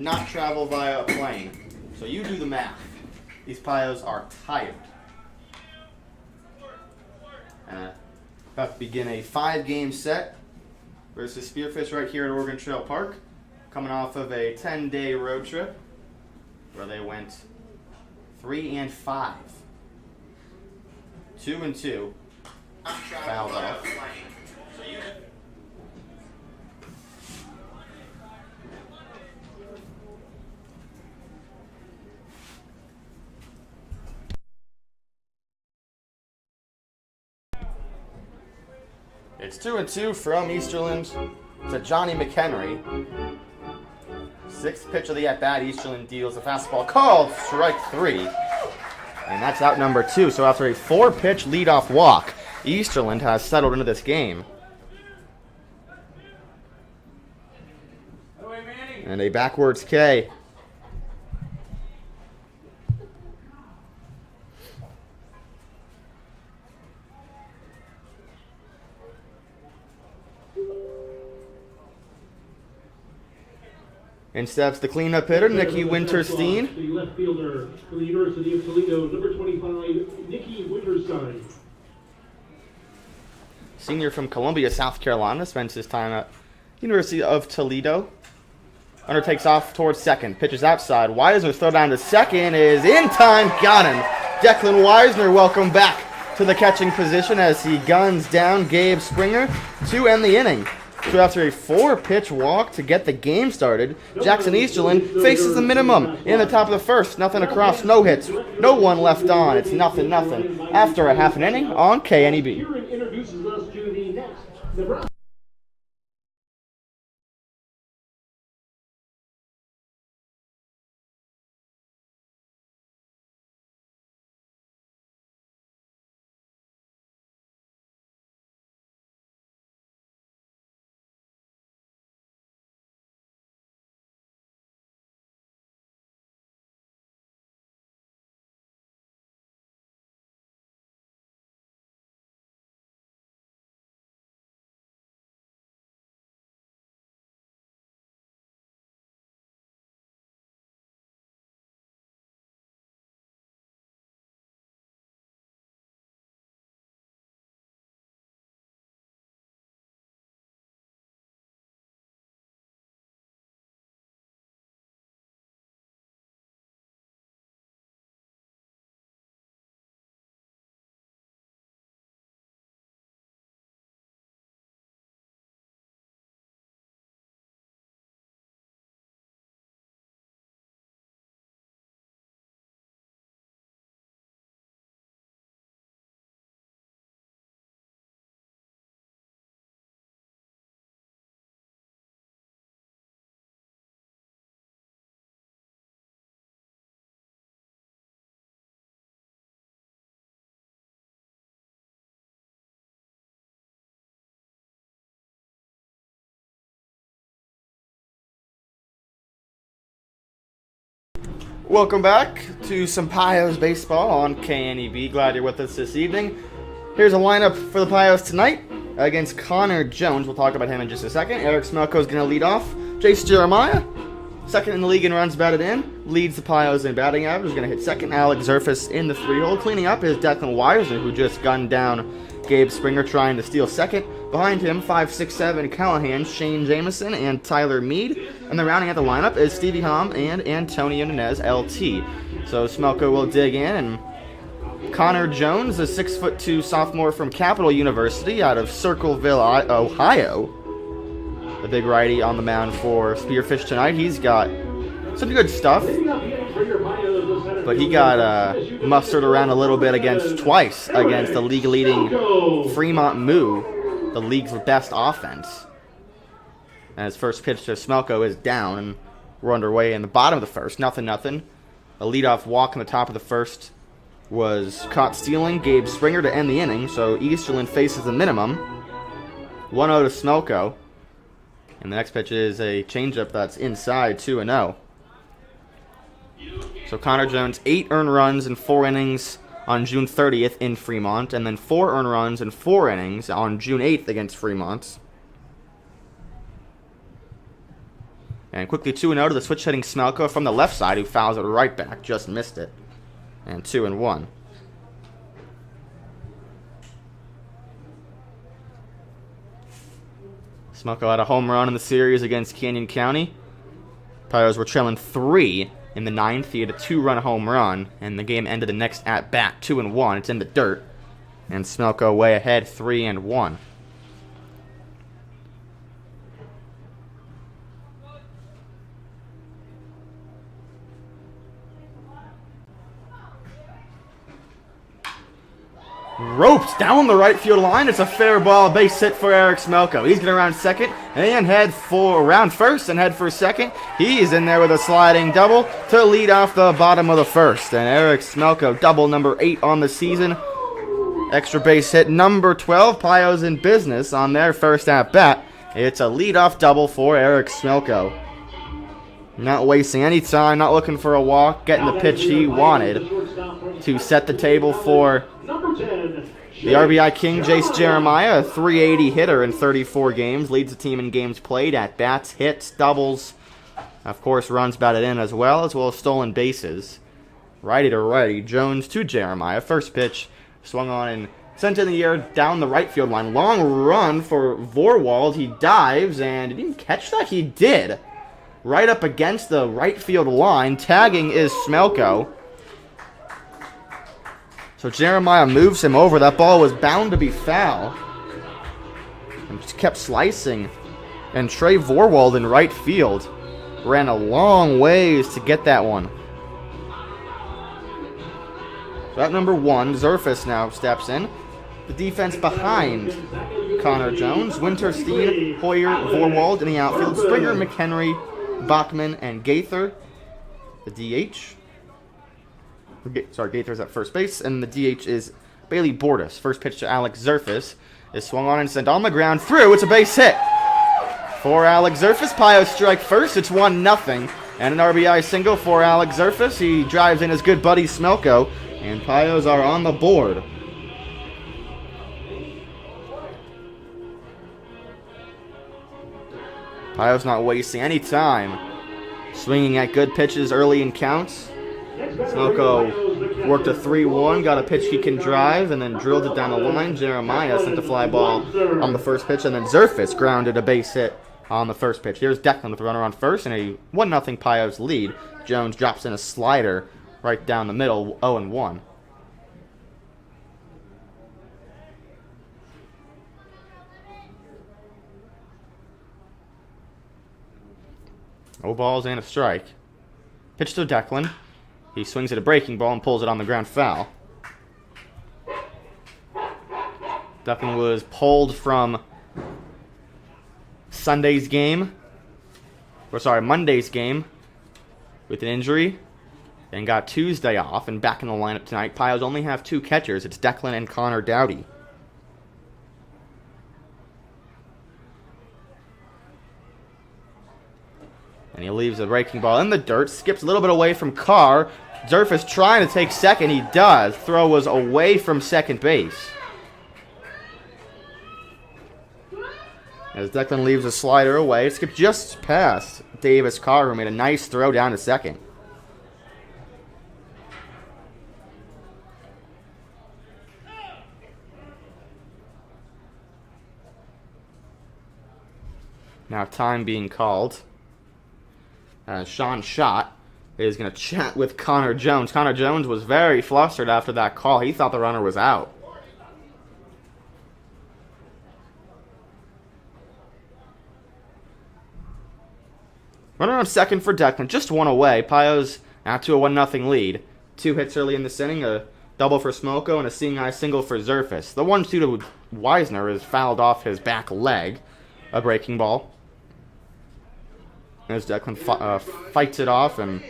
not travel via a plane. So you do the math. These Pios are tired. About to begin a 5-game set versus Spearfish right here at Oregon Trail Park. Coming off of a 10-day road trip where they went 3-5. 2-2. Fouled off. It's 2-2 from Easterland to Johnny McHenry. 6th pitch of the at-bat, Easterland deals a fastball called strike 3. And that's out number 2. So after a 4-pitch leadoff walk, Easterland has settled into this game. And a backwards K. And steps the cleanup hitter, Nicky Winterstein. The left fielder for the University of Toledo, number 25, Nicky Winterstein. Senior from Columbia, South Carolina, spends his time at University of Toledo. Hunter takes off towards second, pitches outside. Weisner's throw down to second is in time, got him. Declan Weisner, welcome back to the catching position as he guns down Gabe Springer to end the inning. So after a 4-pitch walk to get the game started, Jackson Easterland faces the minimum in the top of the first. Nothing across, no hits, no one left on. It's nothing. After a half an inning on KNEB. Introduces us to the next Nebraska. Welcome back to some Pios baseball on KNEB. Glad you're with us this evening. Here's a lineup for the Pios tonight against Connor Jones. We'll talk about him in just a second. Eric Smelko is going to lead off. Jace Jeremiah, second in the league in runs batted in, leads the Pios in batting average. Is going to hit second. Alex Zerfus in the 3-hole. Cleaning up is Declan Weisner, who just gunned down Gabe Springer trying to steal second. Behind him, 5'6'7" Callahan, Shane Jameson, and Tyler Mead. And then rounding out the lineup is Stevie Hom and Antonio Nunez, LT. So Smelko will dig in, and Connor Jones, a 6'2" sophomore from Capital University out of Circleville, Ohio. The big righty on the mound for Spearfish tonight. He's got some good stuff, but he got mustered around a little bit twice against the league-leading Fremont Moo, the league's best offense. And his first pitch to Smelko is down, and we're underway in the bottom of the first. Nothing. A leadoff walk in the top of the first was caught stealing Gabe Springer to end the inning, so Easterland faces the minimum. 1-0 to Smelko. And the next pitch is a changeup that's inside, 2-0. So Connor Jones, 8 earned runs in 4 innings on June 30th in Fremont, and then 4 earned runs in 4 innings on June 8th against Fremont. And quickly 2-0 to the switch-hitting Smelko from the left side, who fouls it right back. Just missed it. And 2-1. Smelko had a home run in the series against Canyon County. Pios were trailing 3 in the 9th. He had a 2-run home run, and the game ended the next at-bat, 2-1. It's in the dirt. And Smelko way ahead, 3-1. Ropes down the right field line. It's a fair ball, base hit for Eric Smelko. He's going to round second and head for round first and head for second. He's in there with a sliding double to lead off the bottom of the first. And Eric Smelko, double number 8 on the season. Extra base hit number 12. Pios in business on their first at bat. It's a leadoff double for Eric Smelko. Not wasting any time, not looking for a walk, getting the pitch he wanted to set the table for the RBI King, Jace Jeremiah, a .380 hitter in 34 games, leads the team in games played, at-bats, hits, doubles, of course runs batted in as well as stolen bases. Righty to righty, Jones to Jeremiah, first pitch, swung on and sent in the air down the right field line. Long run for Vorwald, he dives, and did he catch that? He did. Right up against the right field line, tagging is Smelko. So Jeremiah moves him over. That ball was bound to be foul. And just kept slicing. And Trey Vorwald in right field ran a long ways to get that one. So at number 1, Zerfus now steps in. The defense behind Connor Jones, Winterstein, Hoyer, Vorwald in the outfield, Springer, McHenry, Bachman, and Gaither. The DH. Gaither's at first base, and the DH is Bailey Bordas. First pitch to Alex Zerfus is swung on and sent on the ground through. It's a base hit for Alex Zerfus. Pios strike first. It's 1-0, and an RBI single for Alex Zerfus. He drives in his good buddy Smelko, and Pios are on the board. Pios not wasting any time, swinging at good pitches early in counts. Smelko worked a 3-1, got a pitch he can drive, and then drilled it down the line. Jeremiah sent a fly ball on the first pitch, and then Zerfus grounded a base hit on the first pitch. Here's Declan with the runner on first, and a 1-0 Pios lead. Jones drops in a slider right down the middle, 0-1. No balls and a strike. Pitch to Declan. He swings at a breaking ball and pulls it on the ground foul. Declan was pulled from Monday's game with an injury and got Tuesday off and back in the lineup tonight. Pios only have 2 catchers. It's Declan and Connor Dowdy. And he leaves a breaking ball in the dirt, skips a little bit away from Carr. Zerfus trying to take second. He does. Throw was away from second base. As Declan leaves a slider away, it skipped just past Davis Carr, who made a nice throw down to second. Now time being called. Sean Schott is going to chat with Connor Jones. Connor Jones was very flustered after that call. He thought the runner was out. Runner on second for Declan, just one away. Pios out to a 1-0 lead. 2 hits early in this inning, a double for Smelko and a seeing eye single for Zerfus. The 1-2 to Weisner is fouled off his back leg, a breaking ball. As Declan fights it off and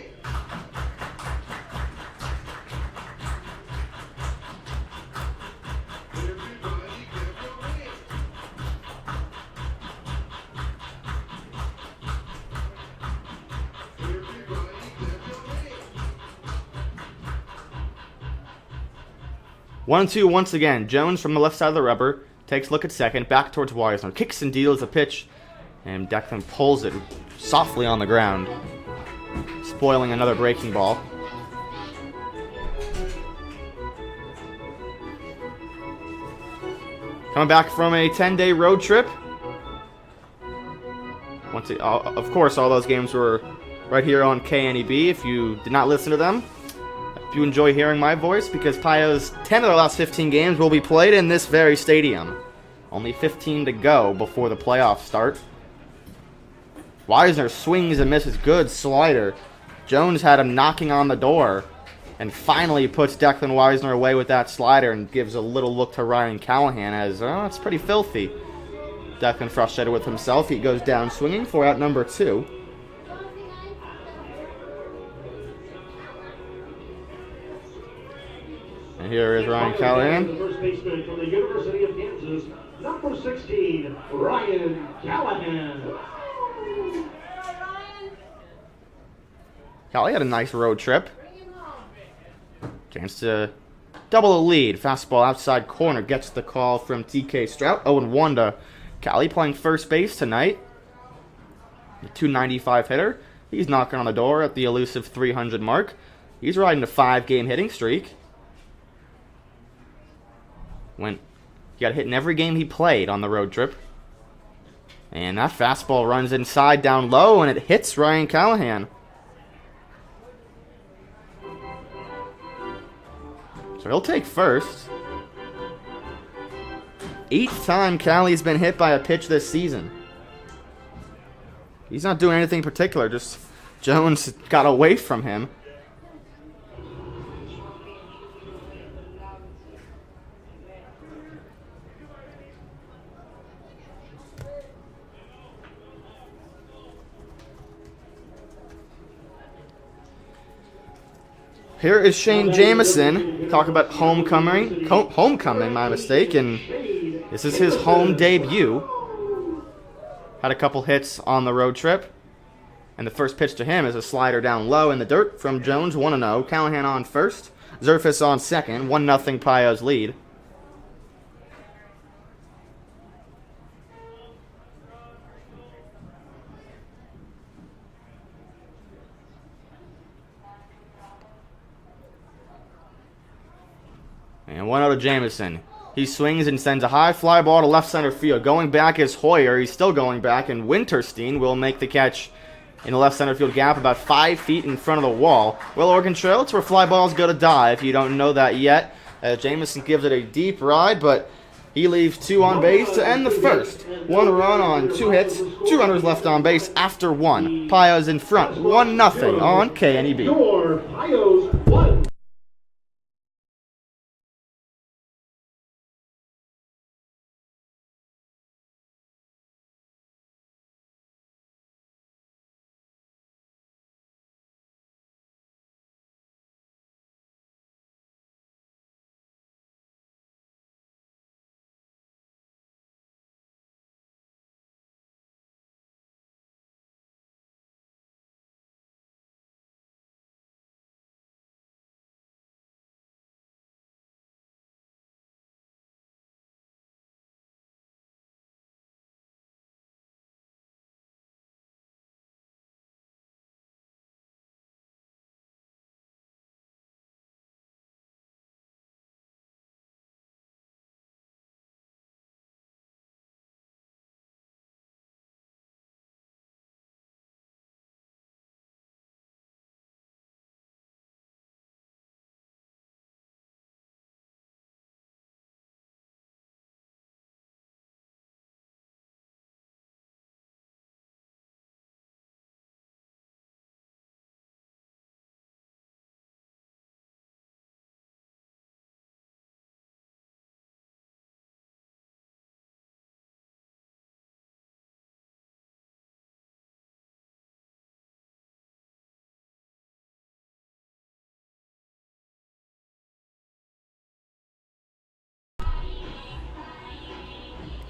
1-2 once again. Jones from the left side of the rubber takes a look at second, back towards Weisner. Kicks and deals a pitch, and Declan pulls it softly on the ground, spoiling another breaking ball. Coming back from a 10-day road trip. Of course, all those games were right here on KNEB. If you did not listen to them, if you enjoy hearing my voice, because Pios' 10 of their last 15 games will be played in this very stadium. Only 15 to go before the playoffs start. Wisner swings and misses. Good slider. Jones had him knocking on the door and finally puts Declan Wisner away with that slider and gives a little look to Ryan Callahan as, oh, it's pretty filthy. Declan frustrated with himself. He goes down swinging for out number 2. And here is Ryan Callahan. The first baseman from the University of Kansas, number 16, Ryan Callahan. Callie had a nice road trip. Chance to double the lead. Fastball outside corner gets the call from TK Strout. 0-1 to Callie, playing first base tonight. The 295 hitter. He's knocking on the door at the elusive 300 mark. He's riding a 5-game hitting streak. He got hit in every game he played on the road trip. And that fastball runs inside down low, and it hits Ryan Callahan. So he'll take first. 8th time Callie's been hit by a pitch this season. He's not doing anything particular, just Jones got away from him. Here is Shane Jamieson. Talk about homecoming, my mistake, and this is his home debut. Had a couple hits on the road trip, and the first pitch to him is a slider down low in the dirt from Jones, 1-0. Callahan on first, Zerfus on second, 1-0 Pios lead. And 1-0 to Jamieson. He swings and sends a high fly ball to left center field. Going back is Hoyer. He's still going back, and Winterstein will make the catch in the left center field gap about 5 feet in front of the wall. Well, Oregon Trail, it's where fly balls go to die, if you don't know that yet. Jamieson gives it a deep ride, but he leaves 2 on base to end the first. 1 run on 2 hits, 2 runners left on base after 1. Pios in front, 1-0 on KNEB. Your Pios 1.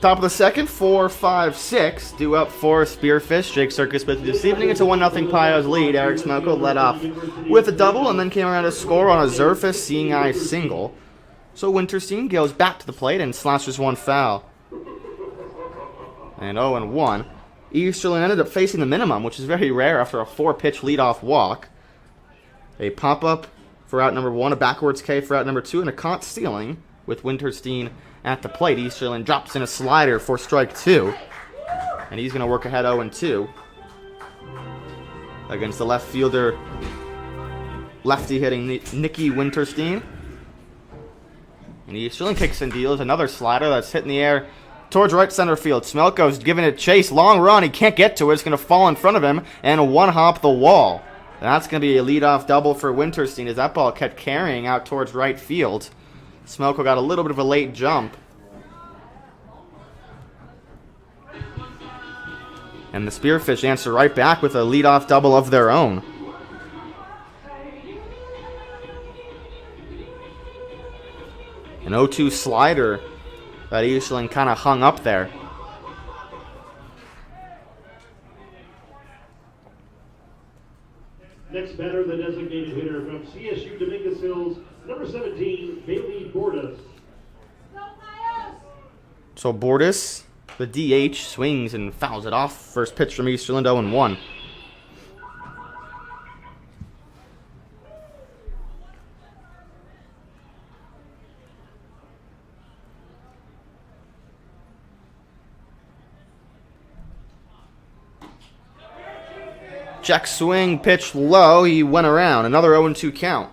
Top of the second, 4, 5, 6. Due up for Spearfish. Jake Circus with you this evening. It's a 1-0 Pios lead. Eric Smoko led off with a double and then came around to score on a Zerfus seeing eye single. So Winterstein goes back to the plate and slashes one foul. And 0-1. Easterland ended up facing the minimum, which is very rare after a 4-pitch leadoff walk. A pop-up for out number 1, a backwards K for out number 2, and a caught stealing with Winterstein at the plate. Easterland drops in a slider for strike 2, and he's going to work ahead 0-2 against the left fielder, lefty hitting Nicky Winterstein. And Easterland kicks and deals another slider that's hitting the air towards right center field. Smelko's giving it chase. Long run. He can't get to it. It's going to fall in front of him and one-hop the wall. And that's going to be a leadoff double for Winterstein as that ball kept carrying out towards right field. Smelko got a little bit of a late jump. And the Spearfish answer right back with a leadoff double of their own. An 0-2 slider that Easterland kind of hung up there. Next batter, the designated hitter from CSU Dominguez Hills, number 17, Bailey Bordas. So Bordas, the DH, swings and fouls it off. First pitch from Easterland, 0-1. Check swing, pitch low, he went around. Another 0-2 count.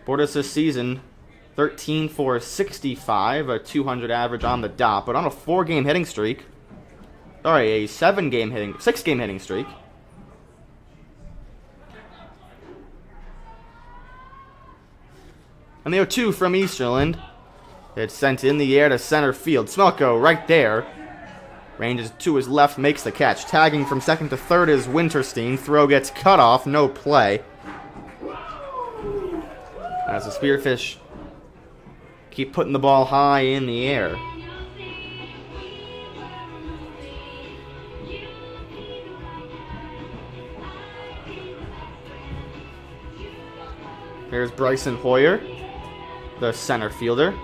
Bordas this season, 13 for 65, a 200 average on the dot, but on a 6-game hitting streak. And the 0-2 from Easterland. It's sent in the air to center field. Smelko right there. Ranges to his left, makes the catch. Tagging from second to third is Winterstein. Throw gets cut off, no play. As the Spearfish keep putting the ball high in the air. Here's Bryson Hoyer, the center fielder.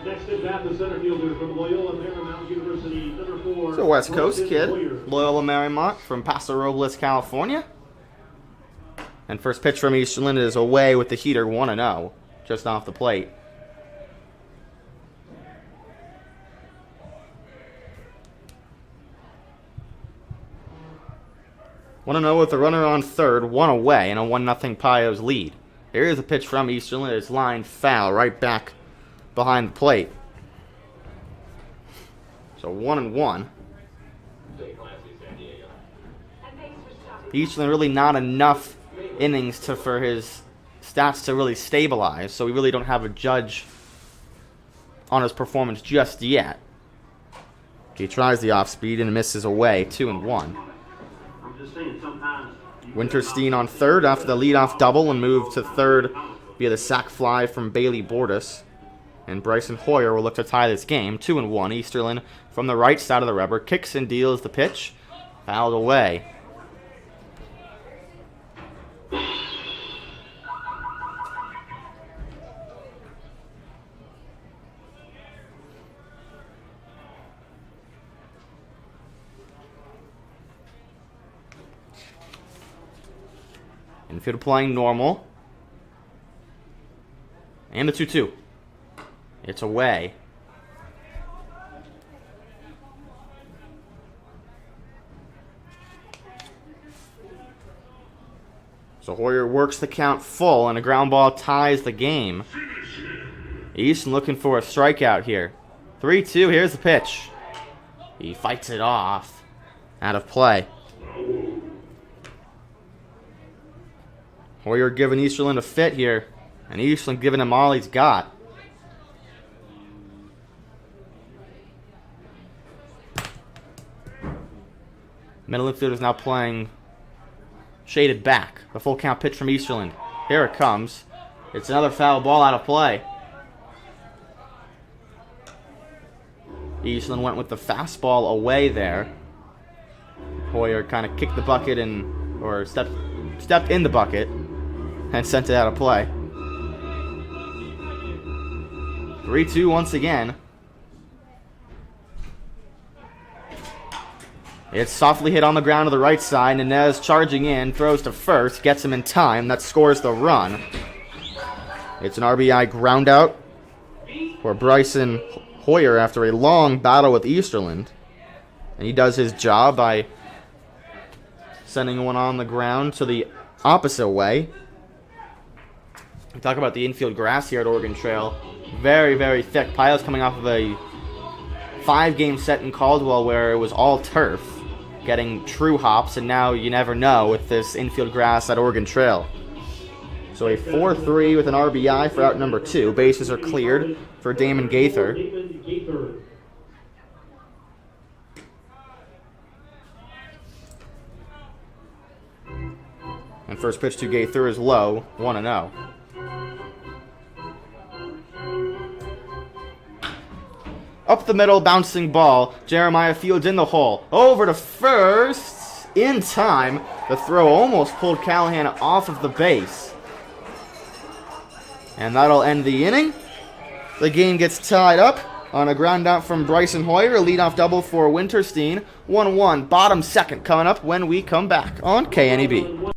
Next at bat, the center fielder from Loyola Marymount University, number 4. It's a West Coast kid, Hoyer. Loyola Marymount from Paso Robles, California. And first pitch from Easterland is away with the heater, 1-0, just off the plate. One 0 with the runner on third, 1 away, and a 1-0 Pios lead. Here is a pitch from Easterland. It's lined foul right back behind the plate. So 1-1. Easterland really not enough innings for his stats to really stabilize, so we really don't have a judge on his performance just yet. He tries the off speed and misses away, 2-1. Winterstein on third after the leadoff double and moved to third via the sac fly from Bailey Bordas. And Bryson Hoyer will look to tie this game, 2-1. Easterland from the right side of the rubber kicks and deals the pitch, fouled away. Infield playing normal. And the 2-2. It's away. So Hoyer works the count full, and a ground ball ties the game. Easton looking for a strikeout here. 3-2, here's the pitch. He fights it off. Out of play. Hoyer giving Easterland a fit here, and Easterland giving him all he's got. Middle infielder is now playing shaded back. The full count pitch from Easterland. Here it comes. It's another foul ball out of play. Easterland went with the fastball away there. Hoyer kind of kicked the bucket or stepped in the bucket and sent it out of play. 3-2 once again. It's softly hit on the ground to the right side. Inez charging in, throws to first, gets him in time. That scores the run. It's an RBI ground out for Bryson Hoyer after a long battle with Easterland. And he does his job by sending one on the ground to the opposite way. We talk about the infield grass here at Oregon Trail. Very, very thick. Pios coming off of a 5-game set in Caldwell where it was all turf, getting true hops, and now you never know with this infield grass at Oregon Trail. So a 4-3 with an RBI for out number 2. Bases are cleared for Damon Gaither. And first pitch to Gaither is low, 1-0. Up the middle, bouncing ball. Jeremiah fields in the hole. Over to first. In time. The throw almost pulled Callahan off of the base. And that'll end the inning. The game gets tied up on a ground out from Bryson Hoyer. A leadoff double for Winterstein. 1-1. Bottom second coming up when we come back on KNEB.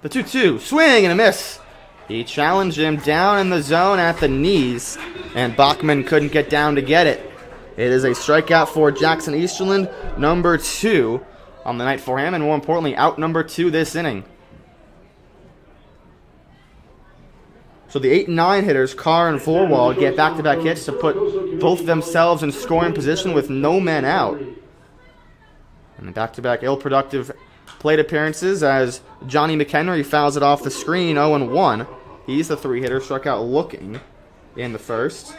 The 2-2. Swing and a miss. He challenged him down in the zone at the knees, and Bachman couldn't get down to get it. It is a strikeout for Jackson Easterland, number 2 on the night for him, and more importantly, out number 2 this inning. So the 8 and 9 hitters, Carr and Vorwald, get back-to-back hits to put both themselves in scoring position with no men out. And the back-to-back ill-productive plate appearances as Johnny McHenry fouls it off the screen, 0-1. He's the 3 hitter, struck out looking in the first.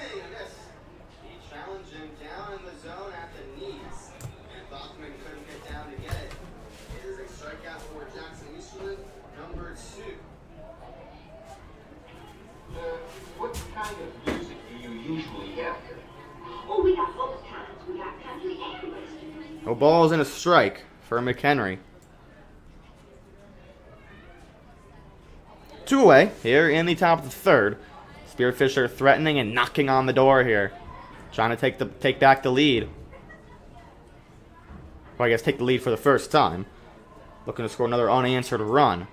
What kind of music do you usually have here? Oh, we got both kinds. We got country and western. No balls and a strike for McHenry. 2 away here in the top of the third. Spearfish are threatening and knocking on the door here, trying to take back the lead. Well, I guess take the lead for the first time. Looking to score another unanswered run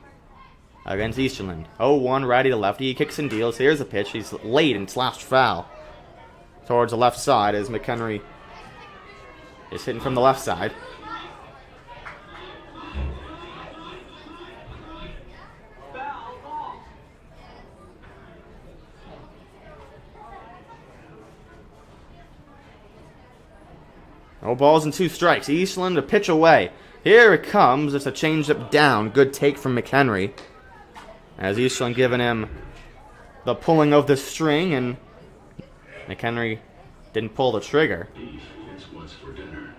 against Easterland. 0-1, righty to lefty. He kicks and deals. Here's a pitch. He's late and slashed foul towards the left side as McHenry is hitting from the left side. No balls and 2 strikes. Eastland a pitch away. Here it comes. It's a changeup down. Good take from McHenry. As Eastland giving him the pulling of the string, and McHenry didn't pull the trigger. It's what's for dinner.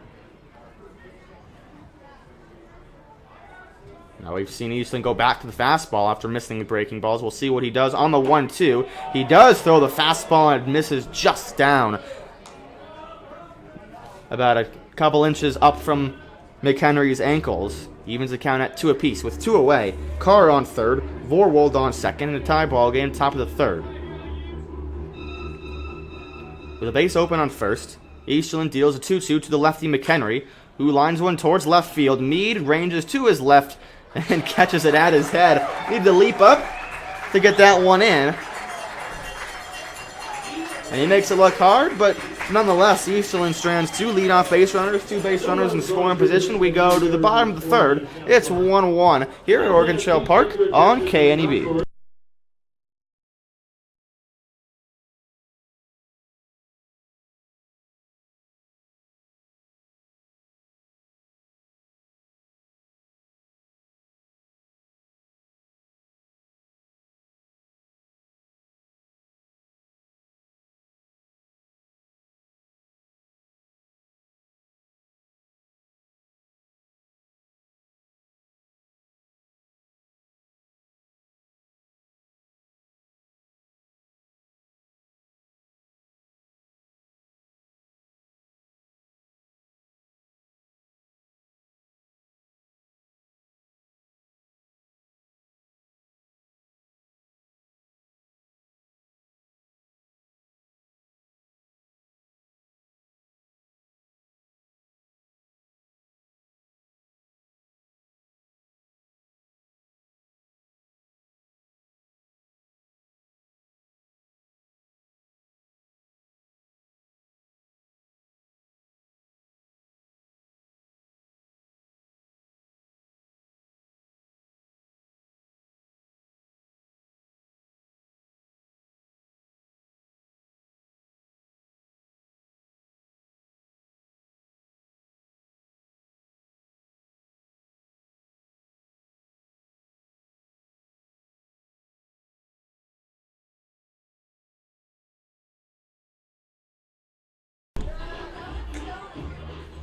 Now we've seen Eastland go back to the fastball after missing the breaking balls. We'll see what he does on the 1-2. He does throw the fastball and it misses just down. About a couple inches up from McHenry's ankles. Evens the count at 2 apiece with 2 away. Carr on third, Vorwald on second, and a tie ball game top of the third. With a base open on first, Easterland deals a 2-2 to the lefty McHenry, who lines one towards left field. Meade ranges to his left and catches it at his head. Need to leap up to get that one in. And he makes it look hard, but nonetheless, Easterland strands 2 leadoff base runners, 2 base runners in scoring position. We go to the bottom of the third. It's 1-1 here at Oregon Trail Park on KNEB.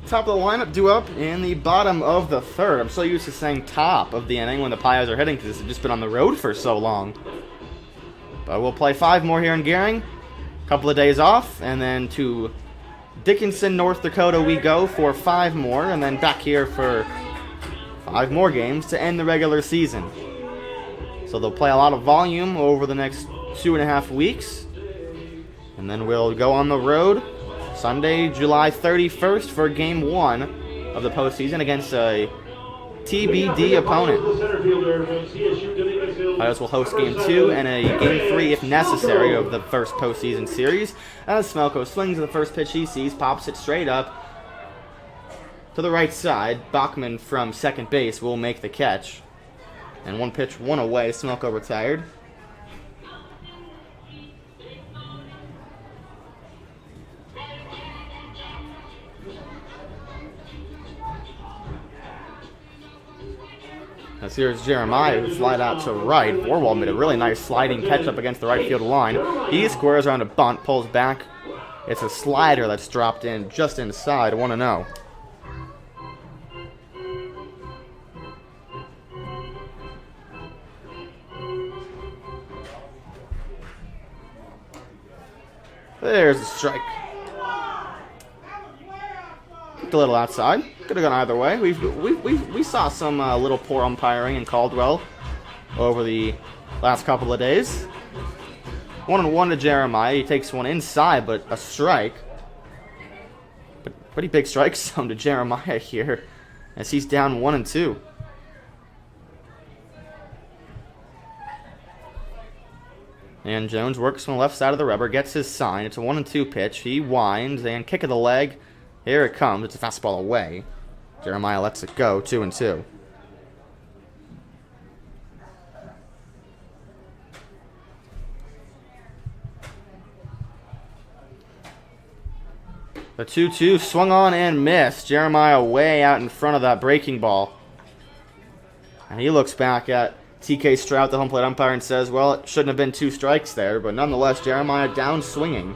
Top of the lineup due up in the bottom of the third. I'm so used to saying top of the inning when the Pios are hitting because it's just been on the road for so long. But we'll play 5 more here in Gering. Couple of days off, and then to Dickinson, North Dakota we go for 5 more, and then back here for 5 more games to end the regular season. So they'll play a lot of volume over the next 2.5 weeks. And then we'll go on the road Sunday, July 31st for Game 1 of the postseason against a TBD opponent. Pios will host Game 2 and a Game 3 if necessary of the first postseason series. As Smelko swings at the first pitch he sees, pops it straight up to the right side. Bachman from second base will make the catch. And one pitch, one away. Smelko retired. As here's Jeremiah, who slide out to right. Orwell made a really nice sliding catch up against the right field line. He squares around a bunt, pulls back. It's a slider that's dropped in just inside, 1-0. There's the strike. A little outside. Could have gone either way. We saw some little poor umpiring in Caldwell over the last couple of days. 1-1 to Jeremiah. He takes one inside, but a strike. But pretty big strike zone to Jeremiah here, as he's down 1-2. And Jones works from the left side of the rubber, gets his sign. It's a 1-2 pitch. He winds and kick of the leg. Here it comes. It's a fastball away. Jeremiah lets it go, 2-2. The 2-2 swung on and missed. Jeremiah way out in front of that breaking ball. And he looks back at TK Strout, the home plate umpire, and says, well, it shouldn't have been 2 strikes there. But nonetheless, Jeremiah down swinging.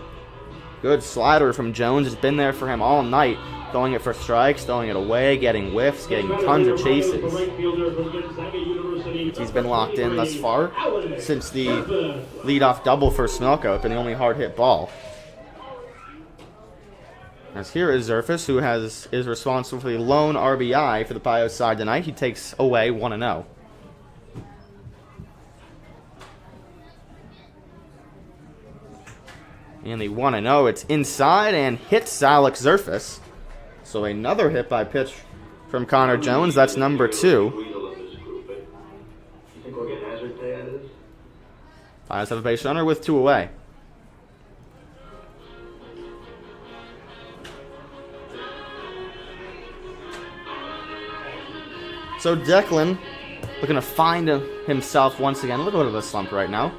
Good slider from Jones. It's been there for him all night. Throwing it for strikes, throwing it away, getting whiffs, getting tons of chases. He's been locked in thus far since the leadoff double for Smelko. It's been the only hard hit ball. As here is Zerfus, who is responsible for the lone RBI for the Pios side tonight. He takes away 1-0. And the 1-0, it's inside and hits Alex Zerfus. So another hit by pitch from Connor Jones. That's number 2. Pios have a base runner with 2 away. So Declan looking to find himself once again. A little bit of a slump right now.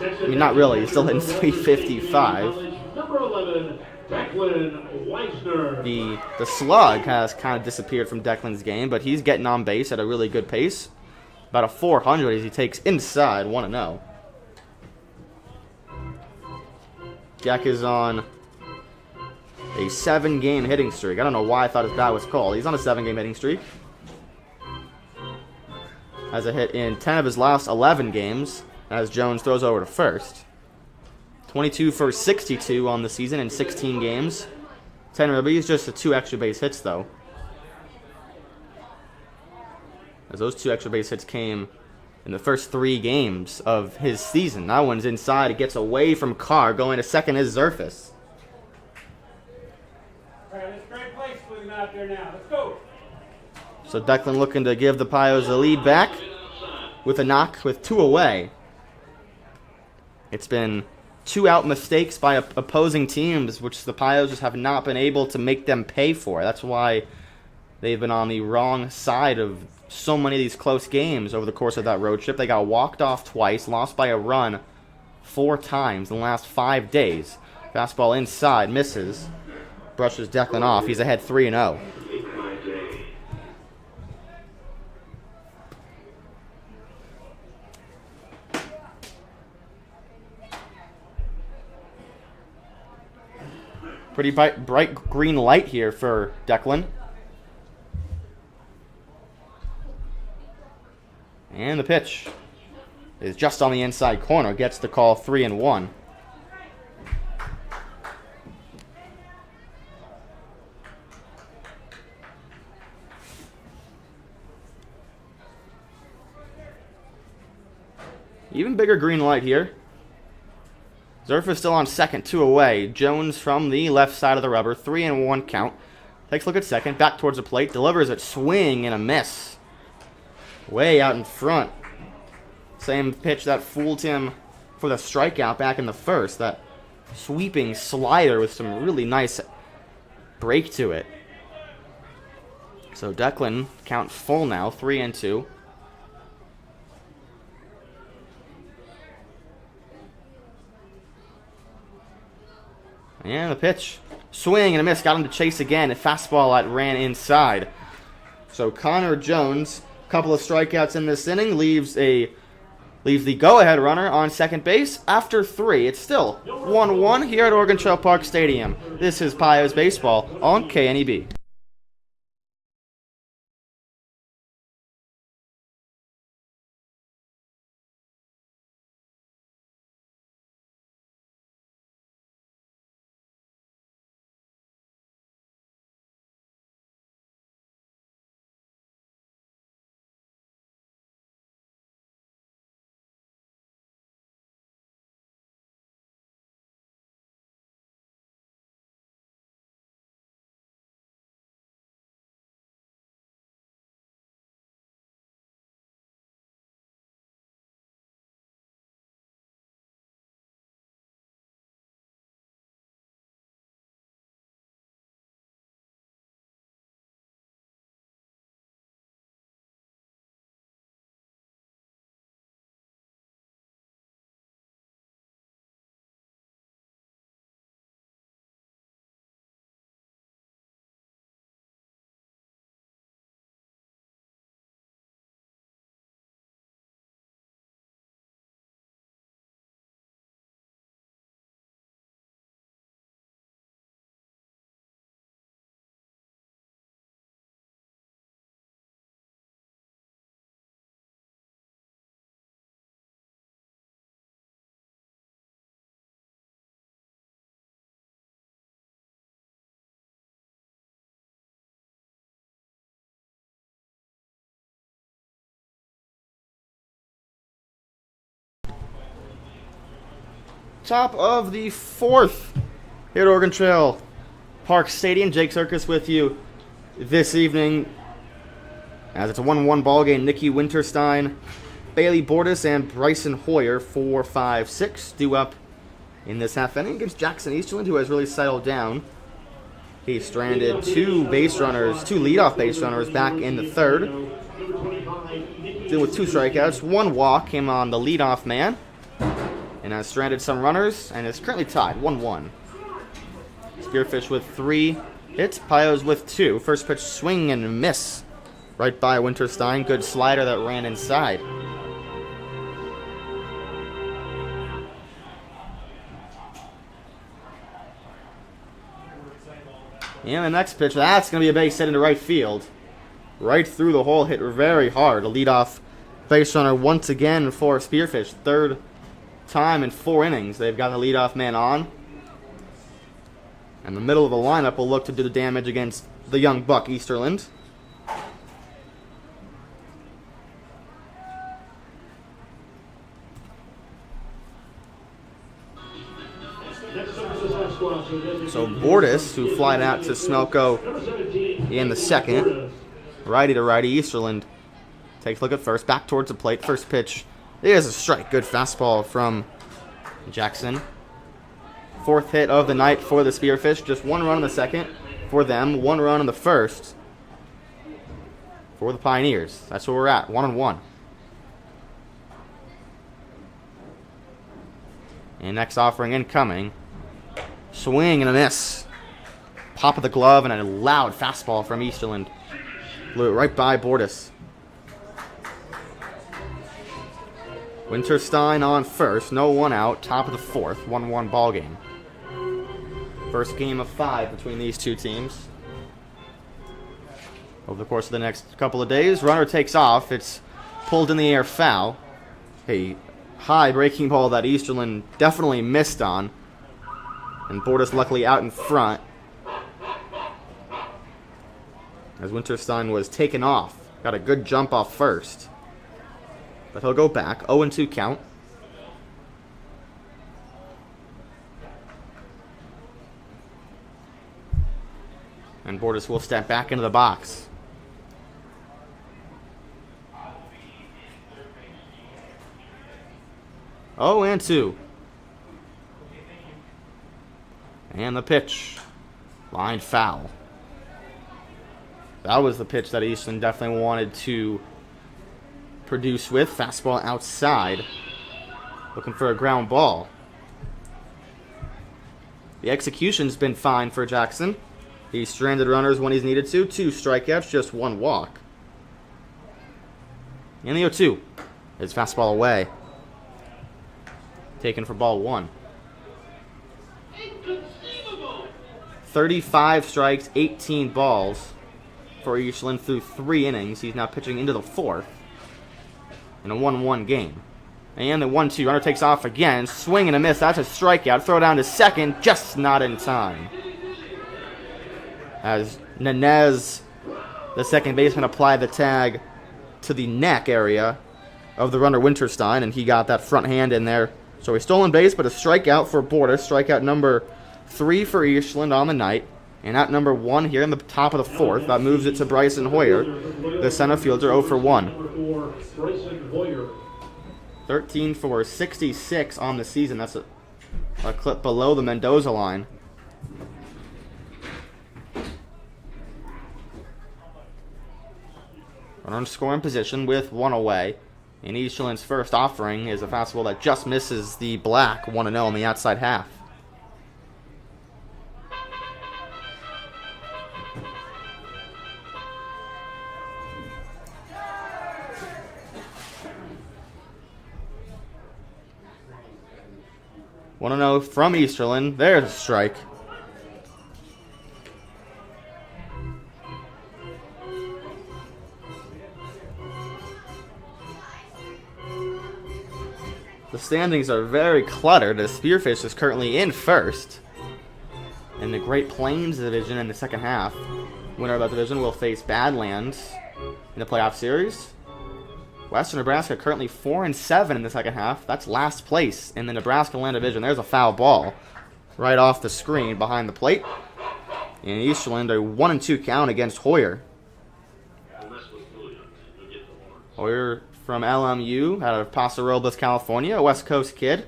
I mean, not really. He's still hitting 355. Number 11, Declan Weisner. The slug has kind of disappeared from Declan's game, but he's getting on base at a really good pace. About a 400 as he takes inside 1-0. Jack is on a 7-game hitting streak. I don't know why I thought his bat was called. He's on a 7-game hitting streak. Has a hit in 10 of his last 11 games. As Jones throws over to first. 22 for 62 on the season in 16 games. 10 ribbies, just the 2 extra base hits, though. As those 2 extra base hits came in the first 3 games of his season. That one's inside. It gets away from Carr. Going to second is Zerfus. All right, it's a great place for them out there now. Let's go. So Declan looking to give the Pios the lead back with a knock with 2 away. It's been 2 out mistakes by opposing teams, which the Pios just have not been able to make them pay for. That's why they've been on the wrong side of so many of these close games over the course of that road trip. They got walked off twice, lost by a run 4 times in the last 5 days. Fastball inside, misses. Brushes Declan off. He's ahead 3-0. Pretty bright green light here for Declan. And the pitch is just on the inside corner. Gets the call, 3-1. Even bigger green light here. Zerf is still on second, 2 away. Jones from the left side of the rubber, 3-1 count. Takes a look at second, back towards the plate, delivers it, swing and a miss. Way out in front. Same pitch that fooled him for the strikeout back in the first. That sweeping slider with some really nice break to it. So Declan, count full now, 3-2. And the pitch. Swing and a miss. Got him to chase again. A fastball that ran inside. So Connor Jones, a couple of strikeouts in this inning, leaves the go-ahead runner on second base after 3. It's still 1-1 here at Oregon Trail Park Stadium. This is Pios Baseball on KNEB. Top of the 4th here at Oregon Trail Park Stadium. Jake Circus with you this evening as it's a 1-1 ball game. Nicky Winterstein, Bailey Bordas, and Bryson Hoyer, 4, 5, 6, due up in this half inning against Jackson Easterland, who has really settled down. He stranded 2 leadoff base runners back in the 3rd. Dealing with 2 strikeouts, 1 walk came on the leadoff man, and has stranded some runners, and is currently tied, 1-1. Spearfish with 3 hits, Pios with 2. First pitch, swing and a miss. Right by Winterstein, good slider that ran inside. And the next pitch, that's going to be a base hit into right field. Right through the hole, hit very hard. A leadoff base runner once again for Spearfish. 3rd time in 4 innings they've got the leadoff man on. And the middle of the lineup will look to do the damage against the young buck, Easterland. So Bordas, who flied out to Smelko in the 2nd. Righty to righty, Easterland takes a look at first, back towards the plate. First pitch is a strike. Good fastball from Jackson. 4th hit of the night for the Spearfish. Just 1 run in the 2nd for them. 1 run in the 1st for the Pioneers. That's where we're at, 1-1. And next offering incoming. Swing and a miss. Pop of the glove and a loud fastball from Easterland. Blew it right by Bordas. Winterstein on first, no 1 out, top of the 4th, 1-1 ball game. First game of 5 between these 2 teams. Over the course of the next couple of days, runner takes off. It's pulled in the air foul. A high breaking ball that Easterland definitely missed on. And Bordas luckily out in front, as Winterstein was taken off. Got a good jump off first. But he'll go back. 0-2 count. And Bordas will step back into the box. Oh, and 2. And the pitch. Line foul. That was the pitch that Eastland definitely wanted to produce with. Fastball outside. Looking for a ground ball. The execution's been fine for Jackson. He stranded runners when he's needed to. 2 strikeouts, just 1 walk. And the 0-2. His fastball away. Taken for ball 1. 35 strikes, 18 balls for Eastland through 3 innings. He's now pitching into the 4th in a 1-1 game. And the 1-2 runner takes off again. Swing and a miss. That's a strikeout. Throw down to second. Just not in time. As Nanez, the second baseman, applied the tag to the neck area of the runner Winterstein, and he got that front hand in there. So a stolen base, but a strikeout for Bordas. Strikeout number 3 for Eastland on the night. And at number 1 here in the top of the 4th. That moves it to Bryson Hoyer, the center fielder, 0 for 1. 13 for 66 on the season. That's a clip below the Mendoza line. Runner in scoring position with 1 away. And Eastland's first offering is a fastball that just misses the black, 1-0 on the outside half. Want to know from Easterland. There's a strike. The standings are very cluttered as Spearfish is currently in first in the Great Plains division in the second half. Winner of that division will face Badlands in the playoff series. Western Nebraska currently 4-7 in the second half. That's last place in the Nebraska Land Division. There's a foul ball right off the screen behind the plate. And Eastland a 1-2 count against Hoyer. Hoyer from LMU out of Paso Robles, California, a West Coast kid.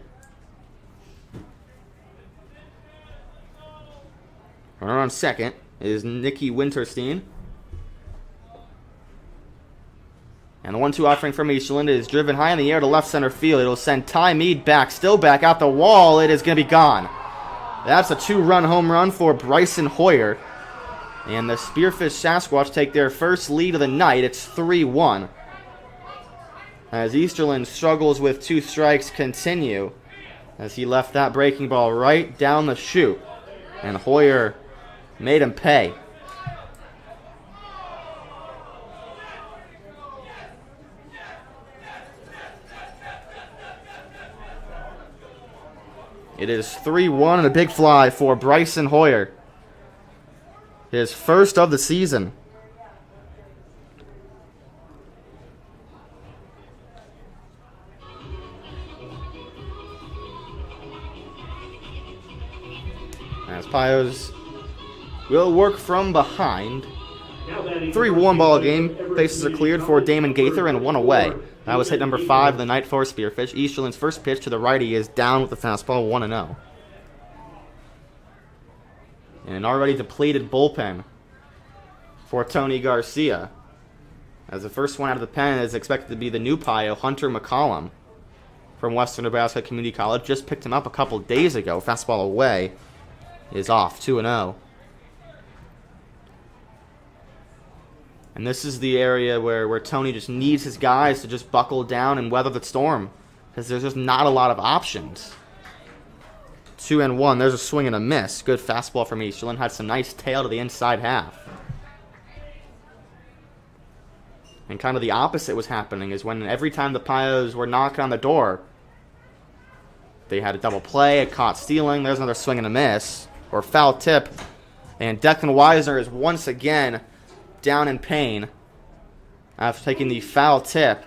Runner on second is Nicky Winterstein. And the 1-2 offering from Eastland is driven high in the air to left center field. It'll send Ty Mead back, still back out the wall. It is going to be gone. That's a 2-run home run for Bryson Hoyer. And the Spearfish Sasquash take their first lead of the night. It's 3-1. As Easterland struggles with 2 strikes continue. As he left that breaking ball right down the chute. And Hoyer made him pay. It is 3-1 and a big fly for Bryson Hoyer. His first of the season. As Pios will work from behind. 3-1 ball game. Bases are cleared for Damon Gaither and 1 away. That was hit number 5 of the night for Spearfish. Easterland's first pitch to the righty is down with the fastball, 1-0. And an already depleted bullpen for Tony Garcia. As the first one out of the pen is expected to be the new Pio, Hunter McCollum from Western Nebraska Community College. Just picked him up a couple days ago. Fastball away is off, 2-0. And this is the area where Tony just needs his guys to just buckle down and weather the storm. Because there's just not a lot of options. 2-1. There's a swing and a miss. Good fastball from Easterland. Had some nice tail to the inside half. And kind of the opposite was happening is when every time the Pios were knocking on the door, they had a double play, a caught stealing. There's another swing and a miss. Or foul tip. And Declan Weisner is once again down in pain after taking the foul tip.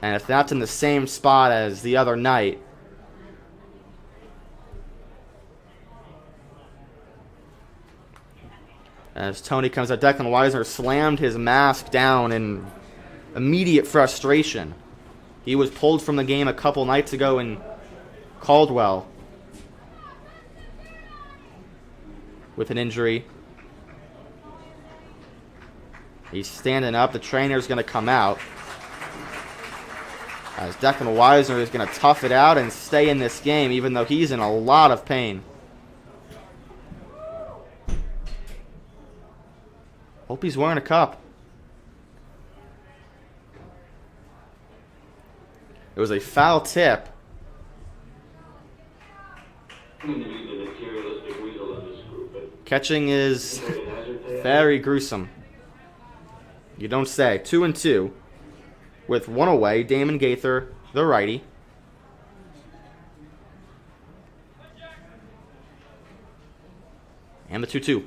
And if that's in the same spot as the other night, As Tony comes out, Declan Weisner slammed his mask down in immediate frustration. He was pulled from the game a couple nights ago in Caldwell with an injury. He's standing up. The trainer's going to come out. As Declan Weisner is going to tough it out and stay in this game, even though he's in a lot of pain. Hope he's wearing a cup. It was a foul tip. Catching is very gruesome. You don't say. 2-2 with one away. Damon Gaither, the righty. And the 2-2.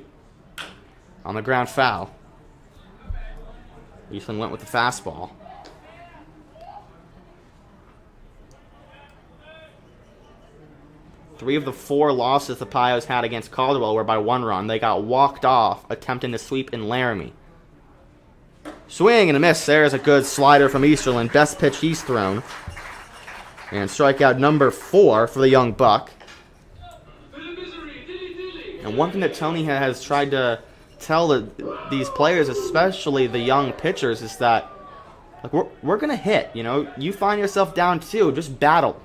On the ground foul. Eastland went with the fastball. Three of the 4 losses the Pios had against Caldwell were by 1 run. They got walked off attempting to sweep in Laramie. Swing and a miss. There's a good slider from Easterland. Best pitch he's thrown. And strikeout number 4 for the young buck. And one thing that Tony has tried to tell these players, especially the young pitchers, is that like we're going to hit. You know, you find yourself down 2, just battle.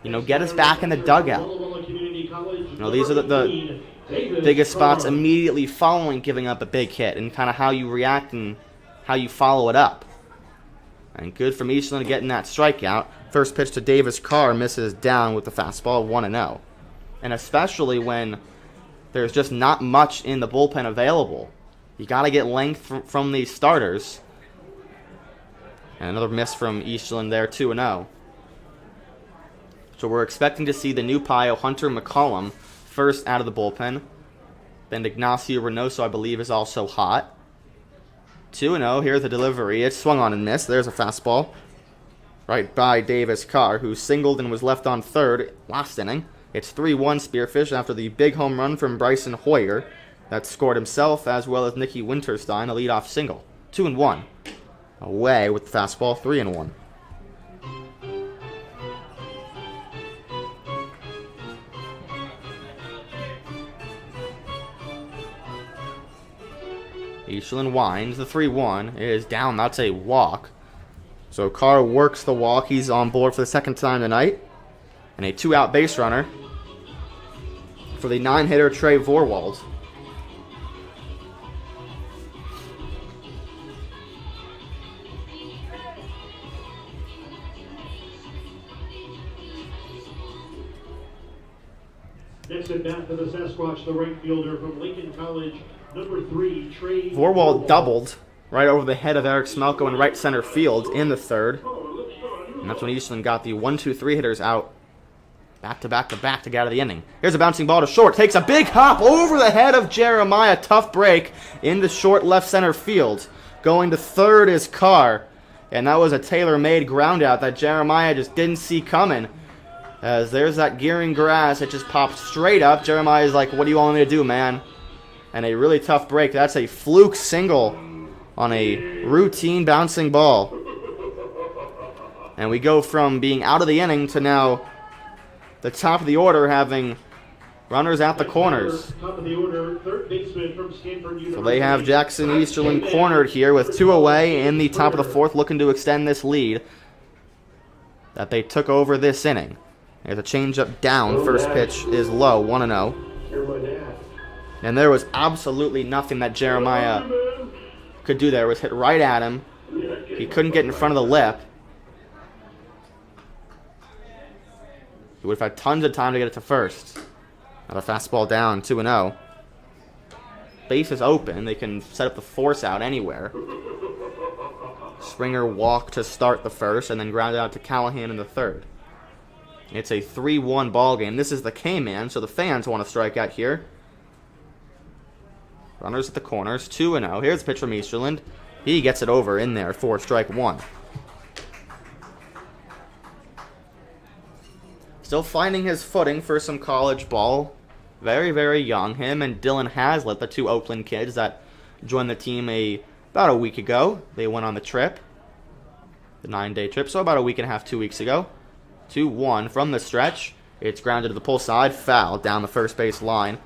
You know, get us back in the dugout. You know, these are the biggest spots immediately following giving up a big hit, and kind of how you react and how you follow it up. And good from Eastland getting that strikeout. First pitch to Davis Carr misses down with the fastball, 1-0. And especially when there's just not much in the bullpen available. You got to get length from these starters. And another miss from Eastland there, 2-0. So we're expecting to see the new Pio, Hunter McCollum, first out of the bullpen. Then Ignacio Reynoso, I believe, is also hot. 2-0, here's the delivery. It's swung on and missed. There's a fastball. Right by Davis Carr, who singled and was left on third last inning. It's 3-1 Spearfish after the big home run from Bryson Hoyer that scored himself as well as Nicky Winterstein, a leadoff single. 2-1. Away with the fastball, 3-1. Eastland winds. The 3-1 is down. That's a walk. So Carr works the walk. He's on board for the second time tonight. And a 2-out base runner for the 9-hitter Trey Vorwald. Next at bat for the Sasquash, the right fielder from Lincoln College, number 3, Trey Vorwald doubled right over the head of Eric Smelko in right center field in the third. And that's when Eastland got the 1-2-3 hitters out back to get out of the inning. Here's a bouncing ball to short. Takes a big hop over the head of Jeremiah. Tough break into short left center field. Going to third is Carr. And that was a tailor-made ground out that Jeremiah just didn't see coming. As there's that gearing grass that just popped straight up. Jeremiah's like, what do you want me to do, man? And a really tough break. That's a fluke single on a routine bouncing ball. And we go from being out of the inning to now the top of the order having runners at the corners. Top of the order, third baseman from Stanford University. So they have Jackson Easterling cornered here with 2 away in the top of the fourth, looking to extend this lead that they took over this inning. There's a changeup down. First pitch is low, 1-0. And there was absolutely nothing that Jeremiah could do there. It was hit right at him. He couldn't get in front of the lip. He would have had tons of time to get it to first. Now the fastball down, 2-0. Base is open. They can set up the force out anywhere. Springer walked to start the first and then grounded out to Callahan in the third. It's a 3-1 ball game. This is the K-Man, so the fans want to strike out here. Runners at the corners, 2-0. Here's the pitch from Easterland. He gets it over in there for strike 1. Still finding his footing for some college ball. Very, very young. Him and Dylan Haslett, the two Oakland kids that joined the team about a week ago. They went on the trip, the 9-day trip, so about a week and a half, 2 weeks ago. 2-1 from the stretch. It's grounded to the pull side, foul down the first base line.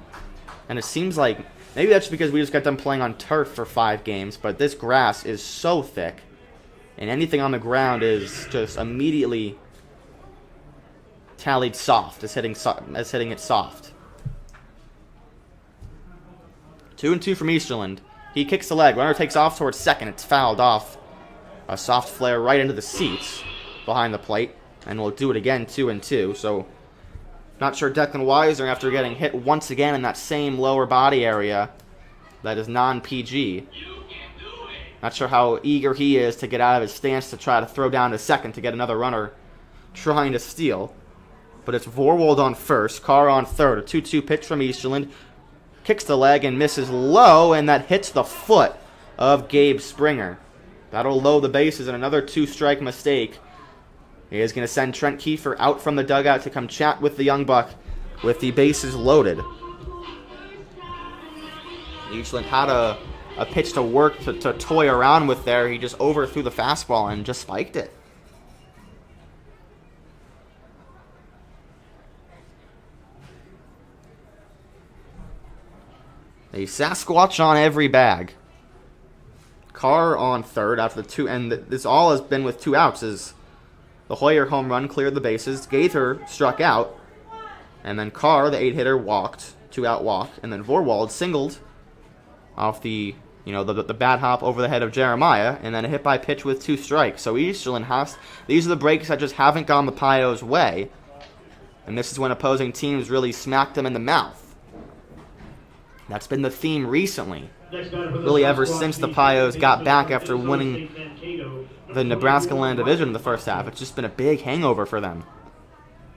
And it seems like, maybe that's because we just got done playing on turf for 5 games, but this grass is so thick, and anything on the ground is just immediately tallied soft, as hitting it soft. 2-2 from Easterland. He kicks the leg. Runner takes off towards second. It's fouled off. A soft flare right into the seats behind the plate. And we'll do it again, 2-2. So, not sure Declan Weiser, after getting hit once again in that same lower body area that is non-PG. Not sure how eager he is to get out of his stance to try to throw down to second to get another runner trying to steal. But it's Vorwald on first, Carr on third. A 2-2 pitch from Easterland. Kicks the leg and misses low, and that hits the foot of Gabe Springer. That'll load the bases, and another 2-strike mistake. He is going to send Trent Kiefer out from the dugout to come chat with the young buck with the bases loaded. Eastland had a pitch to work to toy around with there. He just overthrew the fastball and just spiked it. A Sasquatch on every bag. Carr on third after the 2, and this all has been with 2 outs. As the Hoyer home run cleared the bases, Gaither struck out, and then Carr, the 8-hitter, walked, 2-out walk, and then Vorwald singled off the bat hop over the head of Jeremiah, and then a hit by pitch with 2 strikes. So Easterland these are the breaks that just haven't gone the Pios' way, and this is when opposing teams really smack them in the mouth. That's been the theme recently, really ever since the Pios got back after winning the Nebraska Land Division in the first half. It's just been a big hangover for them.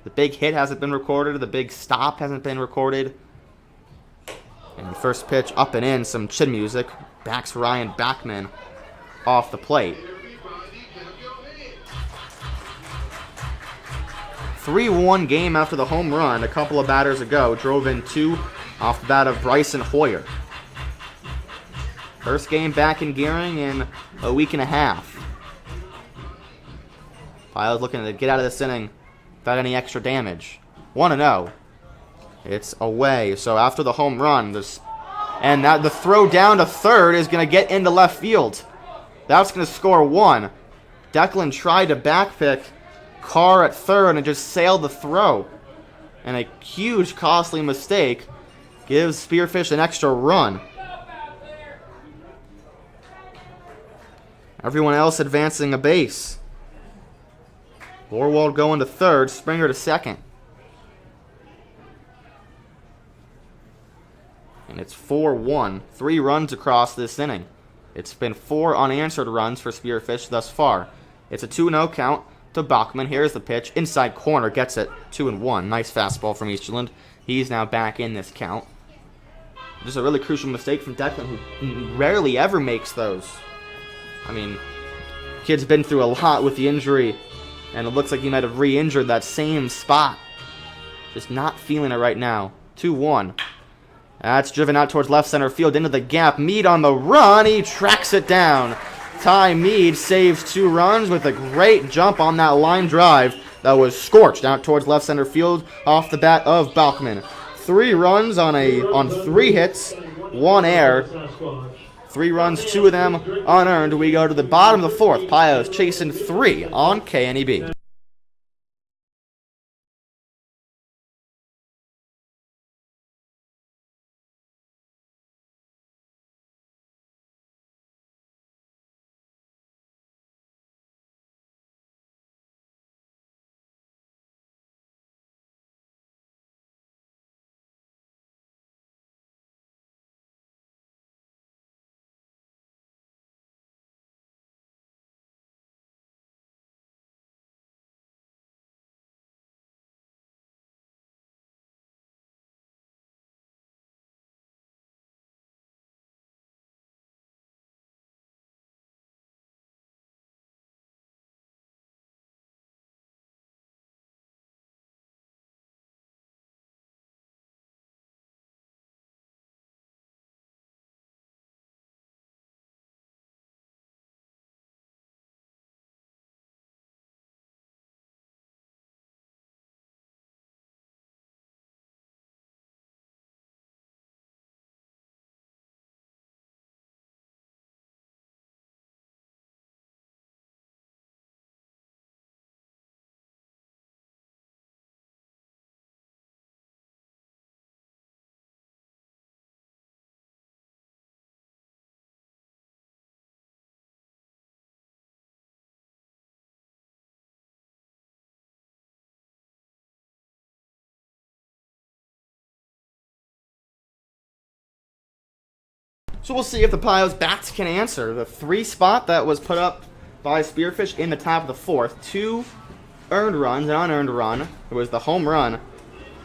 The big hit hasn't been recorded. The big stop hasn't been recorded. And first pitch up and in, some chin music. Backs Ryan Backman off the plate. 3-1 game after the home run a couple of batters ago. Drove in 2 off the bat of Bryson Hoyer. First game back in gearing in a week and a half. Pios looking to get out of this inning without any extra damage. 1-0. It's away. So after the home run, the throw down to third is going to get into left field. That's going to score 1. Declan tried to backpick Carr at third and just sailed the throw. And a huge, costly mistake gives Spearfish an extra run. Everyone else advancing a base. Vorwald going to third, Springer to second. And it's 4-1. 3 runs across this inning. It's been 4 unanswered runs for Spearfish thus far. It's a 2-0 count to Bachman. Here's the pitch. Inside corner, gets it. 2-1. Nice fastball from Easterland. He's now back in this count. Just a really crucial mistake from Declan, who rarely ever makes those. I mean, kid's been through a lot with the injury, and it looks like he might have re-injured that same spot. Just not feeling it right now. 2-1. That's driven out towards left center field into the gap. Meade on the run. He tracks it down. Ty Meade saves 2 runs with a great jump on that line drive that was scorched out towards left center field off the bat of Bachman. 3 runs on 3 hits, 1 error. 3 runs, 2 of them unearned. We go to the bottom of the 4th. Pios chasing 3 on KNEB. So we'll see if the Pios bats can answer. The 3 spot that was put up by Spearfish in the top of the 4th. 2 earned runs, an unearned run. It was the home run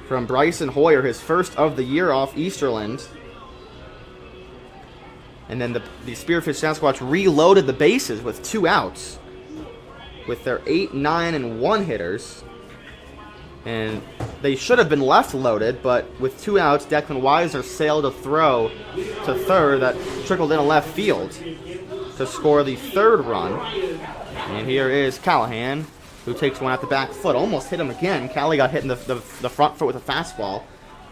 from Bryson Hoyer, his first of the year off Easterland. And then the Spearfish Sasquatch reloaded the bases with 2 outs with their 8, 9, and 1 hitters. And they should have been left loaded, but with 2 outs, Declan Weiser sailed a throw to third that trickled into left field to score the 3rd run. And here is Callahan, who takes one at the back foot. Almost hit him again. Callie got hit in the front foot with a fastball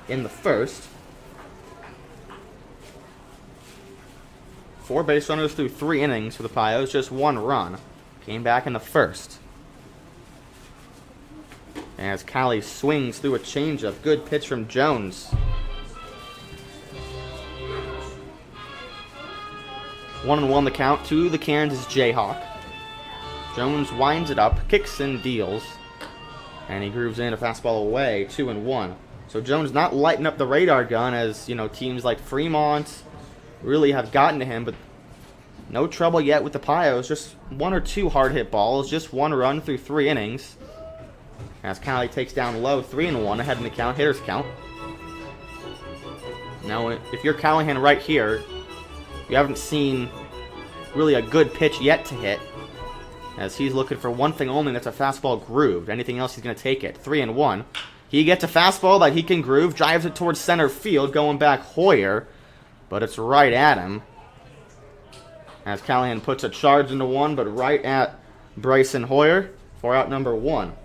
in the 1st. 4 base runners through 3 innings for the Pios, just 1 run. Came back in the 1st. As Callie swings through a changeup. Good pitch from Jones. 1-1 the count to the Kansas Jayhawk. Jones winds it up, kicks and deals, and he grooves in a fastball away, 2-1. So Jones not lighting up the radar gun as, you know, teams like Fremont really have gotten to him, but no trouble yet with the Pios. Just 1 or 2 hard hit balls, just 1 run through 3 innings. As Callie takes down low, 3-1 ahead in the count, hitters count. Now, if you're Callahan right here, you haven't seen really a good pitch yet to hit, as he's looking for one thing only, that's a fastball grooved. Anything else, he's going to take it. 3-1. He gets a fastball that he can groove, drives it towards center field, going back Hoyer, but it's right at him. As Callahan puts a charge into 1, but right at Bryson Hoyer for out number 1.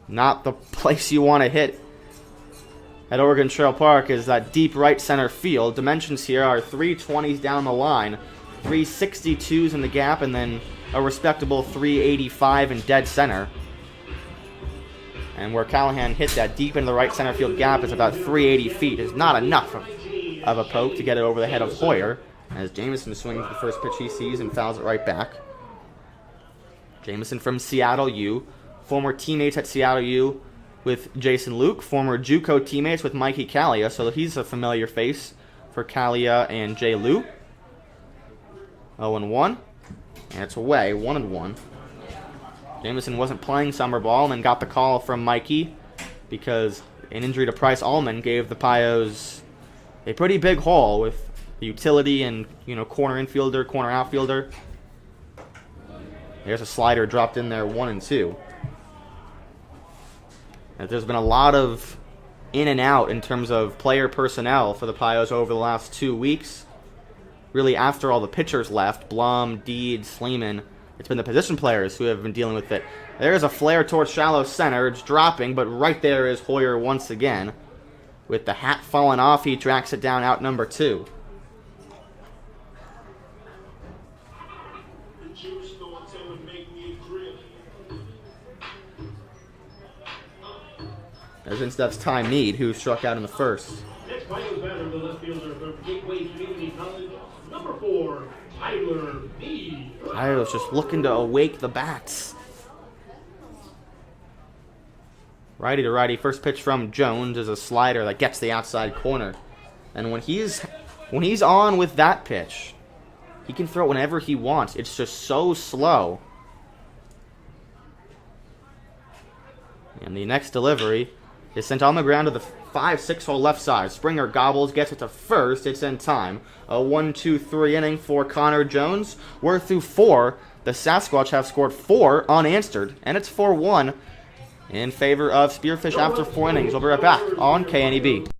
Not the place you want to hit at Oregon Trail Park is that deep right center field. Dimensions here are 320s down the line, 362s in the gap, and then a respectable 385 in dead center. And where Callahan hit that deep into the right center field gap is about 380 feet. It's not enough of a poke to get it over the head of Hoyer, as Jameson swings the first pitch he sees and fouls it right back. Jameson from Seattle U. Former teammates at Seattle U with Jason Luke, former JUCO teammates with Mikey Callia, so he's a familiar face for Callia and Jay Lou. 0-1, and it's away, 1-1. Jameson wasn't playing summer ball and then got the call from Mikey because an injury to Bryce Allman gave the Pios a pretty big hole with the utility and, you know, corner infielder, corner outfielder. There's a slider dropped in there, 1-2. There's been a lot of in and out in terms of player personnel for the Pios over the last 2 weeks. Really, after all the pitchers left, Blum, Deed, Sleeman, it's been the position players who have been dealing with it. There's a flare towards shallow center. It's dropping, but right there is Hoyer once again. With the hat falling off, he tracks it down out number 2. Since that's Ty Mead, who struck out in the 1st. Next Pios batter, the left fielder from Gateway Community College, number 4, Tyler Mead. I was just looking to awake the bats. Righty to righty, first pitch from Jones is a slider that gets the outside corner. And when he's on with that pitch, he can throw it whenever he wants. It's just so slow. And the next delivery is sent on the ground to the 5-6 hole left side. Springer gobbles, gets it to first. It's in time. A 1-2-3 inning for Connor Jones. We're through 4. The Sasquatch have scored 4 unanswered, and it's 4-1 in favor of Spearfish after 4 innings. We'll be right back on KNEB.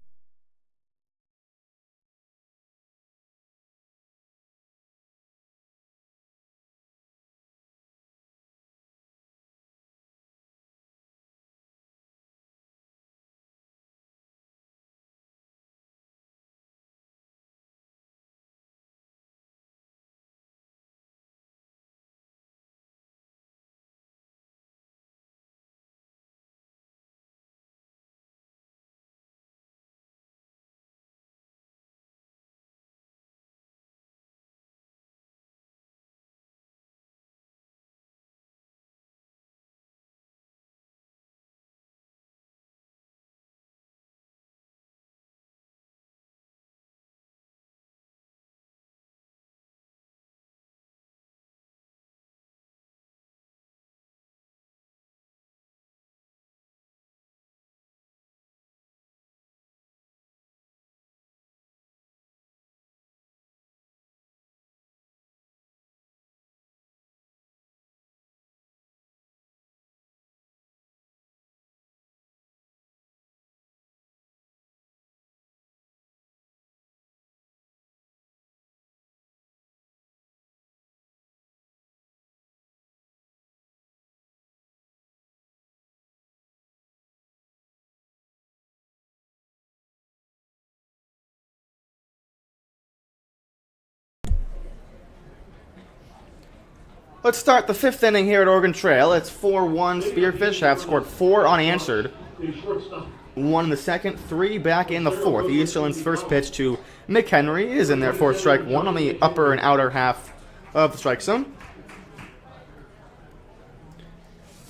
Let's start the 5th inning here at Oregon Trail. It's 4-1. Spearfish have scored 4 unanswered. The shortstop. 1 in the 2nd, 3 back in the 4th. Easterland's first pitch to McHenry is in there for strike 1 on the upper and outer half of the strike zone.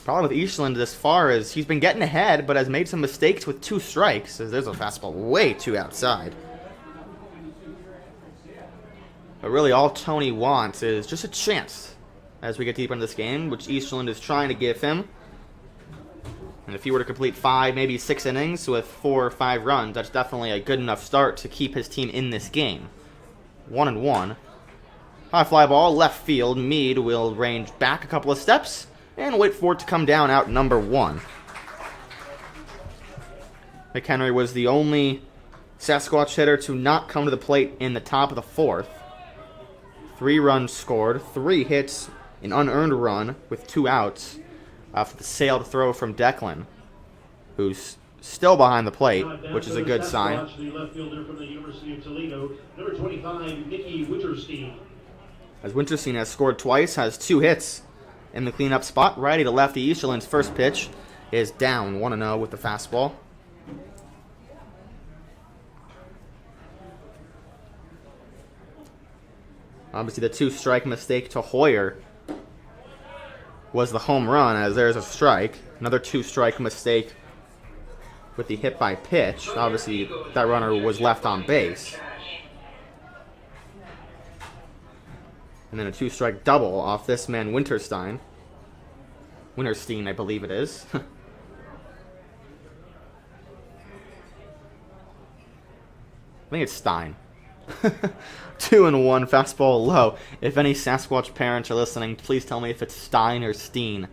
Problem with Easterland as far as he's been getting ahead, but has made some mistakes with 2 strikes, as there's a fastball way too outside. But really all Tony wants is just a chance as we get deeper into this game, which Easterland is trying to give him. And if he were to complete 5, maybe 6 innings with 4 or 5 runs, that's definitely a good enough start to keep his team in this game. 1-1. High fly ball, left field. Meade will range back a couple of steps and wait for it to come down out number 1. McHenry was the only Sasquatch hitter to not come to the plate in the top of the 4th. 3 runs scored, 3 hits, an unearned run with 2 outs after the sailed throw from Declan, who's still behind the plate, which is a good sign. The left fielder from the University of Toledo, number 25, Nicky Winterstein. As Winterstein has scored twice, has 2 hits in the cleanup spot. Righty to lefty. Easterland's first pitch is down 1-0 with the fastball. Obviously, the 2-strike mistake to Hoyer was the home run, as there's a strike. Another 2-strike mistake with the hit by pitch. Obviously, that runner was left on base. And then a 2-strike double off this man, Winterstein, I believe it is. I think it's Stein. 2-1, fastball low. If any Sasquatch parents are listening, please tell me if it's Stein or Steen.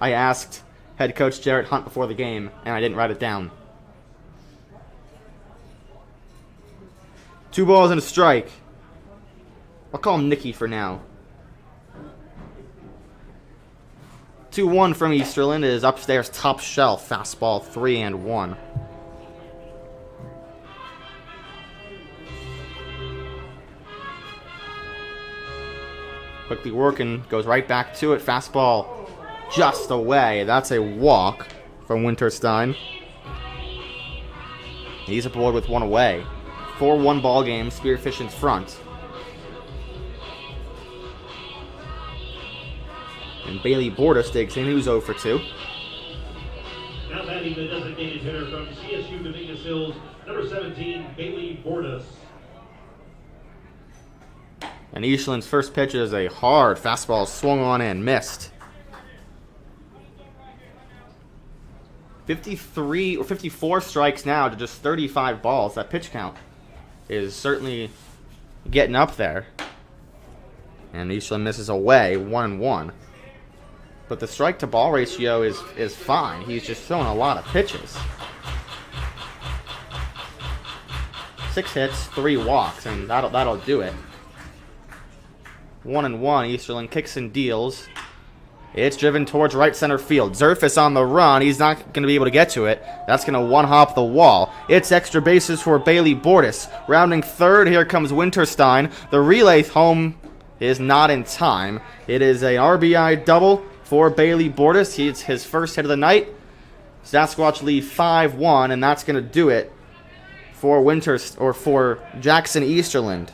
I asked head coach Jarrett Hunt before the game, and I didn't write it down. 2 balls and a strike. I'll call him Nicky for now. 2-1 from Easterland is upstairs top shelf. Fastball 3-1. Quickly working, goes right back to it. Fastball just away. That's a walk from Winterstein. He's aboard with 1 away. 4-1 ball game. Spearfish in front. And Bailey Bordas digs in, who's 0 for 2. Now batting the designated hitter from CSU Dominguez Hills, number 17, Bailey Bordas. And Eastland's first pitch is a hard fastball swung on and missed. 53 or 54 strikes now to just 35 balls. That pitch count is certainly getting up there. And Eastland misses away, 1-1. But the strike to ball ratio is fine. He's just throwing a lot of pitches. 6 hits, 3 walks, and that'll do it. 1-1. Easterland kicks and deals. It's driven towards right center field. Zerfis on the run. He's not going to be able to get to it. That's going to one-hop the wall. It's extra bases for Bailey Bordas. Rounding third, here comes Winterstein. The relay home is not in time. It is an RBI double for Bailey Bordas. It's his first hit of the night. Sasquatch lead 5-1, and that's going to do it for Jackson Easterland.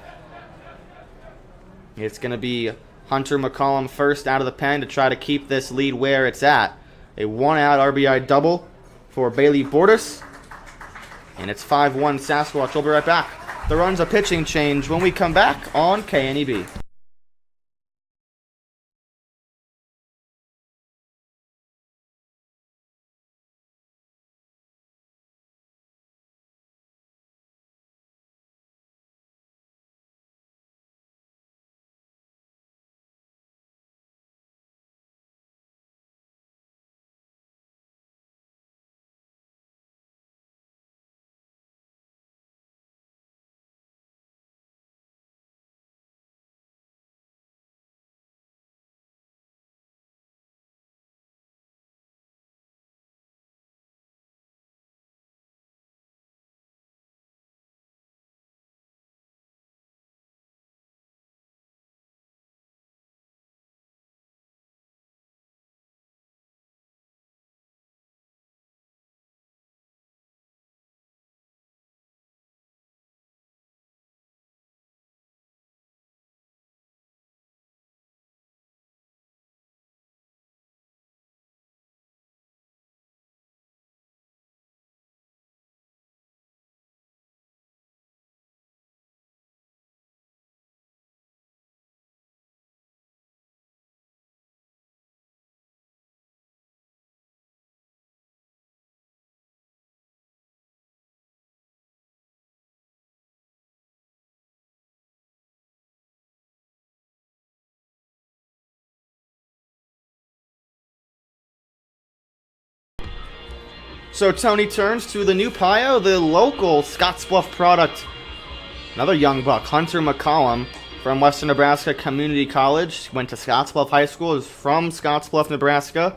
It's going to be Hunter McCollum first out of the pen to try to keep this lead where it's at. A 1-out RBI double for Bailey Bordas. And it's 5-1 Sasquatch. We'll be right back. The run's a pitching change when we come back on KNEB. So Tony turns to the new Pio, the local Scottsbluff product. Another young buck, Hunter McCollum from Western Nebraska Community College. Went to Scottsbluff High School, is from Scottsbluff, Nebraska.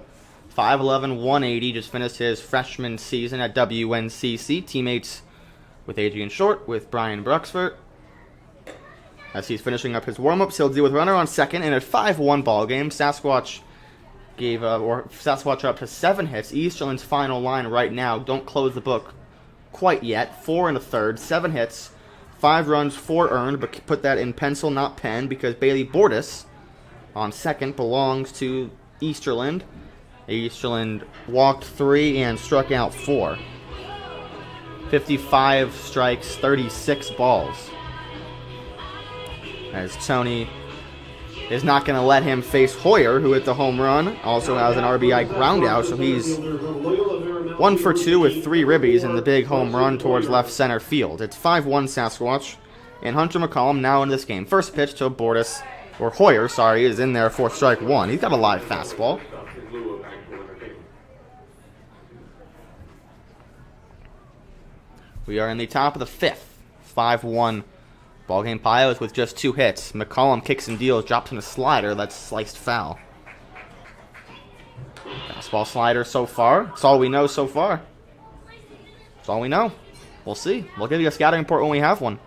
5'11", 180, just finished his freshman season at WNCC. Teammates with Adrian Short, with Brian Bruxford. As he's finishing up his warm-ups, he'll deal with runner on second in a 5-1 ball game. Sasquash are up to 7 hits. Easterland's final line right now, don't close the book quite yet. 4 and a third, 7 hits, 5 runs, 4 earned, but put that in pencil, not pen, because Bailey Bordas on second belongs to Easterland. Easterland walked 3 and struck out 4. 55 strikes, 36 balls. As Tony is not going to let him face Hoyer, who hit the home run. Also has an RBI ground out, so he's 1 for 2 with 3 ribbies in the big home run towards left center field. It's 5-1 Sasquatch, and Hunter McCollum now in this game. First pitch to Hoyer, is in there for strike 1. He's got a live fastball. We are in the top of the 5th. 5-1 ballgame. Pios with just 2 hits. McCollum kicks and deals, drops in a slider that's sliced foul. Fastball slider so far. That's all we know so far. That's all we know. We'll see. We'll give you a scouting report when we have one.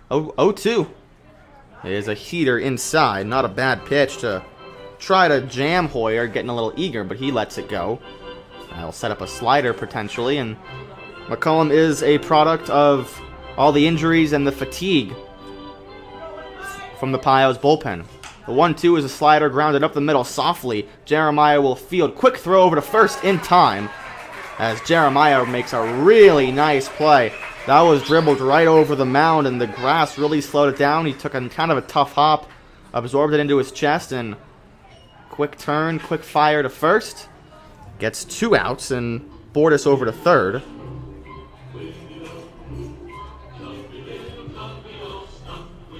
Oh, 0-2. It is a heater inside. Not a bad pitch to try to jam Hoyer, getting a little eager, but he lets it go. That'll set up a slider potentially, and McCollum is a product of all the injuries and the fatigue from the Pios bullpen. The 1-2 is a slider grounded up the middle softly. Jeremiah will field. Quick throw over to first in time as Jeremiah makes a really nice play. That was dribbled right over the mound, and the grass really slowed it down. He took a kind of a tough hop, absorbed it into his chest, and quick turn, quick fire to first. Gets 2 outs, and Bordas over to third.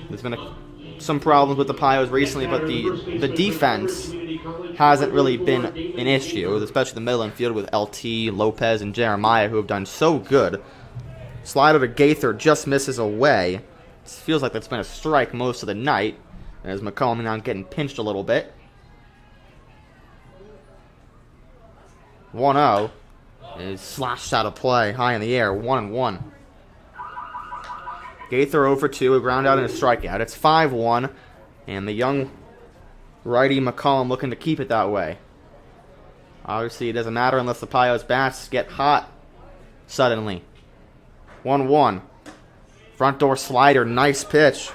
There's been some problems with the Pios recently, but the defense hasn't really been an issue, especially the middle infield with LT, Lopez, and Jeremiah, who have done so good. Slider to Gaither just misses away. It feels like that's been a strike most of the night, as McCollum now getting pinched a little bit. 1-0 is slashed out of play, high in the air, 1-1. Gaither 0 for 2, a ground out and a strikeout. It's 5-1, and the young righty McCollum looking to keep it that way. Obviously, it doesn't matter unless the Pios bats get hot suddenly. 1-1. Front door slider, nice pitch.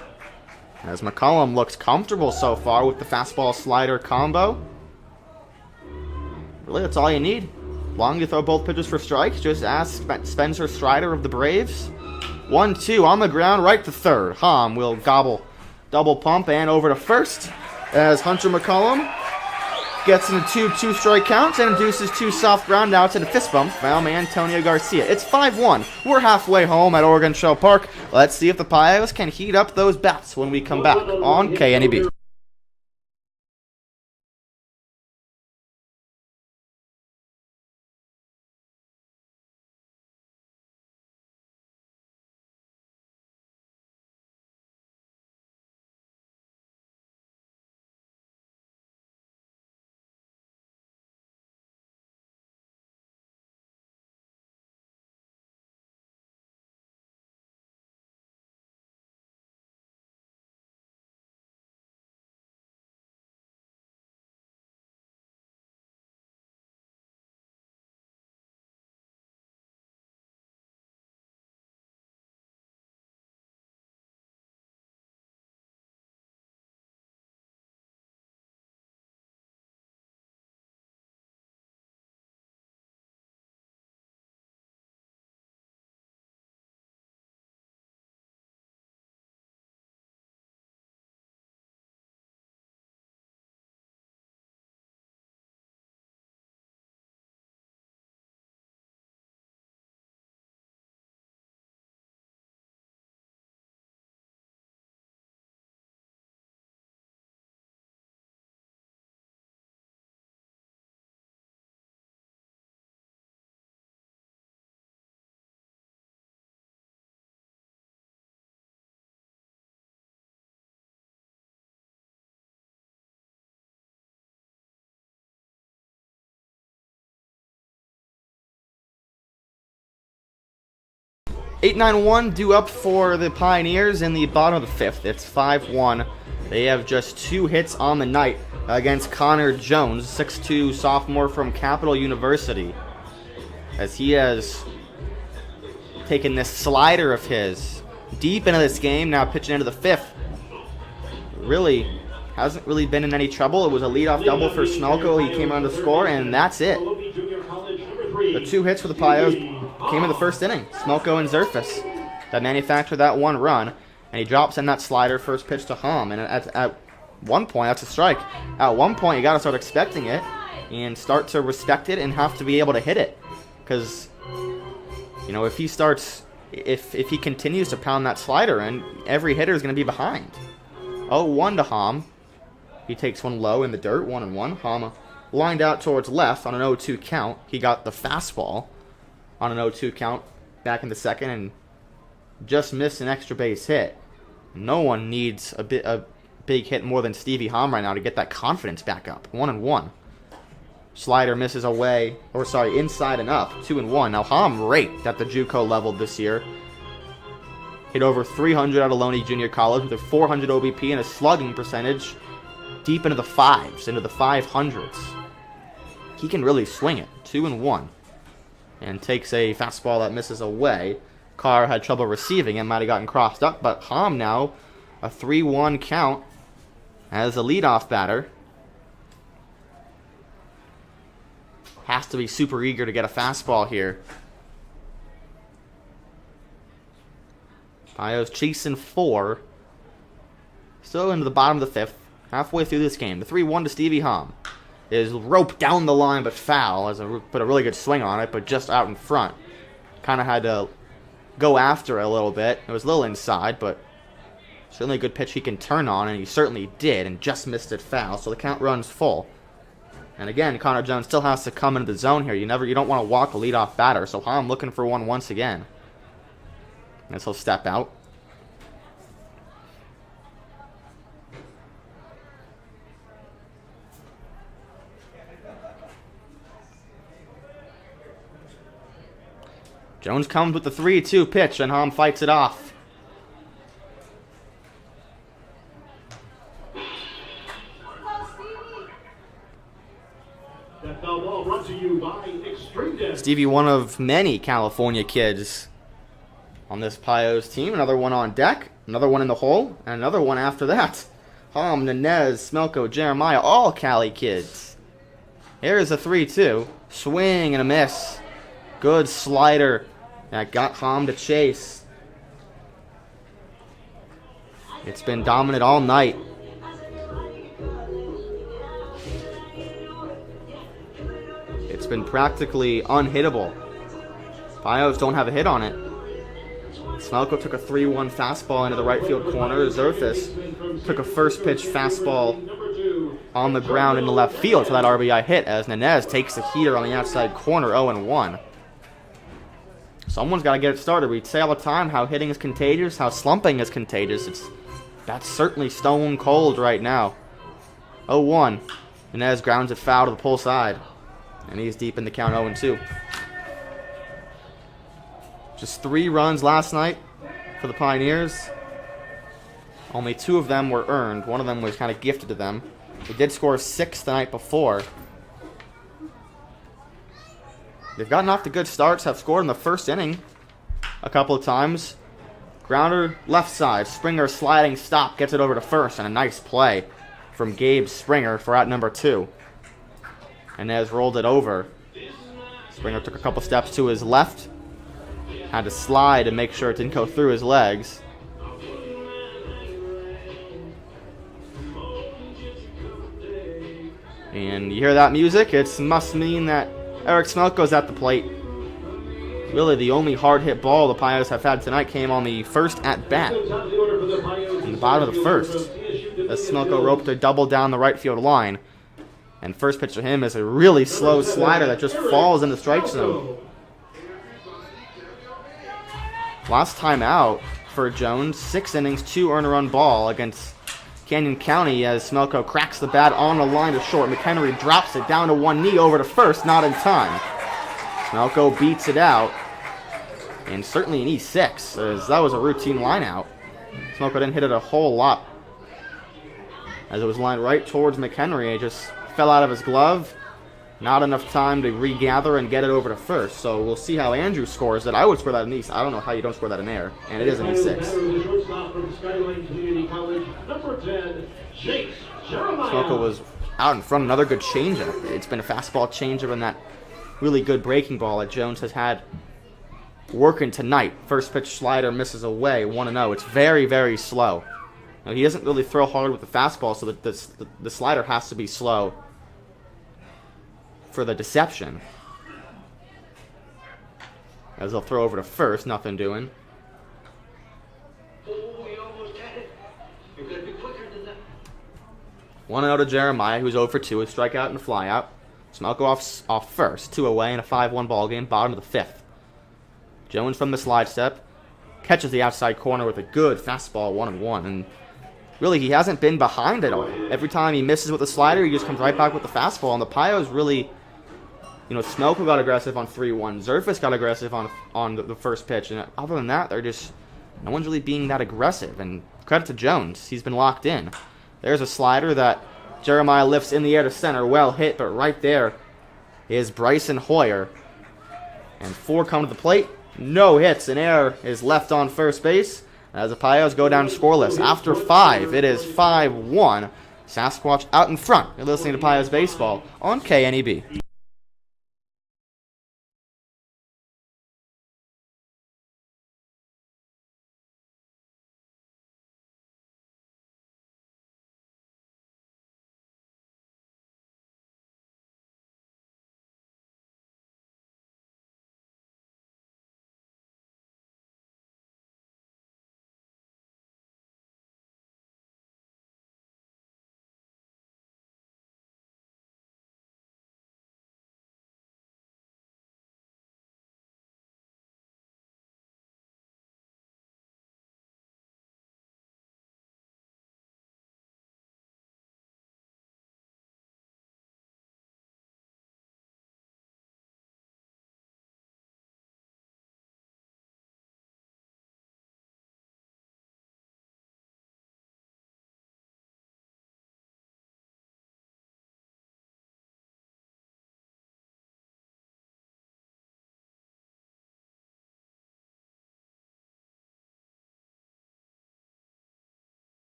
As McCollum looks comfortable so far with the fastball slider combo. Really, that's all you need. Long to throw both pitches for strikes. Just ask Spencer Strider of the Braves. 1-2 on the ground, right to third. Hom will gobble, double pump, and over to first as Hunter McCollum gets into 2 two-strike counts and induces 2 soft ground outs and a fist bump from Antonio Garcia. It's 5-1. We're halfway home at Oregon Trail Park. Let's see if the Pios can heat up those bats when we come back on KNEB. 8-9-1 due up for the Pioneers in the bottom of the 5th. It's 5-1. They have just 2 hits on the night against Connor Jones, 6'2" sophomore from Capital University, as he has taken this slider of his deep into this game, now pitching into the 5th. Really hasn't really been in any trouble. It was a leadoff double for Smelko. He came on to score, and that's it. The 2 hits for the Pios came in the first inning. Smelko and Zerfus that manufactured that 1 run, and he drops in that slider, first pitch to Hom. And at one point, that's a strike. At one point, you got to start expecting it and start to respect it and have to be able to hit it. Because, you know, if he continues to pound that slider in, every hitter is going to be behind. 0-1 to Hom. He takes one low in the dirt, 1-1. Hom lined out towards left on an 0-2 count. He got the fastball on an 0-2 count back in the second and just missed an extra base hit. No one needs a big hit more than Stevie Hom right now to get that confidence back up. 1-1. Slider misses away, inside and up. 2-1. Now Hom raked at the JUCO level this year. Hit over 300 at Ohlone Junior College with a 400 OBP and a slugging percentage deep into the 5s, into the 500s. He can really swing it. 2-1. And takes a fastball that misses away. Carr had trouble receiving it, might have gotten crossed up, but Hom now a 3-1 count as a leadoff batter. Has to be super eager to get a fastball here. Pios chasing 4. Still into the bottom of the 5th. Halfway through this game. The 3-1 to Stevie Hom is roped down the line but foul. Put a really good swing on it, but just out in front. Kind of had to go after it a little bit. It was a little inside, but certainly a good pitch he can turn on, and he certainly did, and just missed it foul, so the count runs full. And again, Connor Jones still has to come into the zone here. You don't want to walk a leadoff batter, so Hom looking for one once again. As he'll step out. Jones comes with the 3-2 pitch, and Hom fights it off. That foul ball brought to you by Extreme Death. Stevie, one of many California kids on this Pios team. Another one on deck, another one in the hole, and another one after that. Hom, Nanez, Smelko, Jeremiah, all Cali kids. Here's a 3-2. Swing and a miss. Good slider. That got Hom to chase. It's been dominant all night. It's been practically unhittable. Pios don't have a hit on it. Smelko took a 3-1 fastball into the right field corner. Zerfus took a first pitch fastball on the ground in the left field for that RBI hit as Nanez takes the heater on the outside corner, 0-1. Someone's got to get it started. We say all the time how hitting is contagious, how slumping is contagious. That's certainly stone cold right now. 0-1. Nanez grounds it foul to the pull side. And he's deep in the count, 0-2. Just 3 runs last night for the Pioneers. Only 2 of them were earned. One of them was kind of gifted to them. They did score 6 the night before. They've gotten off to good starts, have scored in the first inning a couple of times. Grounder left side. Springer sliding stop. Gets it over to first. And a nice play from Gabe Springer for out number 2. Inez rolled it over. Springer took a couple steps to his left. Had to slide to make sure it didn't go through his legs. And you hear that music? It must mean that Eric Smelko's at the plate. Really, the only hard-hit ball the Pios have had tonight came on the first at-bat. In the bottom of the first. As Smelko roped a double down the right field line. And first pitch to him is a really slow slider that just falls in the strike zone. Last time out for Jones, 6 innings, 2 earned run ball against Canyon County as Smelko cracks the bat on the line to short. McHenry drops it down to one knee over to first, not in time. Smelko beats it out. and certainly an E6, as that was a routine line out. Smoko didn't hit it a whole lot, as it was lined right towards McHenry. It just fell out of his glove. Not enough time to regather and get it over to first. So we'll see how Andrew scores it. I would score that in E6. I don't know how you don't score that in air. And it is an E6. Smoko was out in front. Another good changeup. It's been a fastball changeup and that really good breaking ball that Jones has had working tonight. First pitch slider misses away, 1-0. It's very, very slow. Now, he doesn't really throw hard with the fastball, so that the slider has to be slow for the deception. As they'll throw over to first, nothing doing. Oh, we almost had it. You're going to be quicker than that. 1-0 to Jeremiah, who's 0 for 2, a strikeout and a flyout. Smoko off first, 2 away in a 5-1 ball game, bottom of the fifth. Jones from the slide step catches the outside corner with a good fastball, 1-1, and really he hasn't been behind at all. Every time he misses with the slider, he just comes right back with the fastball, and the Pios really, Smoko got aggressive on 3-1, Zerfus got aggressive on the first pitch, and other than that, no one's really being that aggressive, and credit to Jones, he's been locked in. There's a slider that Jeremiah lifts in the air to center, well hit, but right there is Bryson Hoyer, and 4 come to the plate. No hits. An error is left on first base as the Pios go down scoreless. After 5, it is 5-1. Sasquatch out in front. You're listening to Pios Baseball on KNEB.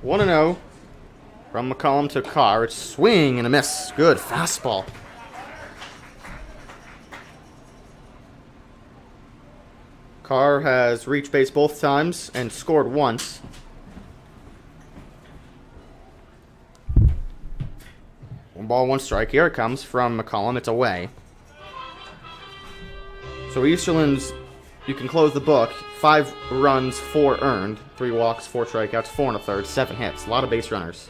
One 1-0 from McCollum to Carr. It's swing and a miss. Good fastball. Carr has reached base both times and scored once. One ball, one strike. Here it comes from McCollum. It's away. So Easterland's, you can close the book. 5 runs, 4 earned. 3 walks, 4 strikeouts, 4 1/3, 7 hits. A lot of base runners.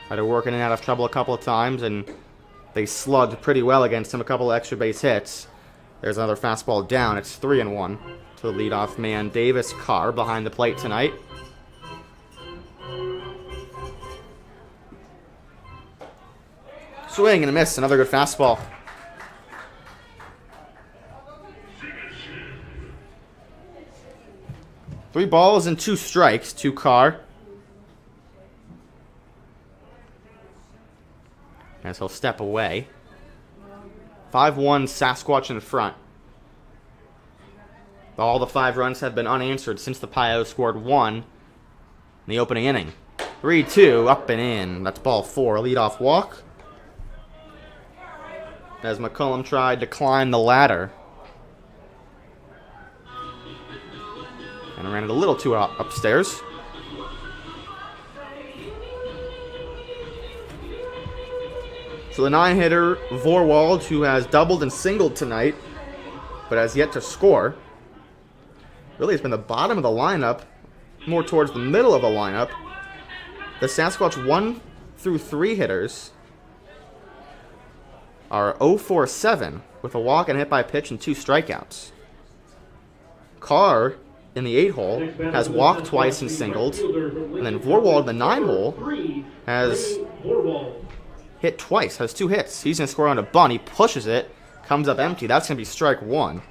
Had to work in and out of trouble a couple of times, and they slugged pretty well against him. A couple of extra base hits. There's another fastball down. It's 3-1 to the leadoff man, Davis Carr, behind the plate tonight. Swing and a miss. Another good fastball. Three balls and 2 strikes to Carr. As he'll step away. 5-1 Sasquatch in front. All the 5 runs have been unanswered since the Pios scored 1 in the opening inning. 3-2, up and in. That's ball 4. Leadoff walk. As McCollum tried to climb the ladder. And ran it a little too upstairs. So the 9-hitter, Vorwald, who has doubled and singled tonight, but has yet to score. Really has been the bottom of the lineup, more towards the middle of the lineup. The Sasquatch 1 through 3 hitters are 0-4-7 with a walk and hit by pitch and 2 strikeouts. Carr in the 8-hole has walked twice and singled, and then Vorwald in the 9-hole has hit twice, has 2 hits. He's going to score on a bunt. He pushes it, comes up empty. That's going to be strike 1.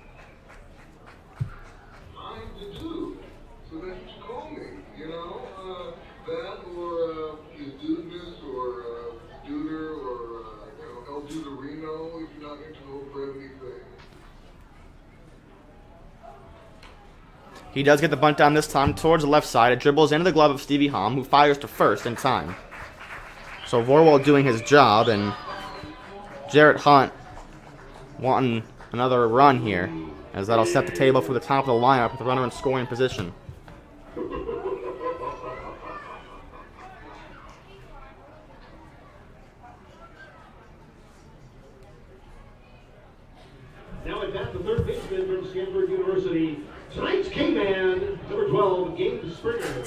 He does get the bunt down this time towards the left side. It dribbles into the glove of Stevie Hom, who fires to first in time. So Vorwald doing his job, and Jarrett Hunt wanting another run here, as that'll set the table for the top of the lineup with the runner in scoring position. Now at bat, the third baseman from Stanford University, tonight's K-Man, number 12, Gabe Springer.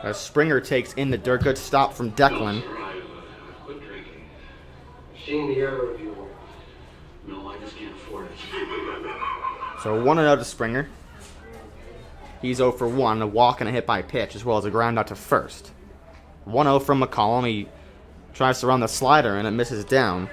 As Springer takes in the dirt, good stop from Declan. Quit drinking. Seeing the error of you. No, I just can't afford it. So 1-0 to Springer. He's 0 for 1, a walk and a hit by pitch, as well as a ground out to first. 1-0 from McCollum. He tries to run the slider, and it misses down.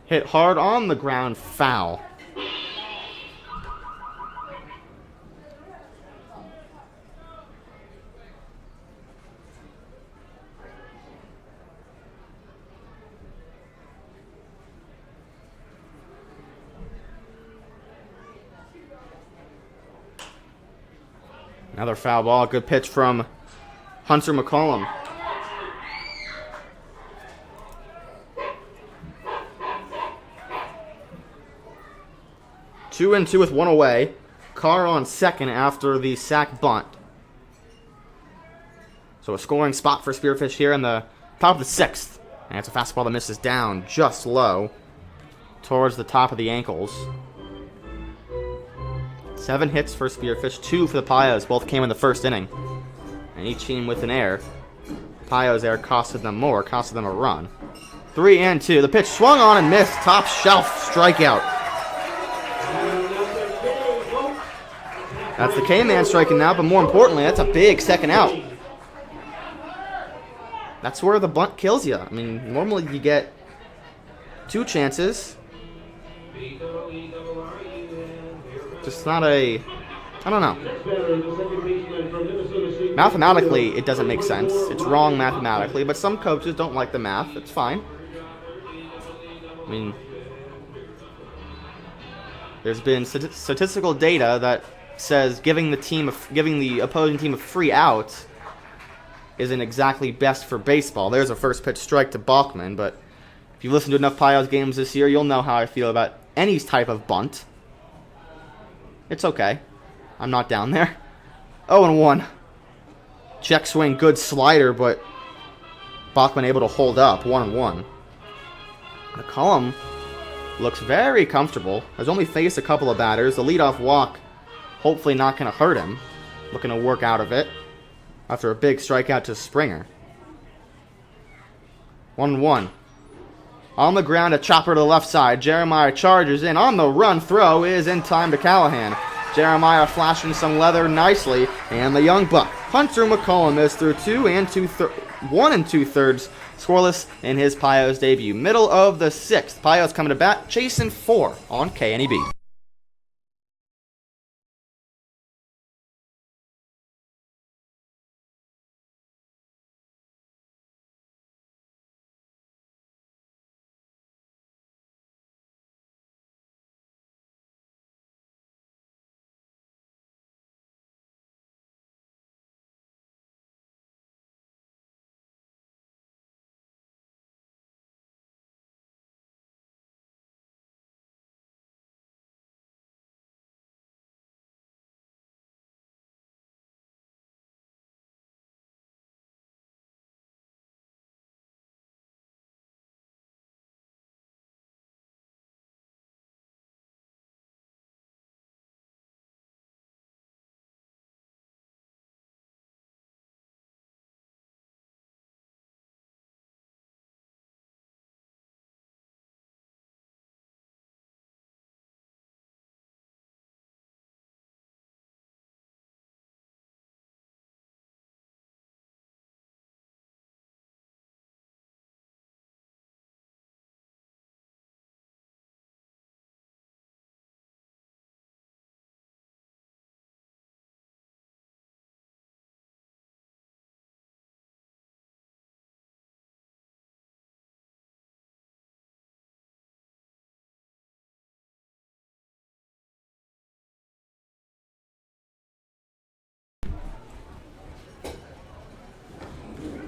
Hit hard on the ground, foul. Another foul ball. Good pitch from Hunter McCollum. Two and two with 1 away. Carr on second after the sack bunt. So a scoring spot for Spearfish here in the top of the 6th. And it's a fastball that misses down just low towards the top of the ankles. 7 hits for Spearfish, 2 for the Pios. Both came in the first inning. And each team with an error. Pios' error costed them more, costed them a run. 3 and 2. The pitch swung on and missed. Top shelf strikeout. That's the K-Man striking now, but more importantly, that's a big second out. That's where the bunt kills you. I mean, normally you get 2 chances. Just not a... I don't know. Mathematically, it doesn't make sense. It's wrong mathematically, but some coaches don't like the math. It's fine. I mean, there's been statistical data that says giving the opposing team a free out isn't exactly best for baseball. There's a first pitch strike to Bachman, but if you've listened to enough Pios games this year, you'll know how I feel about any type of bunt. It's okay. I'm not down there. 0-1. Check swing, good slider, but Bachman able to hold up. 1-1. McCollum looks very comfortable. Has only faced a couple of batters. The leadoff walk hopefully not going to hurt him. Looking to work out of it after a big strikeout to Springer. 1-1. On the ground, a chopper to the left side. Jeremiah charges in. On the run, throw is in time to Callahan. Jeremiah flashing some leather nicely. And the young buck, Hunter McCollum, is through 1 2/3 scoreless in his Pios debut. Middle of the 6th. Pios coming to bat, chasing 4 on KNEB.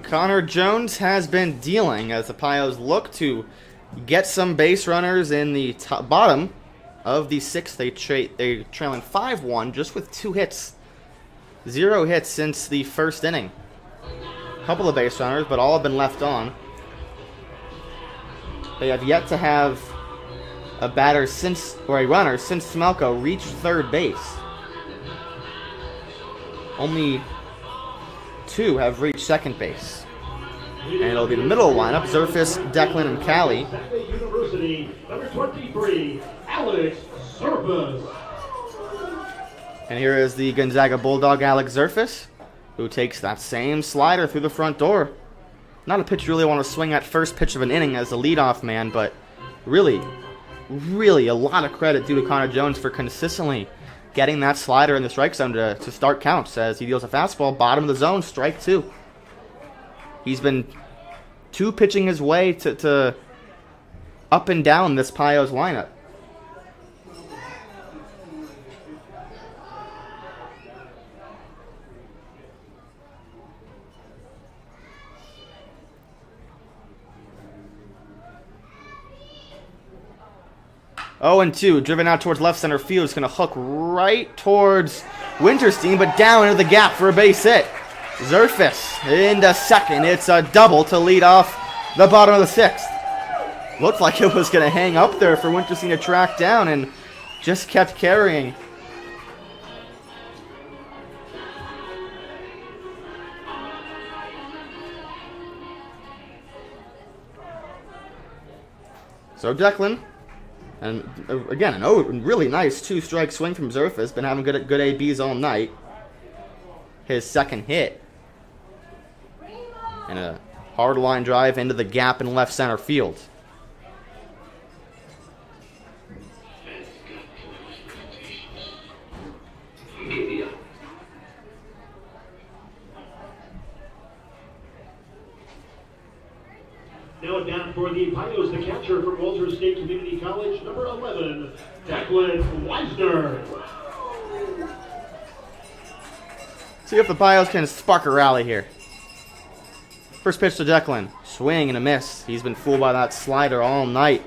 Connor Jones has been dealing as the Pios look to get some base runners in the bottom of the sixth. They're trailing 5-1 just with 2 hits. 0 hits since the first inning. A couple of base runners, but all have been left on. They have yet to have a runner since Smelko reached third base. Only 2 have reached second base. And it'll be the middle lineup: Zerfis, Declan, and Callie. University, number 23, Alex Zerfis. And here is the Gonzaga Bulldog, Alex Zerfis, who takes that same slider through the front door. Not a pitch you really want to swing at first pitch of an inning as a leadoff man, but really a lot of credit due to Connor Jones for consistently getting that slider in the strike zone to start counts as he deals a fastball, bottom of the zone, strike 2. He's been 2 pitching his way to up and down this Pios lineup. Oh, and 2, driven out towards left center field. It's going to hook right towards Winterstein, but down into the gap for a base hit. Zerfis into second. It's a double to lead off the bottom of the 6th. Looked like it was going to hang up there for Winterstein to track down and just kept carrying. So Declan. And again, really nice 2-strike swing from Zerfis. Been having good ABs all night. His second hit. And a hard line drive into the gap in left center field. Now down for the Pios, the catcher from Walter State Community College, number 11, Declan Weisner. See if the Pios can spark a rally here. First pitch to Declan. Swing and a miss. He's been fooled by that slider all night.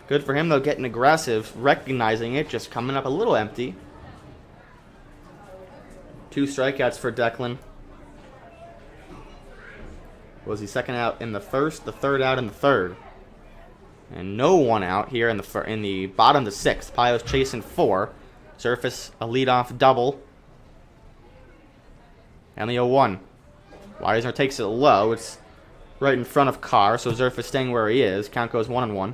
Good for him, though, getting aggressive, recognizing it, just coming up a little empty. 2 strikeouts for Declan. Was he second out in the first, the third out in the third. And no one out here in the bottom of the 6th. Pios chasing 4. Zerfis a leadoff double. And the 0-1. Weisner takes it low. It's right in front of Carr, so Zerfis staying where he is. Count goes 1-1.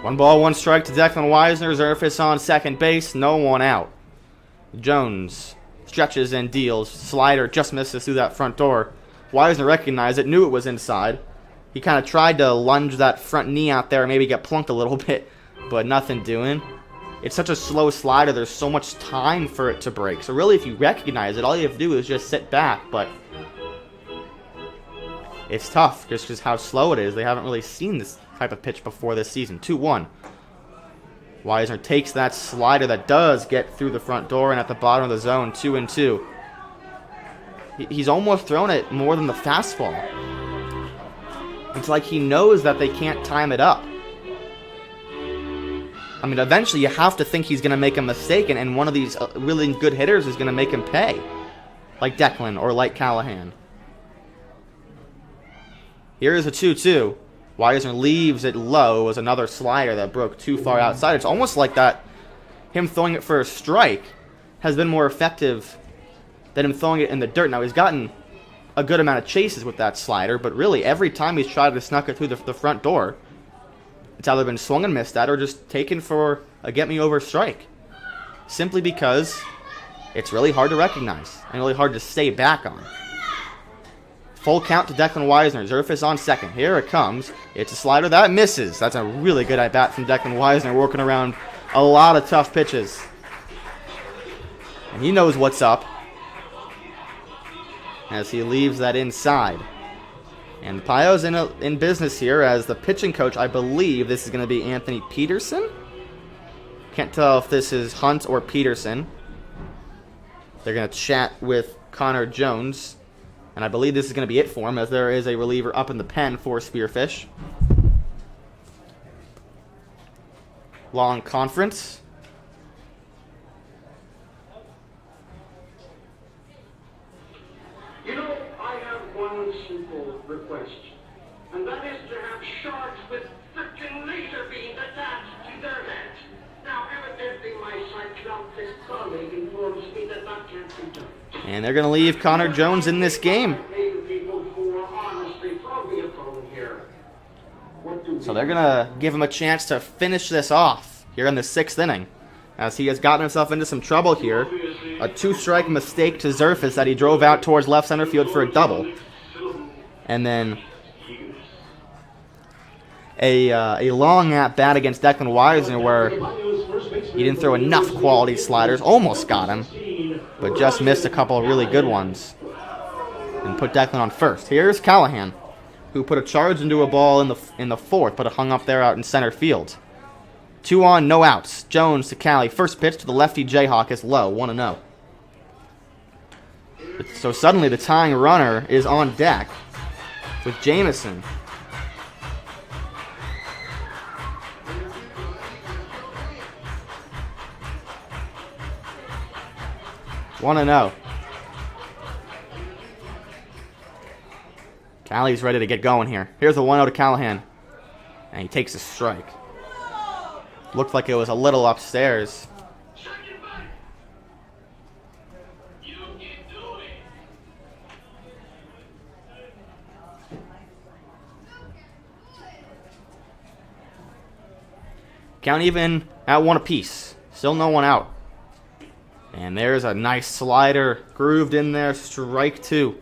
One ball, 1 strike to Declan Weisner. Zerfis on second base. No one out. Jones stretches and deals. Slider just misses through that front door. Weisner recognized it, knew it was inside. He kind of tried to lunge that front knee out there and maybe get plunked a little bit, but nothing doing. It's such a slow slider, there's so much time for it to break. So really, if you recognize it, all you have to do is just sit back, but it's tough just because how slow it is. They haven't really seen this type of pitch before this season. 2-1. Weisner takes that slider that does get through the front door and at the bottom of the zone. 2-2. He's almost thrown it more than the fastball. It's like he knows that they can't time it up. I mean, eventually you have to think he's going to make a mistake, and one of these really good hitters is going to make him pay. Like Declan or like Callahan. Here is a 2-2. Weisner leaves it low. It was another slider that broke too far outside. It's almost like that him throwing it for a strike has been more effective than him throwing it in the dirt. Now, he's gotten a good amount of chases with that slider, but really, every time he's tried to snuck it through the front door, it's either been swung and missed at or just taken for a get-me-over strike. Simply because it's really hard to recognize and really hard to stay back on. Full count to Declan Weisner. Zerfis on second. Here it comes. It's a slider that misses. That's a really good at-bat from Declan Weisner, working around a lot of tough pitches. And he knows what's up as he leaves that inside. And the Pios in business here as the pitching coach. I believe this is going to be Anthony Peterson. Can't tell if this is Hunt or Peterson. They're going to chat with Connor Jones. And I believe this is going to be it for him, as there is a reliever up in the pen for Spearfish. Long conference. You know, I have one simple request, and that is to have sharks with frickin' laser beams attached to their heads. Now, evidently, my cyclopic colleague informs me that that can't be done. And they're going to leave Connor Jones in this game. So they're going to give him a chance to finish this off here in the 6th inning, as he has gotten himself into some trouble here. A 2-strike mistake to Zerfis that he drove out towards left center field for a double. And then a long at-bat against Declan Weisner where he didn't throw enough quality sliders. Almost got him, but just missed a couple of really good ones and put Declan on first. Here's Callahan, who put a charge into a ball in the 4th, but it hung up there out in center field. 2 on, no outs. Jones to Cali. First pitch to the lefty Jayhawk is low, 1-0. So suddenly the tying runner is on deck with Jameson. One and 0. Callie's ready to get going here. Here's a 1-0 to Callahan. And he takes a strike. Looked like it was a little upstairs. Count even at 1 apiece. Still no one out. And there's a nice slider grooved in there. Strike 2.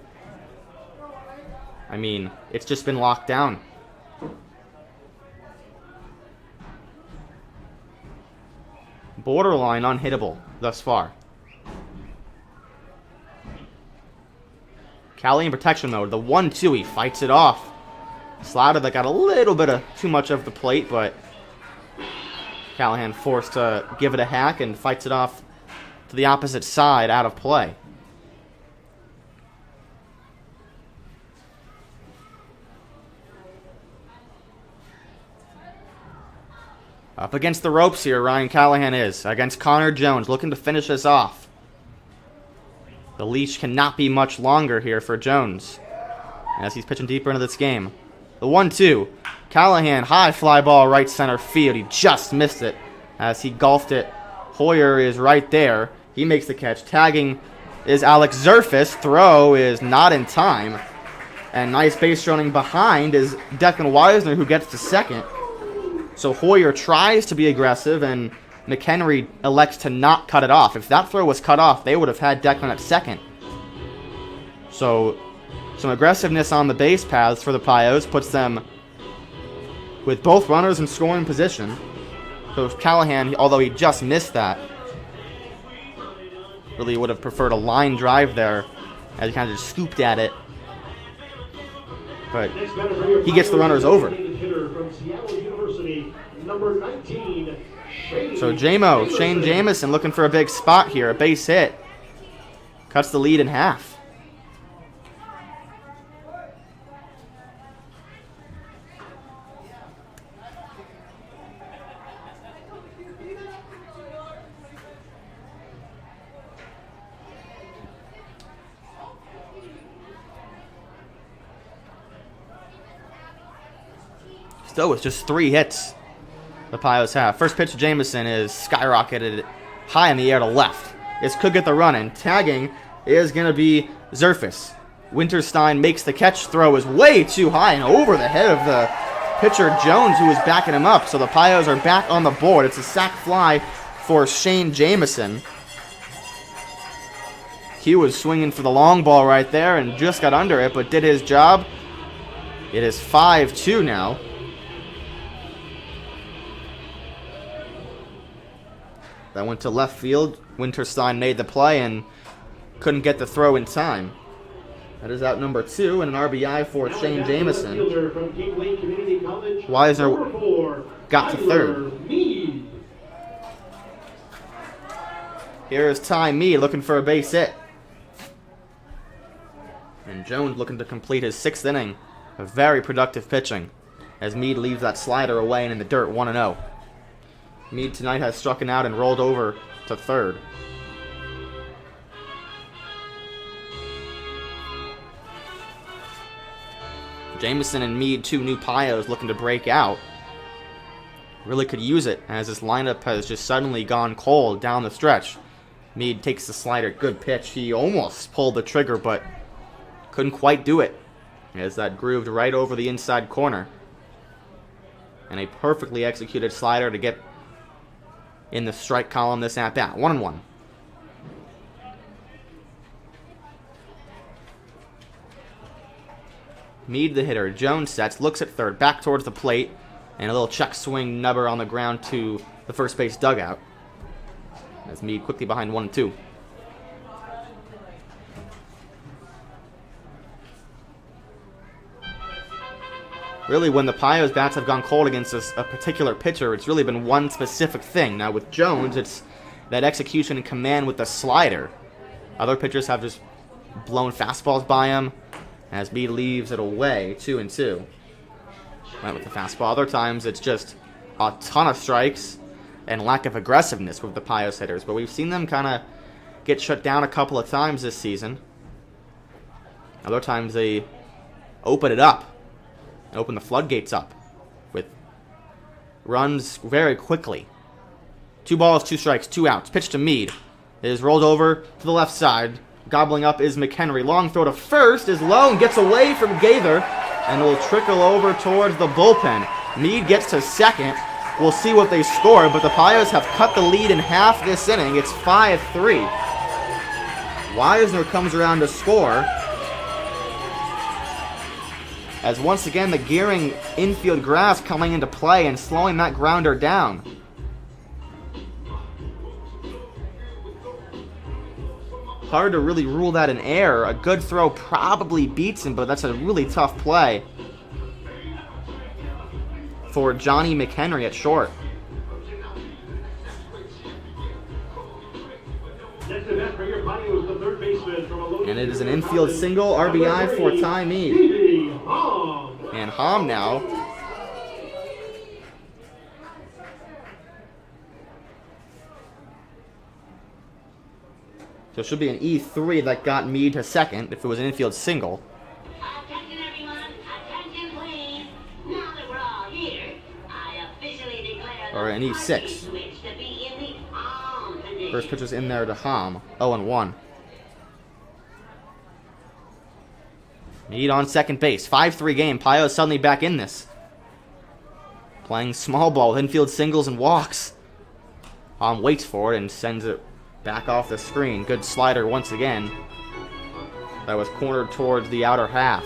I mean, it's just been locked down. Borderline unhittable thus far. Cali in protection mode. The 1-2, he fights it off. Slider that got a little bit of too much of the plate, but Callahan forced to give it a hack and fights it off to the opposite side, out of play. Up against the ropes here, Ryan Callahan is. Against Connor Jones, looking to finish this off. The leash cannot be much longer here for Jones, as he's pitching deeper into this game. The 1-2. Callahan, high fly ball right center field. He just missed it as he golfed it. Hoyer is right there. He makes the catch. Tagging is Alex Zerfis. Throw is not in time. And nice base running behind is Declan Weisner, who gets to second. So Hoyer tries to be aggressive, and McHenry elects to not cut it off. If that throw was cut off, they would have had Declan at second. So some aggressiveness on the base paths for the Pios puts them with both runners in scoring position. So Callahan, although he just missed that, really would have preferred a line drive there, as he kind of just scooped at it. But he gets the runners over. So Shane Jameson looking for a big spot here, a base hit. Cuts the lead in half. Still with just 3 hits the Pios have. First pitch to Jameson is skyrocketed high in the air to left. This could get the run in. Tagging is going to be Zerfis. Winterstein makes the catch. Throw is way too high and over the head of the pitcher Jones, who is backing him up. So the Pios are back on the board. It's a sac fly for Shane Jameson. He was swinging for the long ball right there and just got under it, but did his job. It is 5-2 now. That went to left field. Winterstein made the play and couldn't get the throw in time. That is out number 2 and an RBI for Now Shane back to left Jamison. fielder from King Wayne Community College, Weisner number 4, got to Tyler third. Meade. Here is Ty Meade looking for a base hit. And Jones looking to complete his 6th inning of very productive pitching as Meade leaves that slider away and in the dirt 1-0. Meade tonight has struck out and rolled over to third. Jamison and Meade, 2 new Pios looking to break out. Really could use it as this lineup has just suddenly gone cold down the stretch. Meade takes the slider, good pitch. He almost pulled the trigger, but couldn't quite do it as that grooved right over the inside corner. And a perfectly executed slider to get in the strike column this at-bat. 1-1. Meade the hitter. Jones sets, looks at third, back towards the plate, and a little check swing nubber on the ground to the first base dugout. As Meade quickly behind 1-2. Really, when the Pios bats have gone cold against a particular pitcher, it's really been one specific thing. Now with Jones, it's that execution and command with the slider. Other pitchers have just blown fastballs by him as Meade leaves it away, 2-2. Right with the fastball. Other times, it's just a ton of strikes and lack of aggressiveness with the Pios hitters. But we've seen them kind of get shut down a couple of times this season. Other times, they open it up. Open the floodgates up with runs very quickly. 2 balls, 2 strikes, 2 outs. Pitch to Meade. It is rolled over to the left side. Gobbling up is McHenry. Long throw to first is low and gets away from Gaither and will trickle over towards the bullpen. Meade gets to second. We'll see what they score, but the Pios have cut the lead in half this inning. It's 5-3. Weisner comes around to score. As once again, the gearing infield grass coming into play and slowing that grounder down. Hard to really rule that an error. A good throw probably beats him, but that's a really tough play for Johnny McHenry at short. And it is an infield single, RBI for Ty Meade. And Hom now. So it should be an E3 that got Meade to second if it was an infield single. Attention everyone, attention please. Now that we're all here, I officially declare Or an E6. switch to be in the on position. First pitcher's in there to Hom. 0-1. Meade on second base. 5-3 game. Pios suddenly back in this. Playing small ball with infield singles and walks. Hom waits for it and sends it back off the screen. Good slider once again. That was cornered towards the outer half.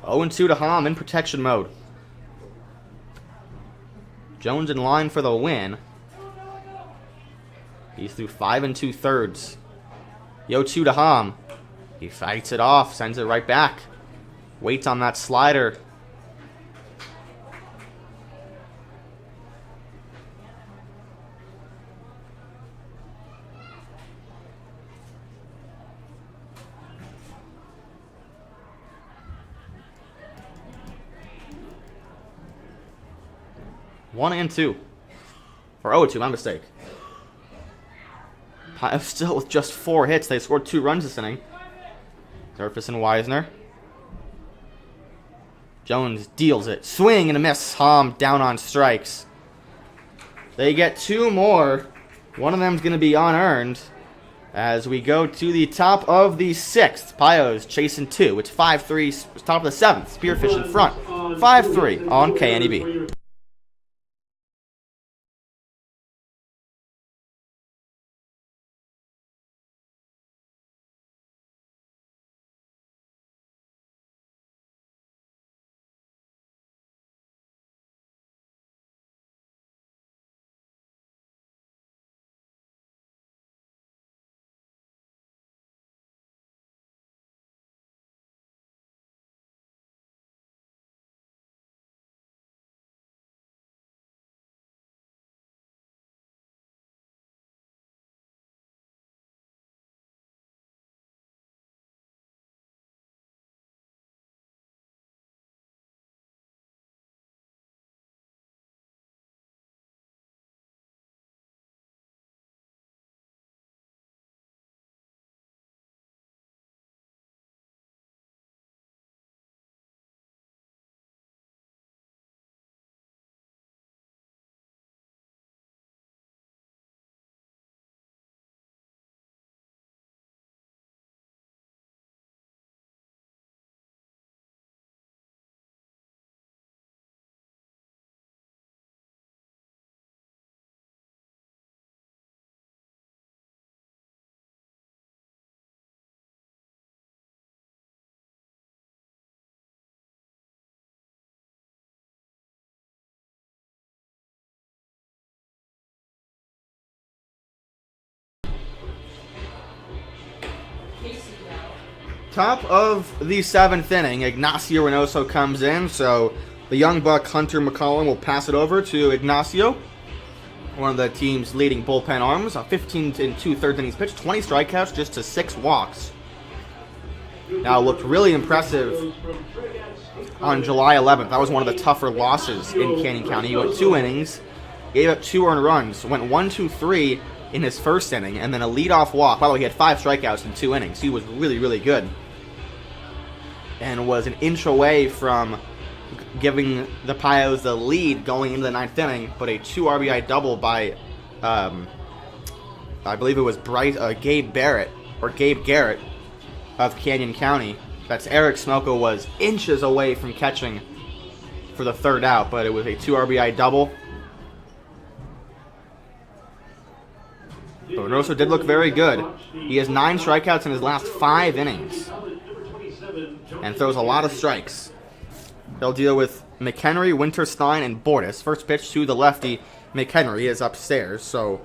Oh, 0-2 to Hom in protection mode. Jones in line for the win. He's through 5 2/3. 0-2 to Hom. He fights it off, sends it right back. Waits on that slider. One and 2. Or 0-2, my mistake. Pios still with just 4 hits. They scored 2 runs this inning. Surface and Weisner. Jones deals it. Swing and a miss. Hom down on strikes. They get 2 more. One of them's going to be unearned. As we go to the top of the 6th. Pios chasing 2. It's 5-3. Top of the 7th. Spearfish in front. 5-3 on KNEB. Top of the 7th inning, Ignacio Reynoso comes in, so the young buck Hunter McCollum will pass it over to Ignacio, one of the team's leading bullpen arms. 15 2/3 innings pitched, 20 strikeouts, just to 6 walks. Now, it looked really impressive on July 11th. That was one of the tougher losses in Canyon County. He went 2 innings, gave up 2 earned runs, went 1-2-3 in his first inning, and then a leadoff walk. By the way, he had 5 strikeouts in 2 innings. He was really, really good. And was an inch away from giving the Pios the lead going into the 9th inning, but a 2 RBI double by, I believe it was Gabe Garrett of Canyon County. That's Eric Smelko was inches away from catching for the 3rd out, but it was a 2 RBI double. But Reynoso did look very good. He has 9 strikeouts in his last 5 innings and throws a lot of strikes. They'll deal with McHenry, Winterstein, and Bordas. First pitch to the lefty. McHenry is upstairs, so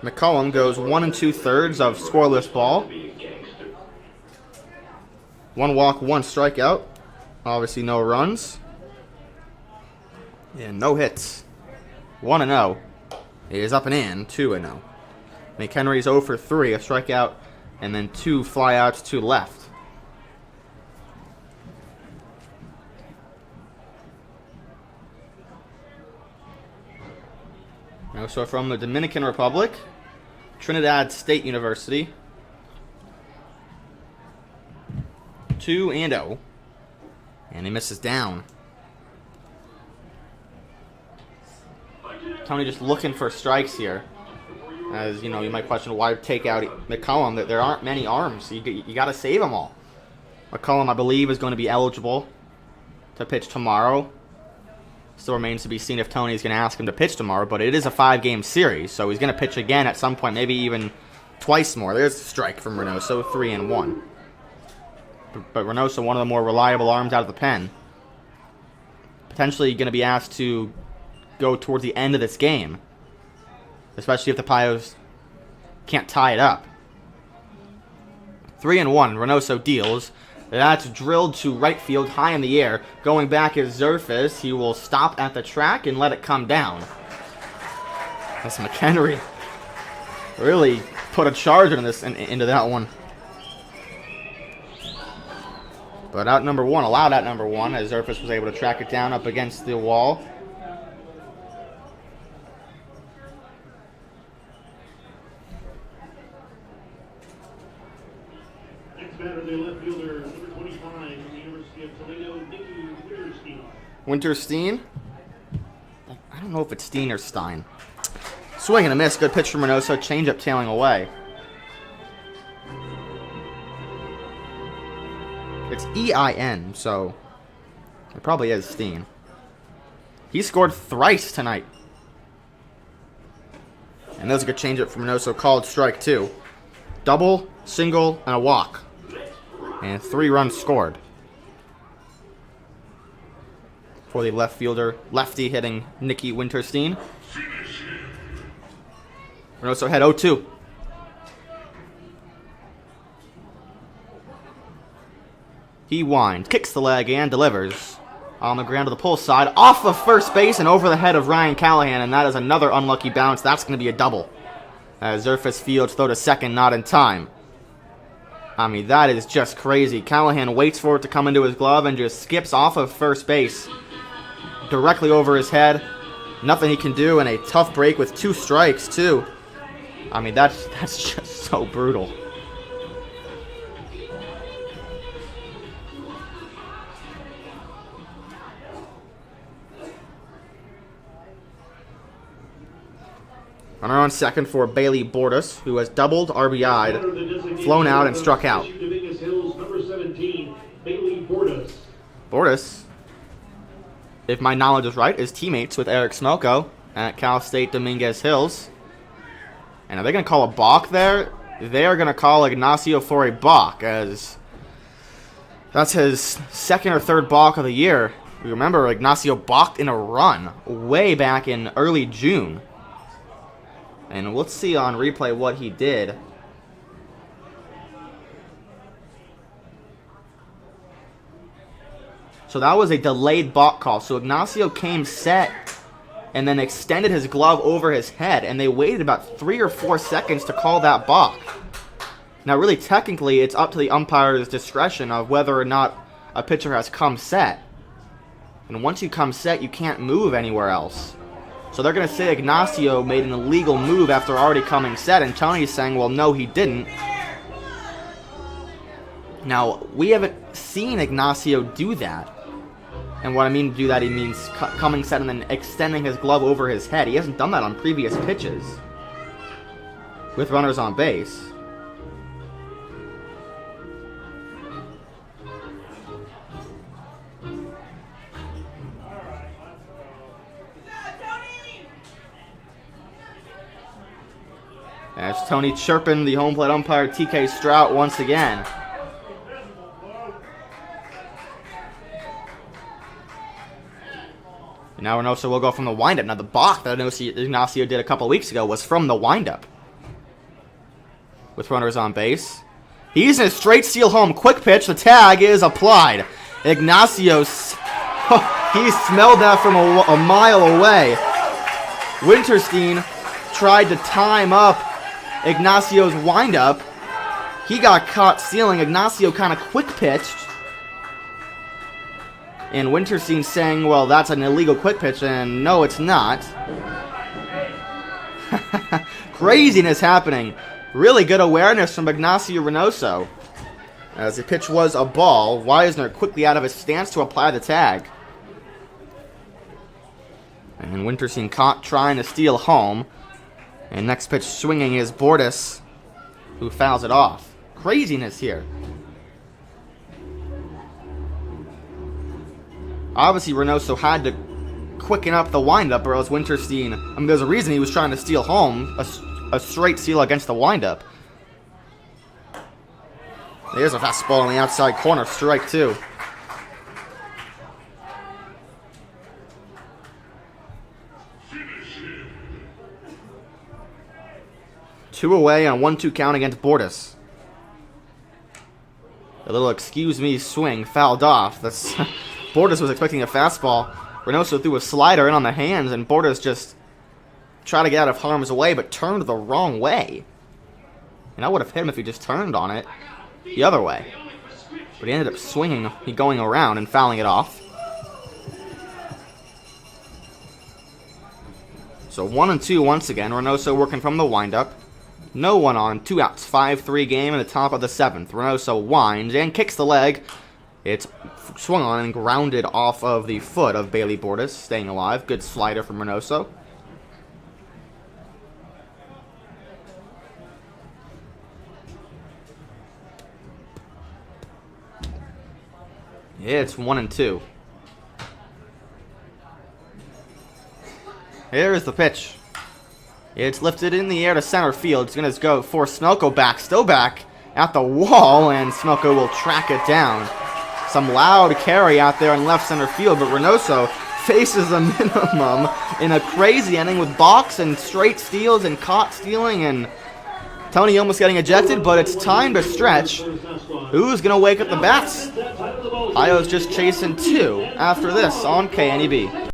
McCollum goes 1 2/3 of scoreless ball. 1 walk, 1 strikeout. Obviously no runs. And no hits. 1-0. He is up and in, 2-0. McHenry's 0 for 3, a strikeout, and then 2 flyouts to left. So from the Dominican Republic, Trinidad State University, 2-0, and he misses down. Tony just looking for strikes here. As you know, you might question why take out McCollum. That there aren't many arms. You got to save them all. McCollum, I believe, is going to be eligible to pitch tomorrow. Still remains to be seen if Tony's going to ask him to pitch tomorrow, but it is a 5-game series, so he's going to pitch again at some point, maybe even twice more. There's a strike from Reynoso, 3-1. But Reynoso, one of the more reliable arms out of the pen, potentially going to be asked to go towards the end of this game, especially if the Pios can't tie it up. 3-1, Reynoso deals. That's drilled to right field, high in the air. Going back is Zerfis. He will stop at the track and let it come down. That's McHenry. Really put a charge into that one. But out number 1, allowed out number 1, as Zerfis was able to track it down up against the wall. Winterstein. I don't know if it's Steen or Stein. Swing and a miss. Good pitch from Reynoso. Changeup tailing away. It's E-I-N, so it probably is Steen. He scored thrice tonight. And that was a good changeup from Reynoso. Called strike 2. Double, single, and a walk. And 3 runs scored. For the left fielder, lefty hitting Nicky Winterstein. Reynoso had 0-2. He winds, kicks the leg, and delivers. On the ground to the pull side, off of first base and over the head of Ryan Callahan, and that is another unlucky bounce. That's going to be a double. As Zerfis fields throw to second, not in time. I mean, that is just crazy. Callahan waits for it to come into his glove and just skips off of first base. Directly over his head. Nothing he can do, and a tough break with 2 strikes, too. I mean, that's just so brutal. Runner on second for Bailey Bordas, who has doubled, RBI'd, flown out, and struck out. Bordas, if my knowledge is right, is teammates with Eric Smelko at Cal State Dominguez Hills. And are they going to call a balk there? They are going to call Ignacio for a balk, as that's his 2nd or 3rd balk of the year. You remember, Ignacio balked in a run way back in early June. And let's see on replay what he did. So that was a delayed balk call. So Ignacio came set and then extended his glove over his head, and they waited about 3 or 4 seconds to call that balk. Now, really, technically, it's up to the umpire's discretion of whether or not a pitcher has come set. And once you come set, you can't move anywhere else. So they're going to say Ignacio made an illegal move after already coming set, and Tony's saying, well, no, he didn't. Now, we haven't seen Ignacio do that. And what I mean to do that, he means coming set and then extending his glove over his head. He hasn't done that on previous pitches with runners on base. As Tony chirping the home plate umpire TK Strout once again. And now Reynoso will go from the windup. Now the balk that Ignacio did a couple weeks ago was from the windup. With runners on base. He's in a straight steal home. Quick pitch. The tag is applied. Ignacio, he smelled that from a mile away. Winterstein tried to time up Ignacio's windup. He got caught stealing. Ignacio kind of quick pitched. And Winterstein saying, well, that's an illegal quick pitch, and no, it's not. Craziness happening. Really good awareness from Ignacio Reynoso. As the pitch was a ball, Wisner quickly out of his stance to apply the tag. And Winterstein caught trying to steal home. And next pitch swinging is Bordas, who fouls it off. Craziness here. Obviously, Reynoso had to quicken up the windup, or else Winterstein... I mean, there's a reason he was trying to steal home. A straight steal against the windup. There's a fastball on the outside corner. Strike 2. Two away on 1-2 count against Bordas. A little excuse me swing fouled off. That's... Bordas was expecting a fastball. Reynoso threw a slider in on the hands, and Bordas just tried to get out of harm's way, but turned the wrong way. And I would have hit him if he just turned on it the other way. But he ended up swinging, going around and fouling it off. So 1-2 once again. Reynoso working from the windup. No one on, 2 outs, 5-3 game in the top of the 7th. Reynoso winds and kicks the leg. It's swung on and grounded off of the foot of Bailey Bordas, staying alive. Good slider from Reynoso. It's 1-2. Here's the pitch. It's lifted in the air to center field. It's going to go for Smelko back. Still back at the wall, and Smelko will track it down. Some loud carry out there in left center field, but Reynoso faces a minimum in a crazy inning with balks and straight steals and caught stealing, and Tony almost getting ejected, but it's time to stretch. Who's going to wake up the bats? Pios just chasing 2 after this on KNEB.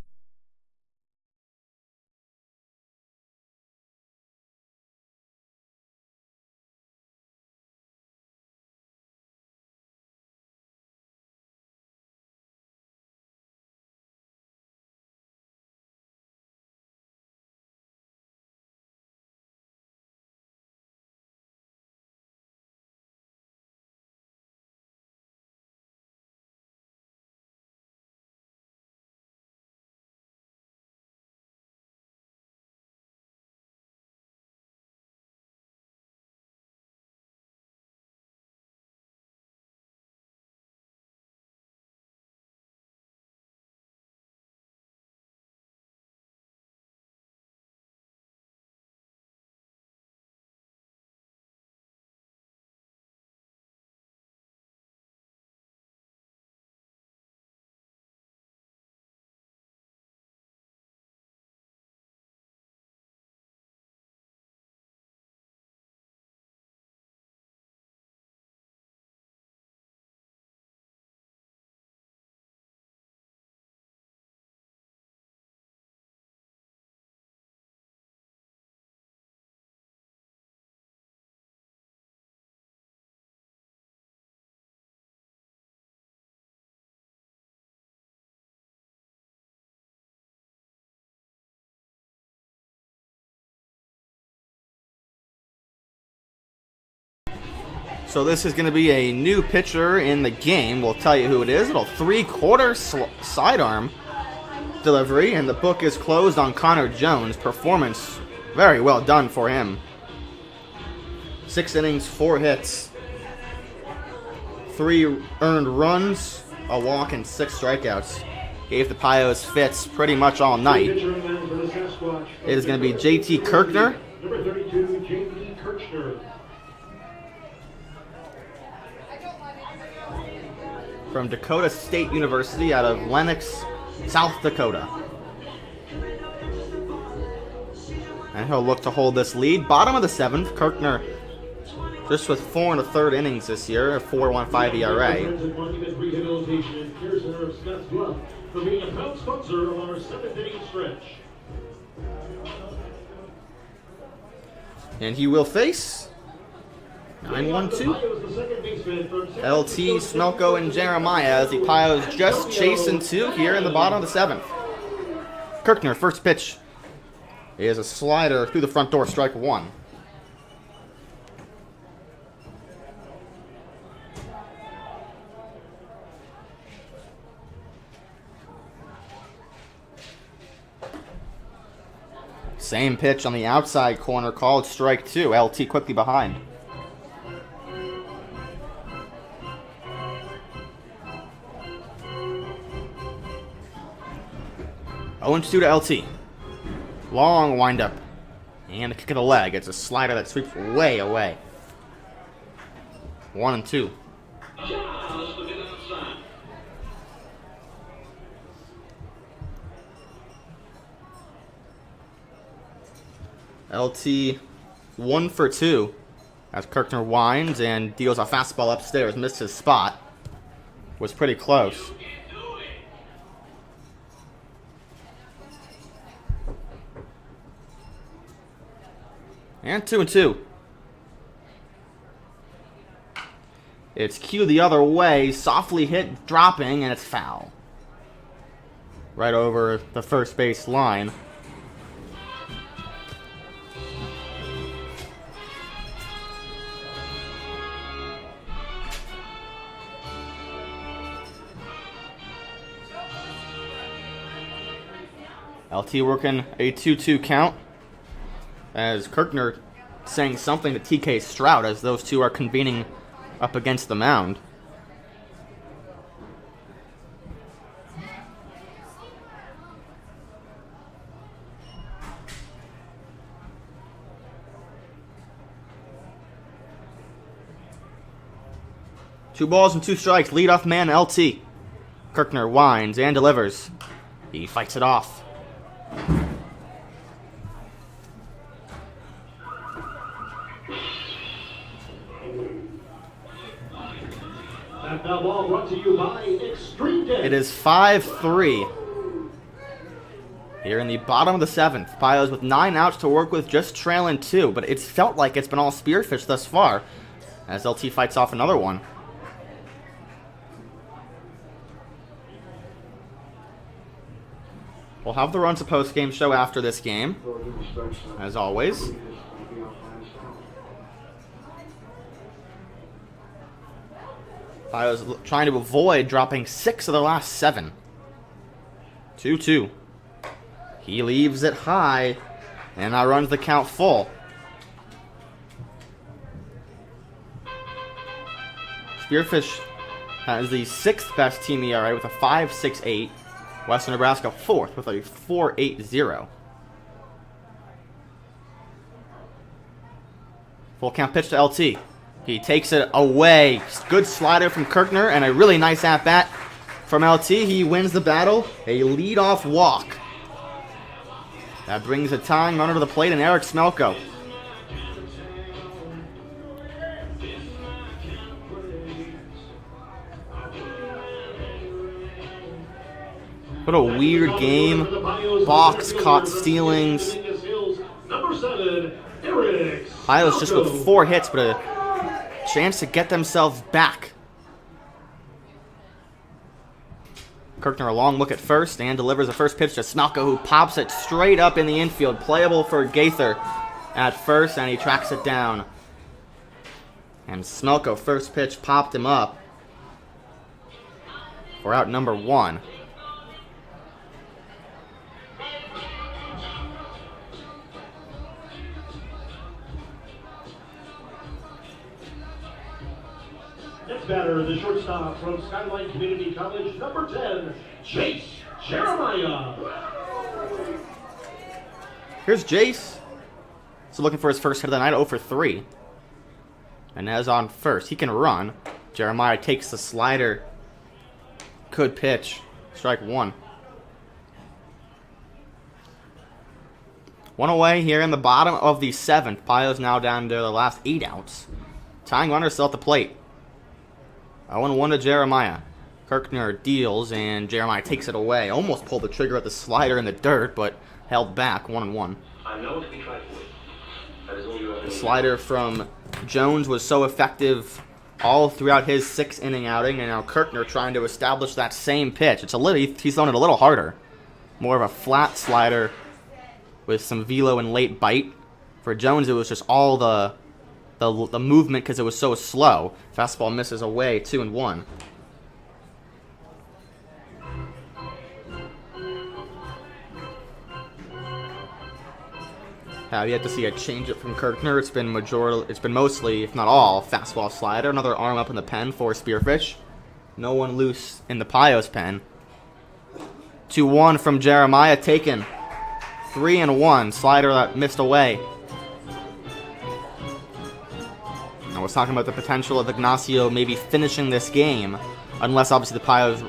So this is going to be a new pitcher in the game. We'll tell you who it is. Little 3/4 sidearm delivery, and the book is closed on Connor Jones. Performance very well done for him. 6 innings, 4 hits, 3 earned runs, a walk, and 6 strikeouts. Gave the Pios fits pretty much all night. It is going to be JT Kirkner. Number 32, J.T. Kirchner. From Dakota State University out of Lenox, South Dakota. And he'll look to hold this lead. Bottom of the 7th, Kirkner just with 4 1/3 innings this year, a 4.15 ERA. Rehabilitation Care Center of Scottsbluff for being a proud sponsor of our 7th inning stretch. And he will face 9-1-2. LT, Smelko, and Jeremiah as the Pios just chasing 2 here in the bottom of the 7th. Kirkner, first pitch is a slider through the front door, strike 1. Same pitch on the outside corner, called strike 2. LT quickly behind. Oh, 2 to LT. Long windup. And a kick of the leg. It's a slider that sweeps way away. 1-2. LT 1 for 2 as Kirkner winds and deals a fastball upstairs. Missed his spot. Was pretty close. And 2-2. It's Q the other way, softly hit, dropping, and it's foul. Right over the first base line. LT working a 2-2 count as Kirkner saying something to TK Stroud as those two are convening up against the mound. Two balls and 2 strikes. Leadoff man LT. Kirkner winds and delivers. He fights it off. That foul ball brought to you by Extreme Deck. It is 5-3. Here in the bottom of the 7th. Pios with 9 outs to work with, just trailing 2. But it's felt like it's been all Spearfish thus far as LT fights off another one. We'll have the Runs a post-game show after this game, as always. Pios trying to avoid dropping 6 of the last 7. 2-2. He leaves it high, and now runs the count full. Spearfish has the 6th best team ERA with a 5.68. Western Nebraska 4th with a 4.80. Full count pitch to LT. He takes it away. Good slider from Kirkner and a really nice at-bat from LT. He wins the battle. A leadoff walk. That brings a tying runner to the plate and Eric Smelko. What a weird game. Box caught stealings. Pios just with 4 hits, but a chance to get themselves back. Kirkner a long look at first and delivers the first pitch to Smelko, who pops it straight up in the infield. Playable for Gaither at first, and he tracks it down. And Smelko, first pitch, popped him up for out number 1. Next batter, the shortstop from Skyline Community College, number 10, Chase Jeremiah. Here's Jace. So looking for his first hit of the night, 0 for 3. And as on first, he can run. Jeremiah takes the slider. Good pitch. Strike 1. 1 away here in the bottom of the 7th. Pios now down to the last 8 outs. Tying runner still at the plate. 0-1 to Jeremiah. Kirkner deals, and Jeremiah takes it away. Almost pulled the trigger at the slider in the dirt, but held back. 1-1. I know to be tried for. That is all you have. The slider from Jones was so effective all throughout his 6-inning outing, and now Kirkner trying to establish that same pitch. It's a little, he's thrown it a little harder. More of a flat slider with some velo and late bite. For Jones, it was just all the movement because it was so slow. Fastball misses away, 2-1. Have yet to see a changeup from Kirkner. It's been mostly, if not all, fastball slider. Another arm up in the pen for Spearfish. No one loose in the Pios pen. 2-1 from Jeremiah, taken. 3-1. Slider that missed away. I was talking about the potential of Ignacio maybe finishing this game, unless obviously the Pios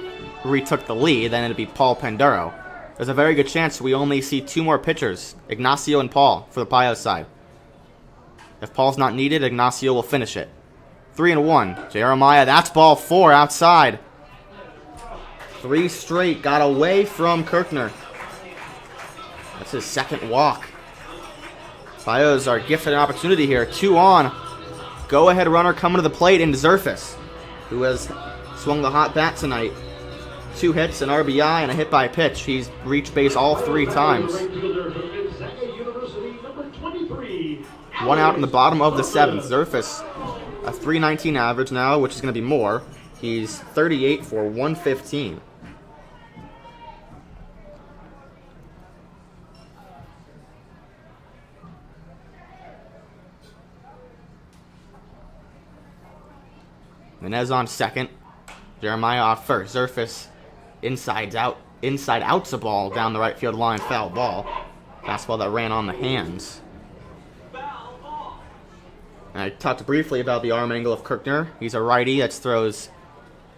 retook the lead, then it'd be Paul Panduro. There's a very good chance we only see 2 more pitchers, Ignacio and Paul, for the Pios side. If Paul's not needed, Ignacio will finish it. 3-1. Jeremiah, that's ball 4 outside. 3 straight got away from Kirkner. That's his second walk. Pios are gifted an opportunity here. 2 on. Go-ahead runner coming to the plate in Zerfus, who has swung the hot bat tonight. 2 hits, an RBI, and a hit by pitch. He's reached base all 3 times. 1 out in the bottom of the 7th. Zerfus, a .319 average now, which is going to be more. He's 38 for 115. Menez on second. Jeremiah off first. Zerfus inside out's a ball down the right field line, foul ball. Fastball that ran on the hands. And I talked briefly about the arm angle of Kirkner. He's a righty that throws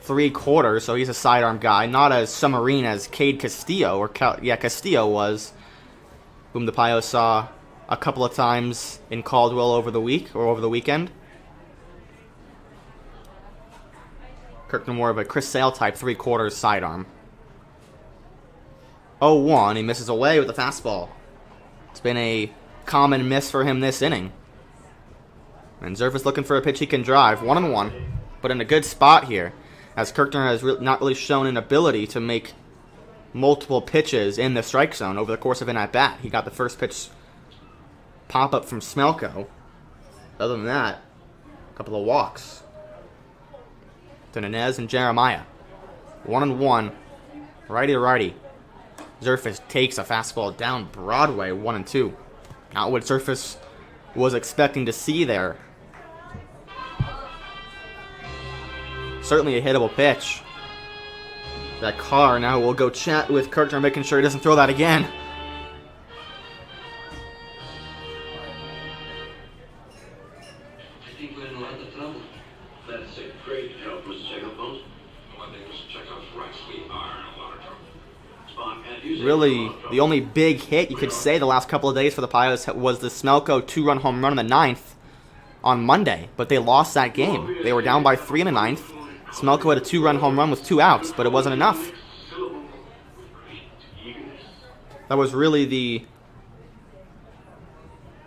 3/4, so he's a sidearm guy. Not as submarine as Cade Castillo, Castillo was, whom the Pios saw a couple of times in Caldwell over the weekend. Kirkner more of a Chris Sale type 3/4 sidearm. 0-1, he misses away with the fastball. It's been a common miss for him this inning. And Zerfus looking for a pitch he can drive. 1-1, but in a good spot here, as Kirkner has not really shown an ability to make multiple pitches in the strike zone over the course of an at-bat. He got the first pitch pop-up from Smelko. Other than that, a couple of walks. To Nenez and Jeremiah. 1-1, righty to righty. Zerfus takes a fastball down Broadway, 1-2. Not what Zerfus was expecting to see there. Certainly a hittable pitch. That car now will go chat with Kirkner, making sure he doesn't throw that again. I think we're in a lot of trouble. That's a great help, Mr. Chekhov's. One thing, Mr. Chekhov's right, we are in a lot of trouble. Really, the only big hit you could say the last couple of days for the Pios was the Smelko 2-run home run in the 9th on Monday, but they lost that game. They were down by 3 in the 9th. Smelko had a 2-run home run with 2 outs, but it wasn't enough. That was really the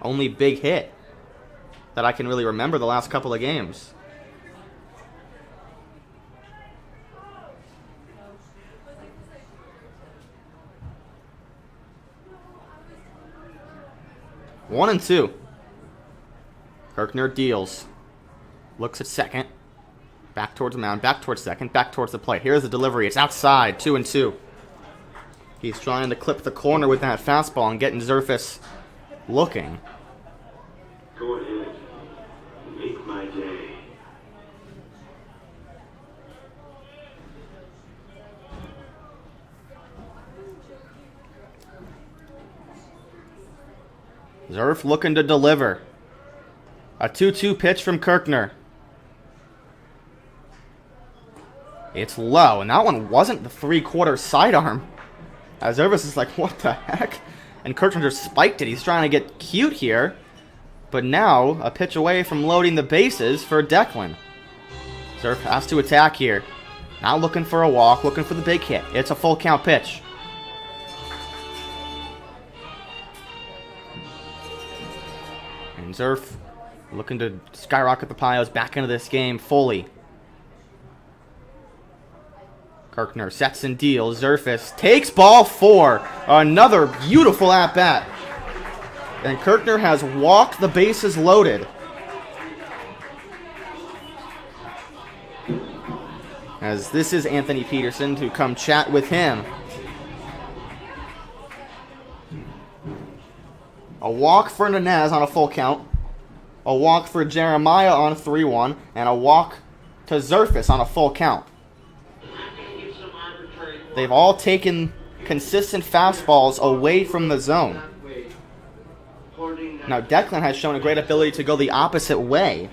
only big hit that I can really remember the last couple of games. One and 2. Kirkner deals. Looks at second. Back towards the mound, back towards second, back towards the plate. Here's the delivery. It's outside, 2-2. He's trying to clip the corner with that fastball and getting Zerfus looking. Go ahead. Make my day. Zerf looking to deliver. A 2-2 pitch from Kirkner. It's low, and that one wasn't the 3/4 sidearm. Zerfus is like, what the heck? And Kirkner just spiked it. He's trying to get cute here. But now, a pitch away from loading the bases for Declan. Zerf has to attack here. Not looking for a walk, looking for the big hit. It's a full count pitch. And Zerf looking to skyrocket the Pios back into this game fully. Kirkner sets and deals. Zerfus takes ball 4. Another beautiful at-bat. And Kirkner has walked the bases loaded. As this is Anthony Peterson to come chat with him. A walk for Nanez on a full count. A walk for Jeremiah on 3-1. And a walk to Zerfus on a full count. They've all taken consistent fastballs away from the zone. Now, Declan has shown a great ability to go the opposite way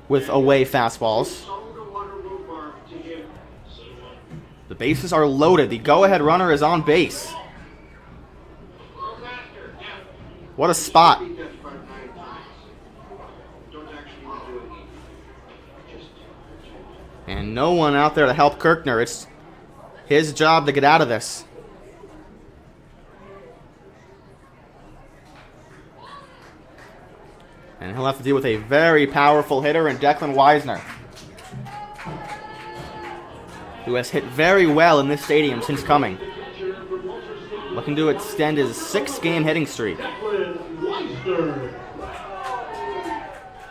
with away fastballs. The bases are loaded. The go-ahead runner is on base. What a spot. And no one out there to help Kirkner. It's his job to get out of this. And he'll have to deal with a very powerful hitter in Declan Weisner, who has hit very well in this stadium since coming. Looking to extend his 6-game hitting streak.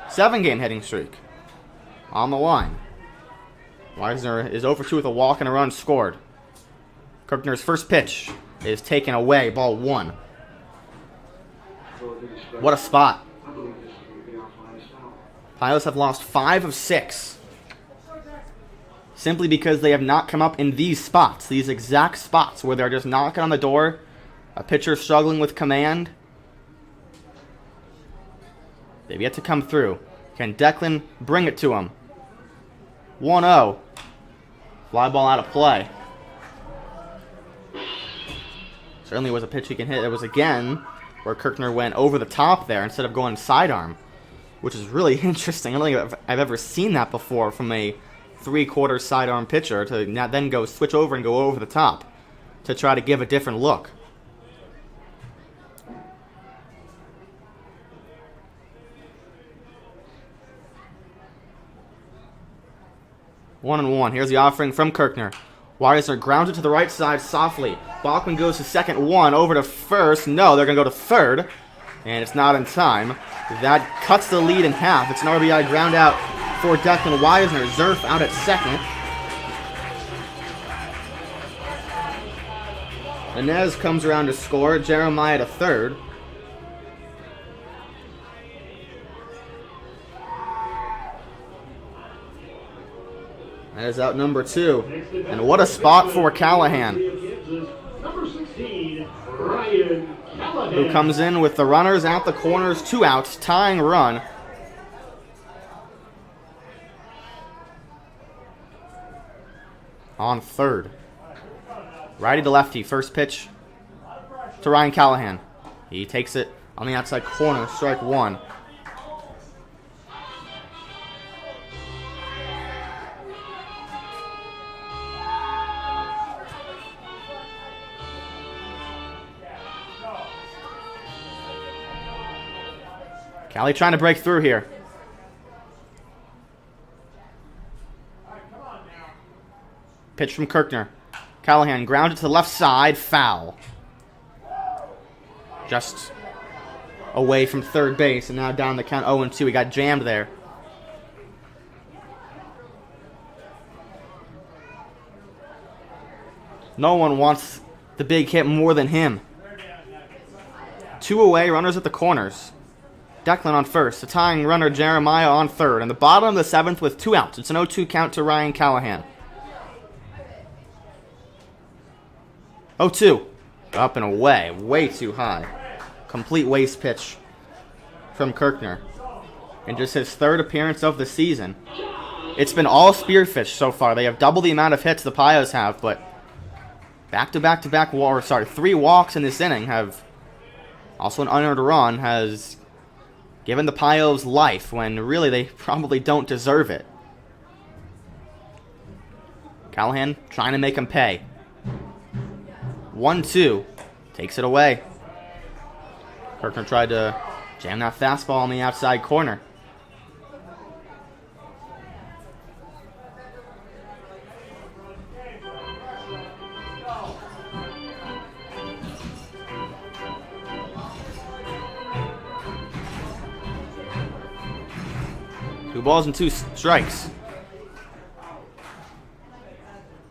7-game hitting streak on the line. Weisner is 0-for-2 with a walk and a run scored. Kirkner's first pitch is taken away, ball 1. What a spot. Pios have lost 5 of 6. Simply because they have not come up in these spots, these exact spots where they're just knocking on the door, a pitcher struggling with command. They've yet to come through. Can Declan bring it to him? 1-0. Fly ball out of play. Certainly was a pitch he can hit. It was again where Kirkner went over the top there instead of going sidearm, which is really interesting. I don't think I've ever seen that before from a 3/4 sidearm pitcher to then go switch over and go over the top to try to give a different look. One and one. Here's the offering from Kirkner. Weisner grounded to the right side softly. Bachman goes to second, 1 over to first. No, they're going to go to third, and it's not in time. That cuts the lead in half. It's an RBI ground out for Declan Weisner. Zerf out at second. Inez comes around to score. Jeremiah to third. That is out number 2. And what a spot for Callahan, Number 16, Ryan Callahan, who comes in with the runners at the corners, 2 outs, tying run. On third. Righty to lefty, first pitch to Ryan Callahan. He takes it on the outside corner, strike 1. Callie trying to break through here. Pitch from Kirkner. Callahan grounded to the left side, foul. Just away from third base, and now down the count 0-2. He got jammed there. No one wants the big hit more than him. 2 away, runners at the corners. Declan on first, the tying runner Jeremiah on third, and the bottom of the 7th with 2 outs. It's an 0-2 count to Ryan Callahan. 0-2. Up and away, way too high. Complete waste pitch from Kirkner. And just his 3rd appearance of the season. It's been all Spearfish so far. They have double the amount of hits the Pios have, but back-to-back-to-back, 3 walks in this inning have, also an unearned run, has given the Pios life when really they probably don't deserve it. Callahan trying to make him pay. 1-2. Takes it away. Kirkner tried to jam that fastball on the outside corner. Two balls and 2 strikes.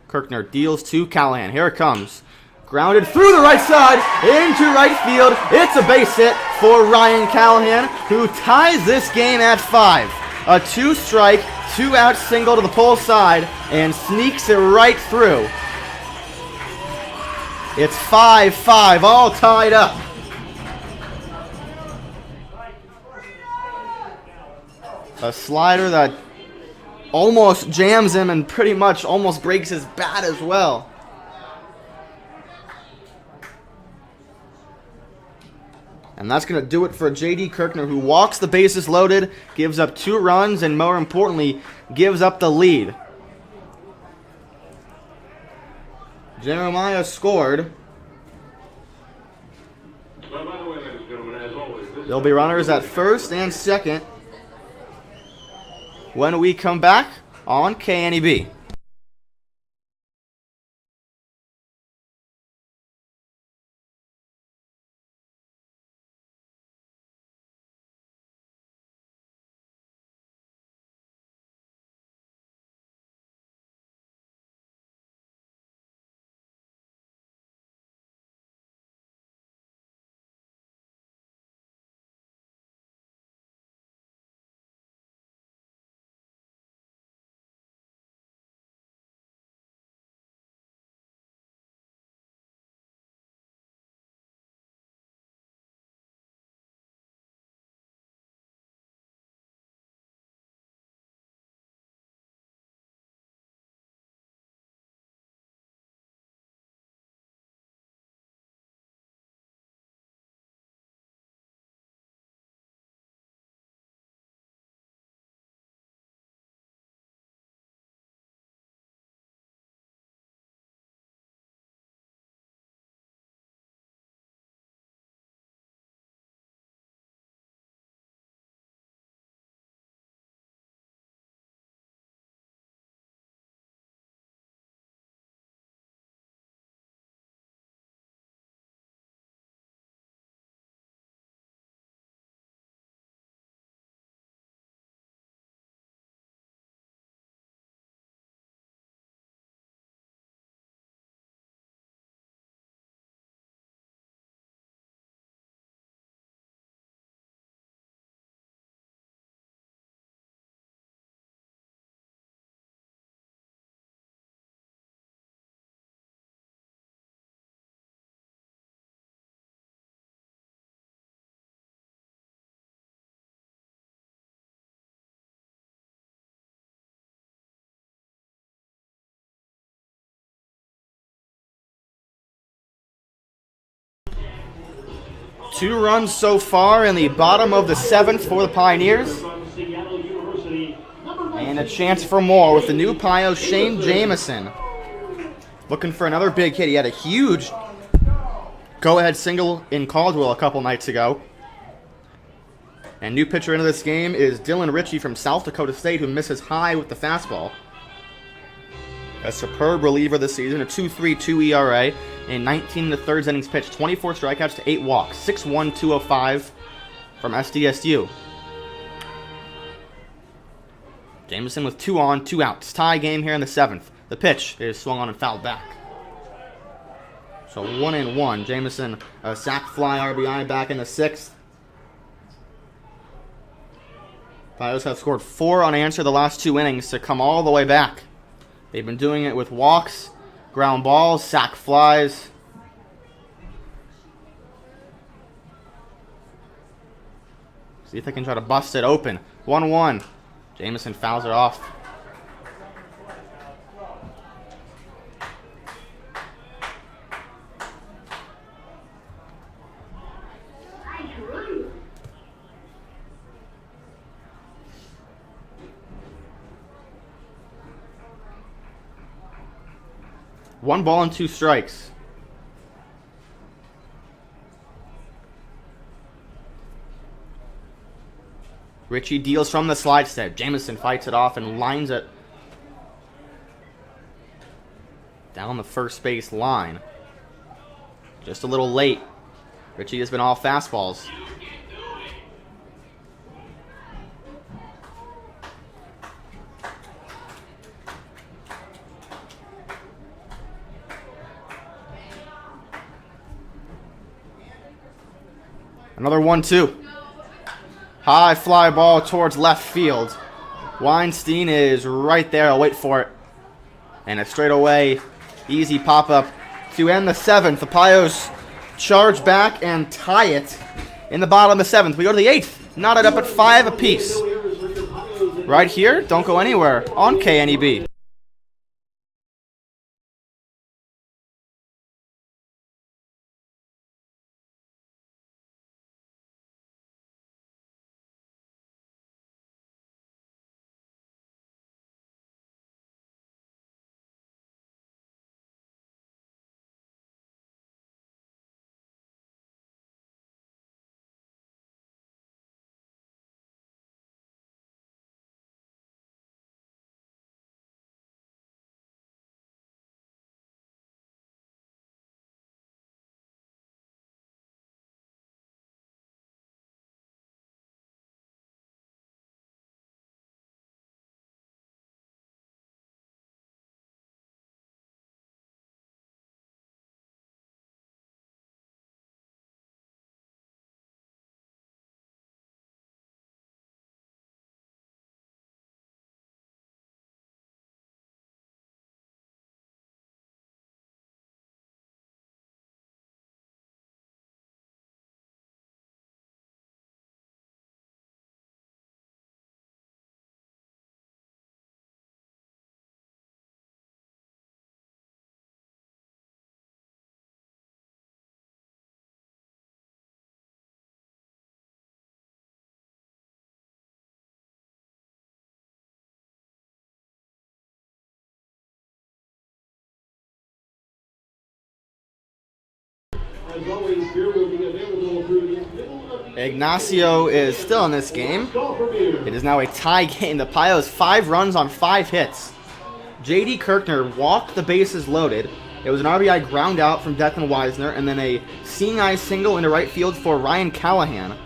Kirkner deals to Callahan. Here it comes. Grounded through the right side, into right field. It's a base hit for Ryan Callahan, who ties this game at 5. A 2-strike, 2-out single to the pull side, and sneaks it right through. It's 5-5, all tied up. A slider that almost jams him and pretty much almost breaks his bat as well. And that's going to do it for J.D. Kirkner, who walks the bases loaded, gives up 2 runs, and more importantly, gives up the lead. Jeremiah scored. Well, by the way, ladies and gentlemen, as always, There'll be runners at first and second when we come back on KNEB. Two runs so far in the bottom of the 7th for the Pioneers. From Seattle University, number And a chance for more with the new Pios, Shane Jamison. Looking for another big hit. He had a huge go-ahead single in Caldwell a couple nights ago. And new pitcher into this game is Dylan Ritchie from South Dakota State, who misses high with the fastball. A superb reliever this season, a 2.32 ERA in 19 1/3 innings pitched, 24 strikeouts to 8 walks, 6'1", 205 from SDSU. Jameson with 2 on, 2 outs. Tie game here in the 7th. The pitch is swung on and fouled back. So 1-1. Jamison, sack fly RBI back in the 6th. Pios have scored 4 unanswered the last 2 innings to come all the way back. They've been doing it with walks, ground balls, sack flies. See if they can try to bust it open. 1-1. Jamison fouls it off. One ball and 2 strikes. Richie deals from the slide step. Jamison fights it off and lines it down the first base line. Just a little late. Richie has been all fastballs. Another 1-2. High fly ball towards left field. Weinstein is right there. I'll wait for it. And a straightaway, easy pop-up to end the 7th. The Pios charge back and tie it in the bottom of the 7th. We go to the 8th. Knotted up at 5 apiece. Right here, don't go anywhere on KNEB. As always, beer will be available through the middle of the Ignacio is still in this game. It is now a tie game. The Pios 5 runs on 5 hits. J.D. Kirkner walked the bases loaded. It was an RBI ground out from Declan Weisner, and then a seeing eye single into right field for Ryan Callahan.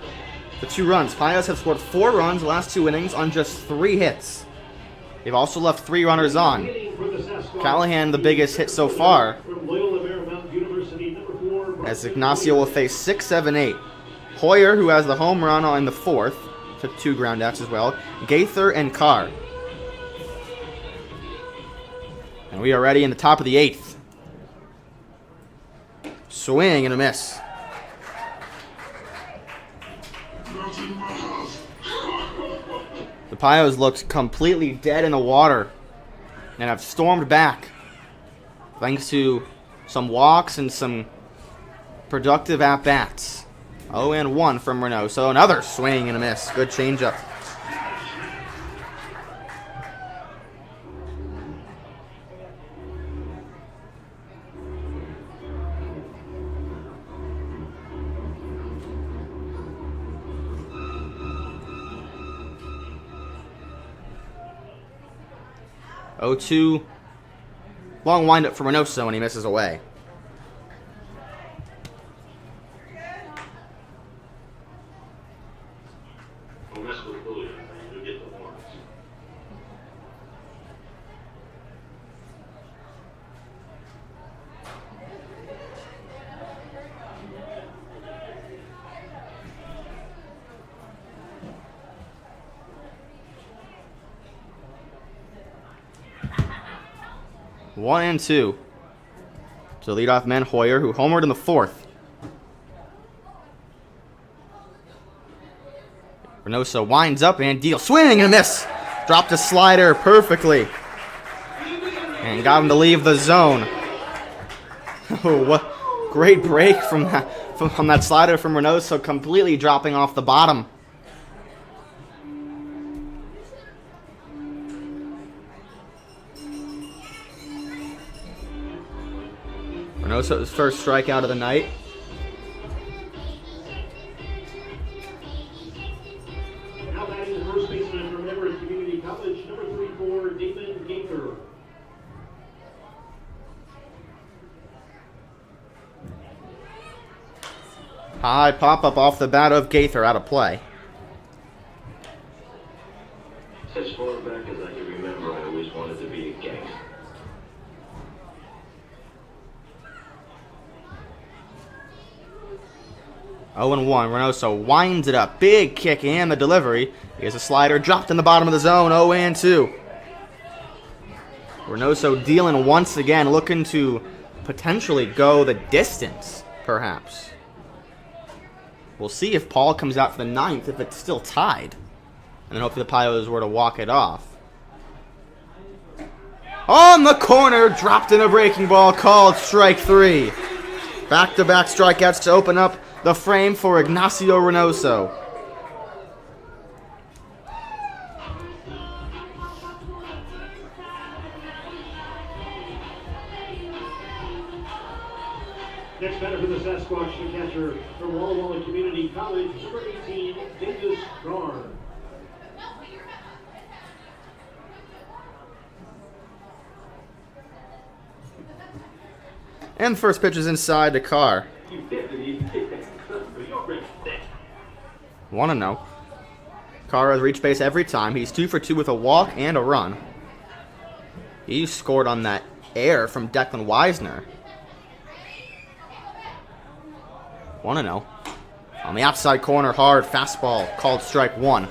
The 2 runs. Pios have scored 4 runs the last 2 innings on just 3 hits. They've also left 3 runners on. Callahan, the biggest hit so far, as Ignacio will face 6, 7, 8. Hoyer, who has the home run in the 4th, took 2 ground outs as well. Gaither and Carr. And we are ready in the top of the 8th. Swing and a miss. The Pios looked completely dead in the water and have stormed back thanks to some walks and some productive at-bats. 0-1 from Renault. So another swing and a miss. Good changeup. Oh, 2. Long windup for Reynoso when he misses away. Don't mess with Julio, you'll get the horns. 1-2. To the leadoff man Hoyer, who homered in the 4th. Reynoso winds up and deals. Swing and a miss. Dropped a slider perfectly. And got him to leave the zone. Oh, what great break from that slider from Reynoso, completely dropping off the bottom. Reynoso's first strikeout of the night. Now batting the first baseman from Everett Community College, number 34, Damon Gaither. High pop-up off the bat of Gaither, out of play. As far back as I can remember, I always wanted to be a gangster. Oh, 0-1. Reynoso winds it up. Big kick and the delivery. Here's a slider dropped in the bottom of the zone. 0-2. Reynoso dealing once again, looking to potentially go the distance, perhaps. We'll see if Paul comes out for the 9th, if it's still tied. And then hopefully the Pios were to walk it off. On the corner, dropped in a breaking ball, called strike 3. Back-to-back strikeouts to open up the frame for Ignacio Reynoso. Next batter for the Sasquash, the catcher from Walla Walla Community College, number 18, Davis Garn. And the first pitch is inside the car. 1-0. Carr has reached base every time. He's 2 for 2 with a walk and a run. He scored on that air from Declan Weisner. 1-0. On the outside corner, hard fastball, called strike 1.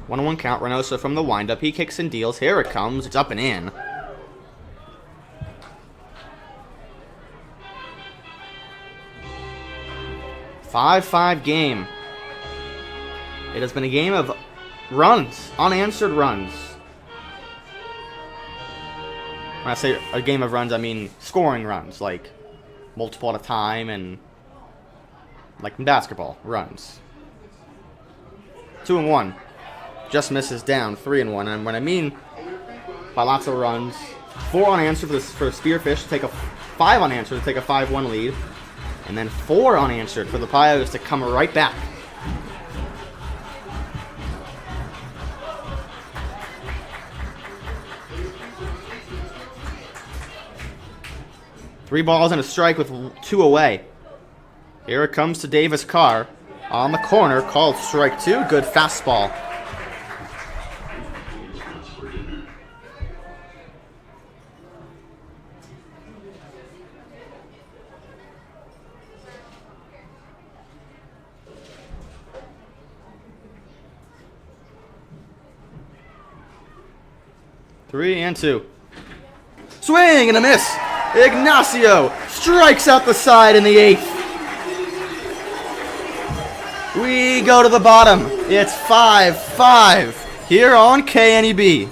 One count. Reynoso from the windup. He kicks and deals. Here it comes. It's up and in. Five game. It has been a game of runs, unanswered runs. When I say a game of runs, I mean scoring runs, like multiple at a time, and like in basketball, runs. 2-1. Just misses down. 3-1. And when I mean by lots of runs, 4 unanswered for Spearfish to take a 5 unanswered to take a 5-1 lead, and then 4 unanswered for the Pios to come right back. Three balls and a strike with 2 away. Here it comes to Davis Carr on the corner, called strike 2. Good fastball. Three and 2. Swing and a miss. Ignacio strikes out the side in the 8th. We go to the bottom. It's 5-5 here on KNEB.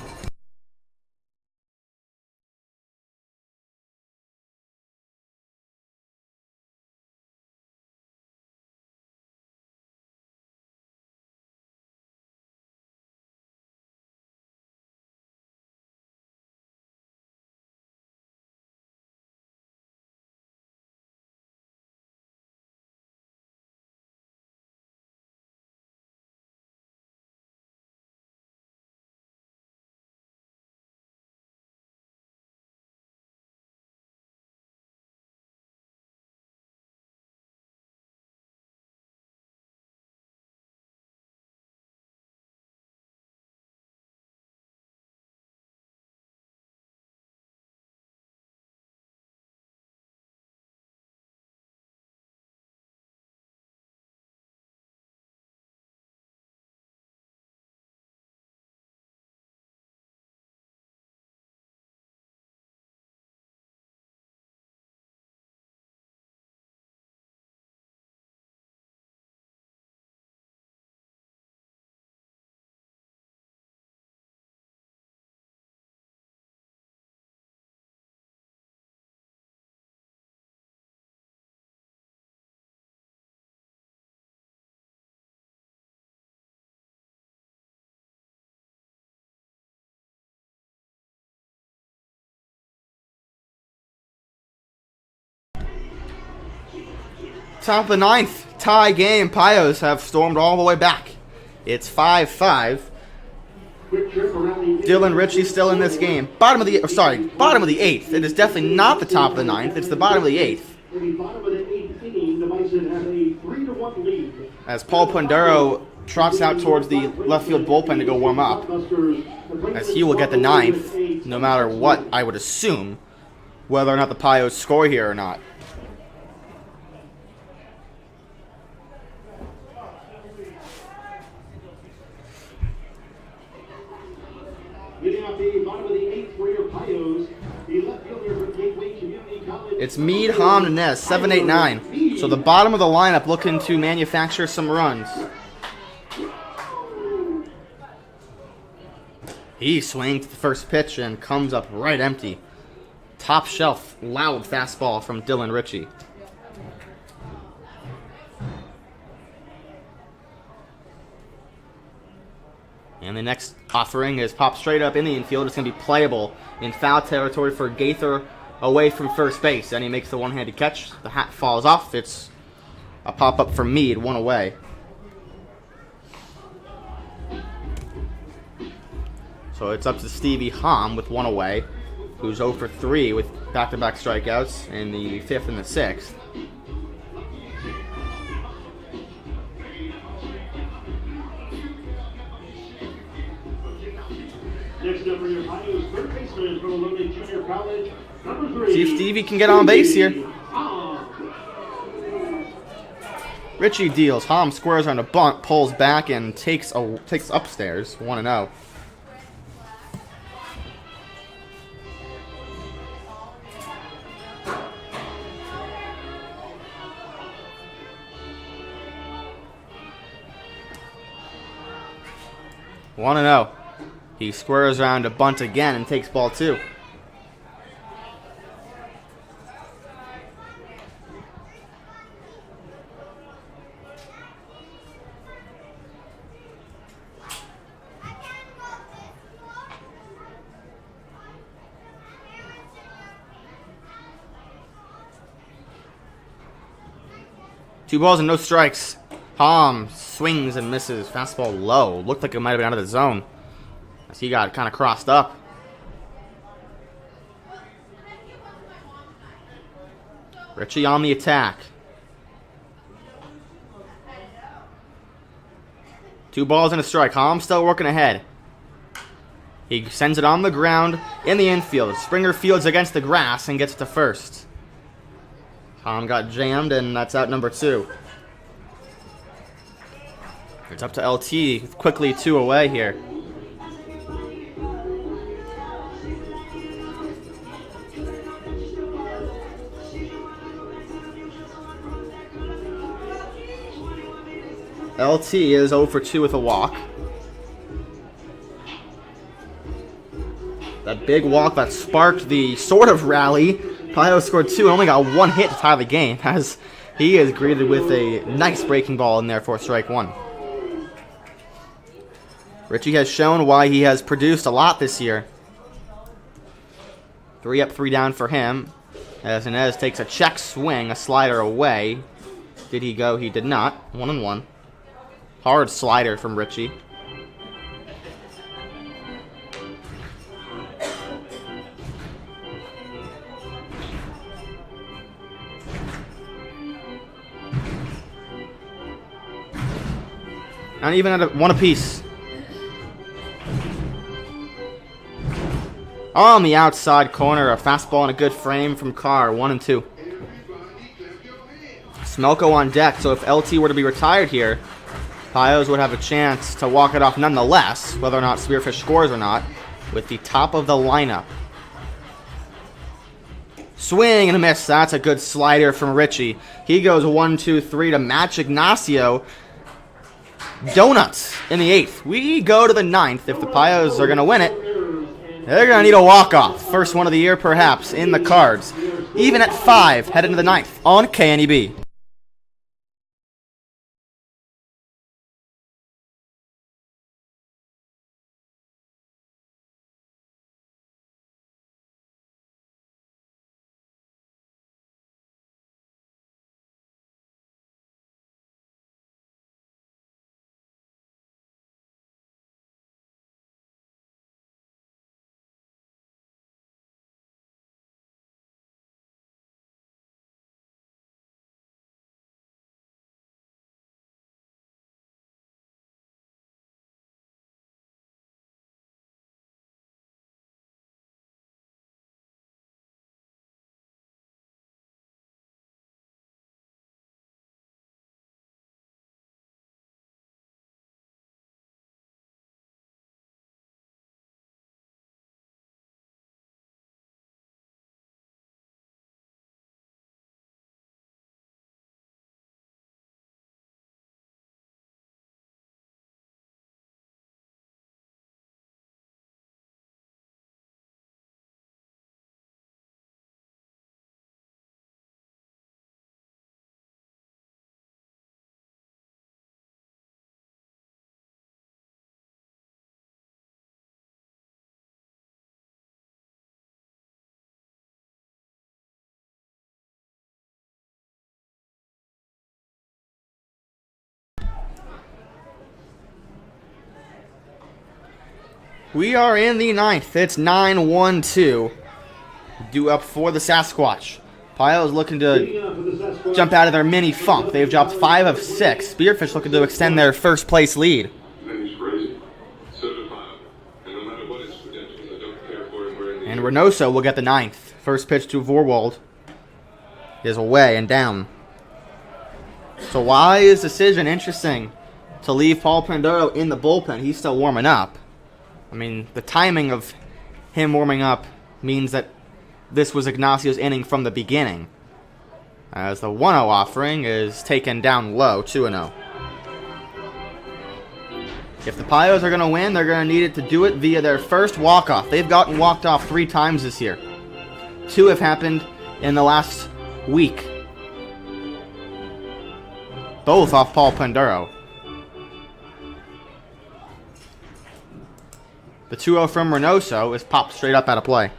Top of the ninth, tie game. Pios have stormed all the way back. It's 5-5. Dylan Ritchie still in this game. Bottom of the eighth. It is definitely not the top of the ninth. It's the bottom of the eighth. As Paul Panduro trots out towards the left field bullpen to go warm up, as he will get the ninth, no matter what, I would assume, whether or not the Pios score here or not. It's Meade, Hom, and Nez, 7, 8, 9. So the bottom of the lineup looking to manufacture some runs. He swings the first pitch and comes up right empty. Top shelf, loud fastball from Dylan Ritchie. And the next offering is popped straight up in the infield. It's going to be playable in foul territory for Gaither away from first base. And he makes the one-handed catch. The hat falls off. It's a pop-up for Meade, one away. So it's up to Stevie Hom with one away, who's 0 for 3 with back-to-back strikeouts in the 5th and the 6th. Next up for your Pios, third baseman from Loaded Junior College, number 3. See if Stevie can get on base here. Ritchie deals. Hom squares on a bunt, pulls back, and takes upstairs. 1-0. He squares around a bunt again and takes ball 2. Two balls and no strikes. Hom swings and misses. Fastball low. Looked like it might have been out of the zone, as he got kind of crossed up. Ritchie on the attack. 2 balls and a strike. Hom still working ahead. He sends it on the ground in the infield. Springer fields against the grass and gets to first. Hom got jammed, and that's out number 2. It's up to LT, quickly 2 away here. LT is 0 for 2 with a walk. That big walk that sparked the sort of rally. Pios scored 2 and only got 1 hit to tie the game, as he is greeted with a nice breaking ball in there for strike 1. Ritchie has shown why he has produced a lot this year. 3 up, 3 down for him, as Inez takes a check swing, a slider away. Did he go? He did not. 1-1. Hard slider from Ritchie. Not even at 1 apiece. On the outside corner, a fastball and a good frame from Carr, 1-2. Smelko on deck, so if LT were to be retired here, Pios would have a chance to walk it off nonetheless, whether or not Spearfish scores or not, with the top of the lineup. Swing and a miss. That's a good slider from Ritchie. He goes 1-2-3 to match Ignacio. Donuts in the 8th. We go to the 9th. If the Pios are going to win it, they're going to need a walk-off. First one of the year, perhaps, in the cards. Even at 5, headed into the 9th on KNEB. We are in the ninth. It's 9-1-2. Due up for the Sasquatch. Pios looking to jump out of their mini funk. They've dropped 5 of 6. Spearfish looking to extend their first place lead. And Reynoso will get the ninth. First pitch to Vorwald is away and down. So why is decision interesting to leave Paul Panduro in the bullpen? He's still warming up. I mean, the timing of him warming up means that this was Ignacio's inning from the beginning, as the 1-0 offering is taken down low, 2-0. If the Pios are going to win, they're going to need it to do it via their first walk-off. They've gotten walked off 3 times this year. 2 have happened in the last week. Both off Paul Panduro. The 2-0 from Reynoso is popped straight up out of play.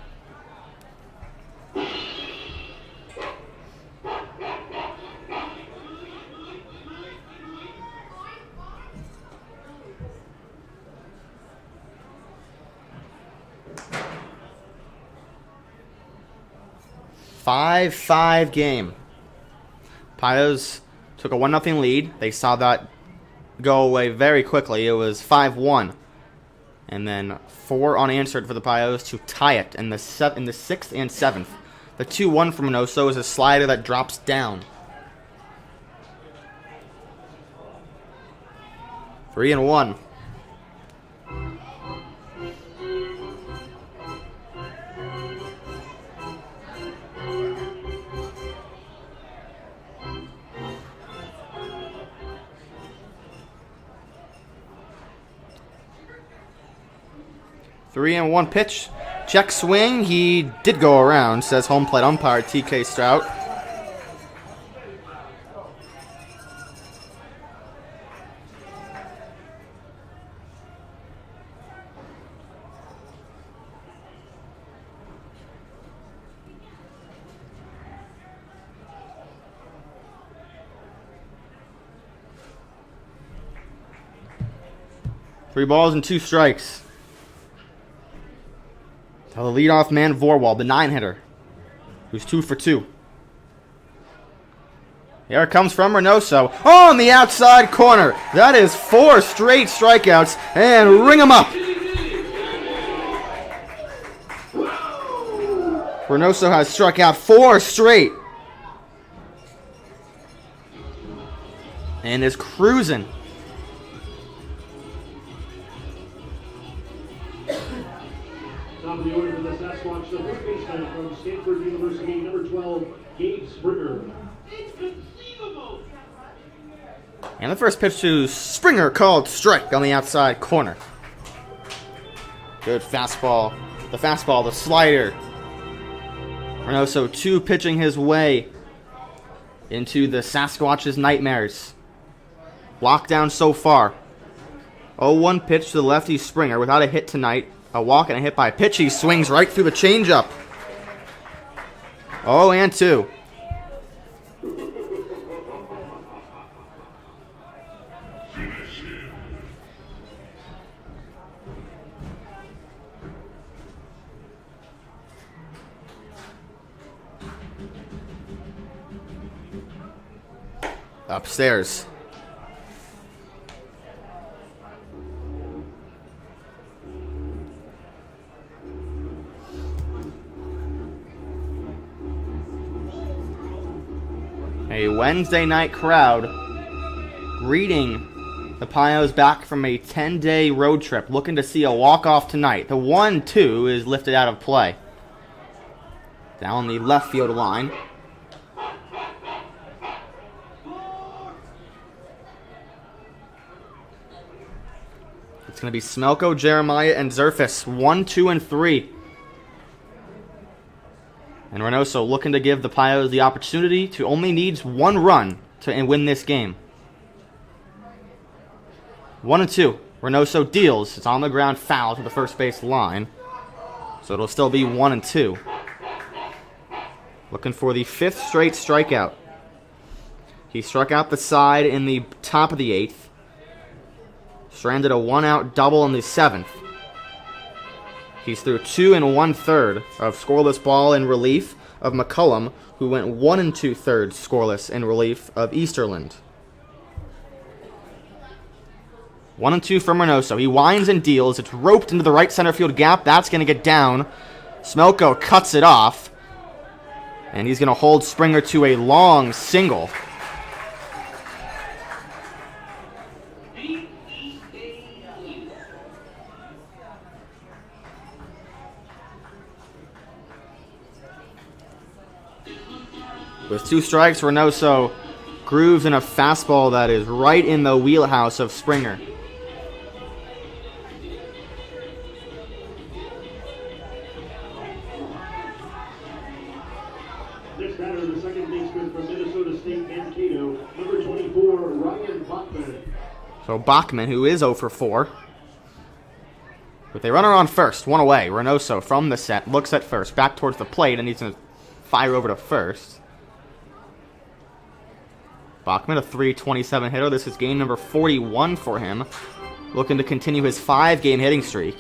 Five game. Pios took a 1-0 lead. They saw that go away very quickly. It was 5-1. And then 4 unanswered for the Pios to tie it in the 6th and 7th. The 2-1 from Reynoso is a slider that drops down. 3-1. Three and 1 pitch. Check swing. He did go around, says home plate umpire TK Strout. Three balls and 2 strikes. Tell the leadoff man, Vorwald, the 9-hitter, who's 2 for 2. Here it comes from Reynoso. On the outside corner. That is 4 straight strikeouts, and ring them up. Reynoso has struck out 4 straight. And is cruising. Top of the order for the Sasquatch, the first baseman from Stanford University, number 12, Gabe Springer. Inconceivable! And the first pitch to Springer called strike on the outside corner. Good fastball. The fastball, the slider. Reynoso 2 pitching his way into the Sasquatch's nightmares. Lockdown so far. 0-1 pitch to the lefty Springer without a hit tonight. A walk and a hit by pitch. He swings right through the changeup. 0-2. Upstairs. A Wednesday night crowd greeting the Pios back from a 10-day road trip, looking to see a walk-off tonight. The 1-2 is lifted out of play. Down the left field line. It's going to be Smelko, Jeremiah, and Zerfis. 1, 2, and 3. And Reynoso looking to give the Pios the opportunity to only needs 1 run to win this game. 1-2. Reynoso deals. It's on the ground, foul to the first base line. So it'll still be 1-2. Looking for the 5th straight strikeout. He struck out the side in the top of the 8th. Stranded a 1-out double in the 7th. He's through 2 1/3 of scoreless ball in relief of McCullum, who went 1 2/3 scoreless in relief of Easterland. 1-2 from Reynoso. He winds and deals. It's roped into the right center field gap. That's going to get down. Smelko cuts it off. And he's going to hold Springer to a long single. With 2 strikes, Reynoso grooves in a fastball that is right in the wheelhouse of Springer. Next batter, the second baseman from Minnesota State Mankato, number 24, Ryan Bachman. So Bachman, who is 0 for 4. With a runner on first, 1 away. Reynoso from the set, looks at first, back towards the plate, and he's going to fire over to first. Bachman, a .327 hitter. This is game number 41 for him. Looking to continue his 5-game hitting streak.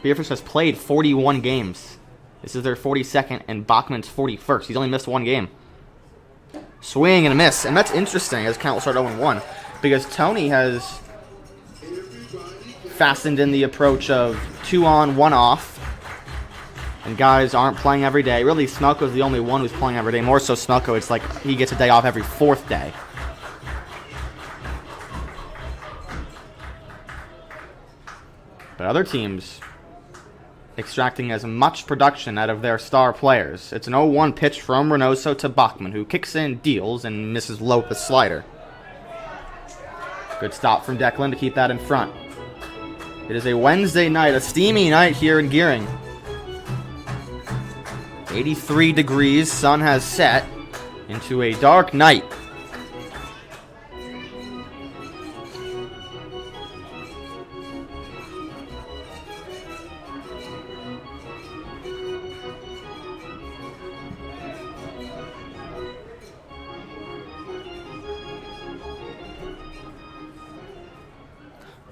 Spearfish has played 41 games. This is their 42nd and Bachman's 41st. He's only missed 1 game. Swing and a miss. And that's interesting as count will start 0-1 because Tony has fastened in the approach of 2 on, 1 off. And guys aren't playing every day. Really, Smelko's the only one who's playing every day. More so Smelko, it's like he gets a day off every 4th day. But other teams extracting as much production out of their star players. It's an 0-1 pitch from Reynoso to Bachman, who kicks in, deals, and misses low with the slider. Good stop from Declan to keep that in front. It is a Wednesday night, a steamy night here in Gearing. 83 degrees, sun has set into a dark night.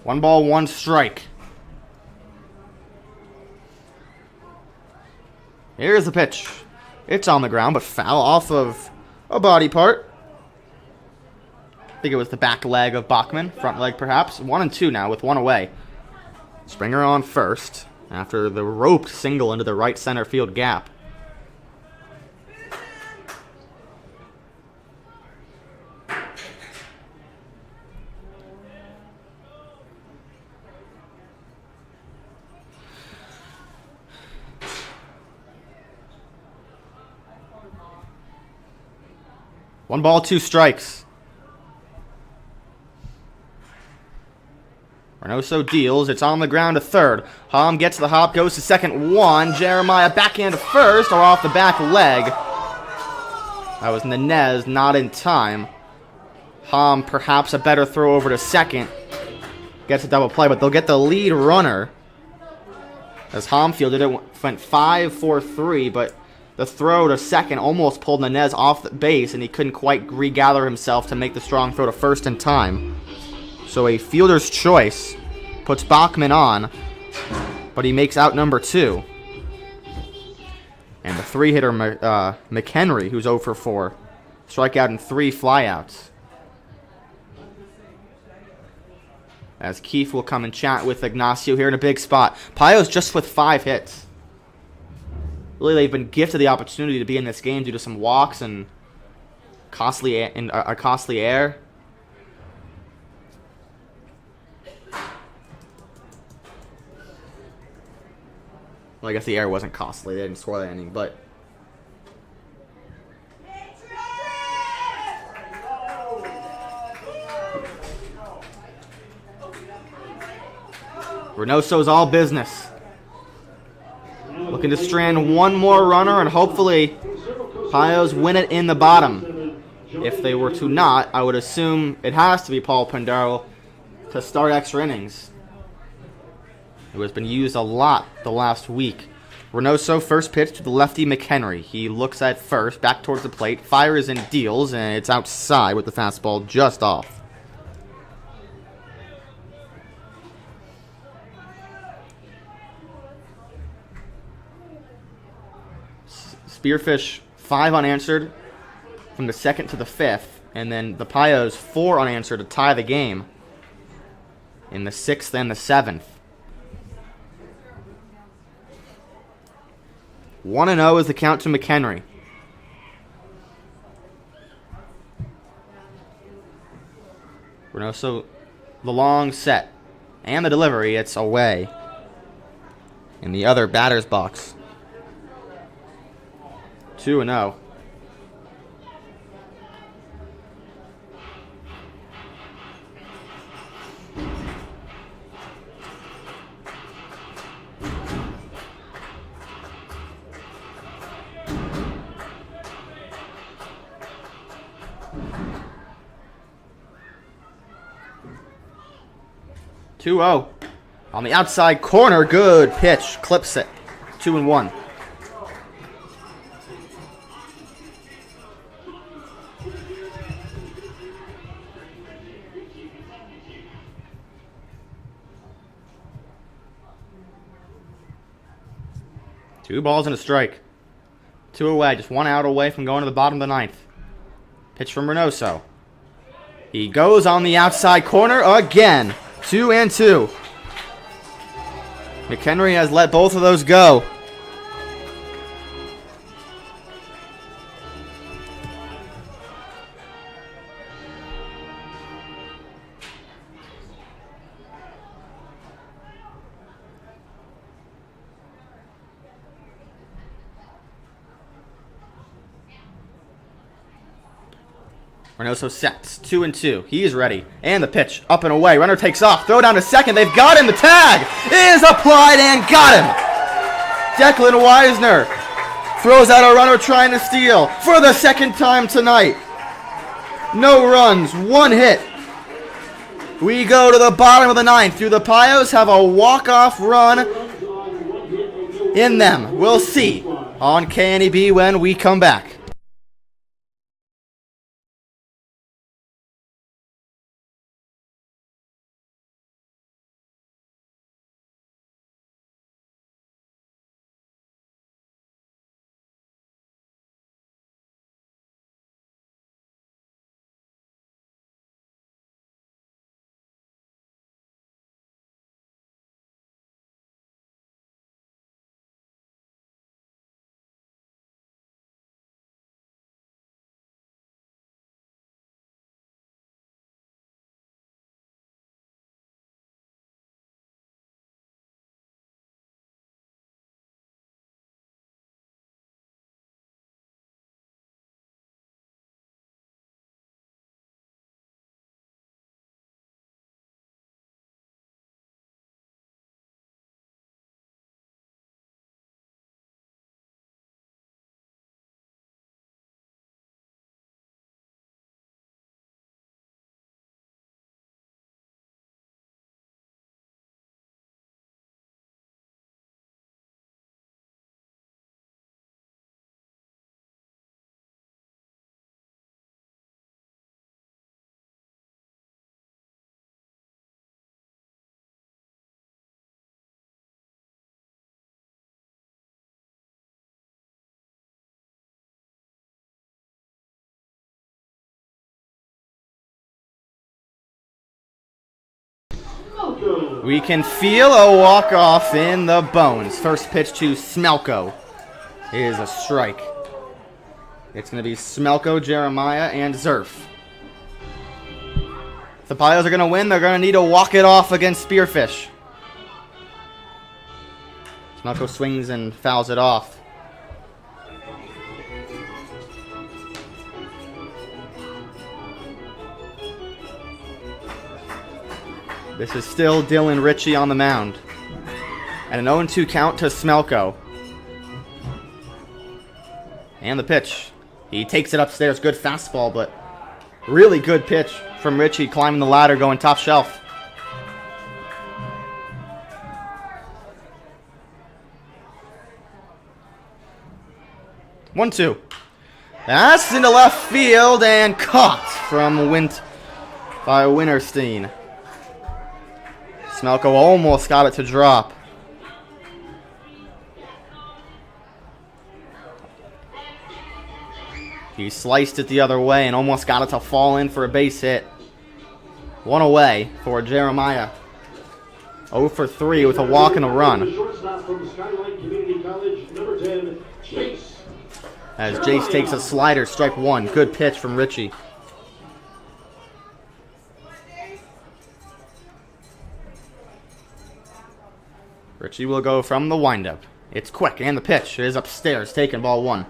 One ball, 1 strike. Here's the pitch. It's on the ground, but foul off of a body part. I think it was the back leg of Bachman, front leg perhaps. 1-2 now with 1 away. Springer on first after the roped single into the right center field gap. One ball, 2 strikes. Reynoso deals. It's on the ground to third. Hom gets the hop, goes to second. 1. Jeremiah backhand to first, or off the back leg. That was Nenez, not in time. Hom perhaps a better throw over to second. Gets a double play, but they'll get the lead runner. As Hom fielded it, went 5-4-3, but the throw to second almost pulled Nenez off the base, and he couldn't quite regather himself to make the strong throw to first in time. So a fielder's choice puts Bachman on, but he makes out number 2. And the 3-hitter McHenry, who's 0 for 4, strikeout in 3 flyouts. As Keefe will come and chat with Ignacio here in a big spot. Pios just with 5 hits. Really, they've been gifted the opportunity to be in this game due to some walks and costly air. Well, I guess the air wasn't costly. They didn't score that inning, but Reynoso's all business. Looking to strand 1 more runner, and hopefully Pios win it in the bottom. If they were to not, I would assume it has to be Paul Pandero to start extra innings. It has been used a lot the last week Reynoso, first pitch to the lefty McHenry. He looks at first, back towards the plate, fires and deals, and it's outside with the fastball just off. Spearfish, 5 unanswered from the 2nd to the 5th, and then the Pios, 4 unanswered to tie the game in the 6th and the 7th. 1-0 is the count to McHenry. Reynoso, the long set and the delivery, it's away in the other batter's box. 2-0. On the outside corner, good pitch, clips it. 2-1. Two balls and a strike. 2 away, just 1 out away from going to the bottom of the 9th. Pitch from Reynoso. He goes on the outside corner again. 2-2. McHenry has let both of those go. Reynoso sets. 2-2. He is ready. And the pitch. Up and away. Runner takes off. Throw down to second. They've got him. The tag is applied and got him. Declan Wisner throws out a runner trying to steal for the 2nd time tonight. No runs. 1 hit. We go to the bottom of the 9th. Do the Pios have a walk-off run in them? We'll see on KNEB when we come back. We can feel a walk-off in the bones. First pitch to Smelko is a strike. It's going to be Smelko, Jeremiah, and Zerf. If the Pios are going to win, they're going to need to walk it off against Spearfish. Smelko swings and fouls it off. This is still Dylan Ritchie on the mound. And an 0-2 count to Smelko. And the pitch. He takes it upstairs. Good fastball, but really good pitch from Ritchie climbing the ladder, going top shelf. 1-2. That's into left field and caught from Wint by Winterstein. Smelko almost got it to drop. He sliced it the other way and almost got it to fall in for a base hit. One away for Jeremiah. 0 for 3 with a walk and a run. Shortstop from Skyline Community College, number 10, Chase. As Jace takes a slider, strike one. Good pitch from Richie. Richie will go from the windup. It's quick, and the pitch is upstairs, taken ball one.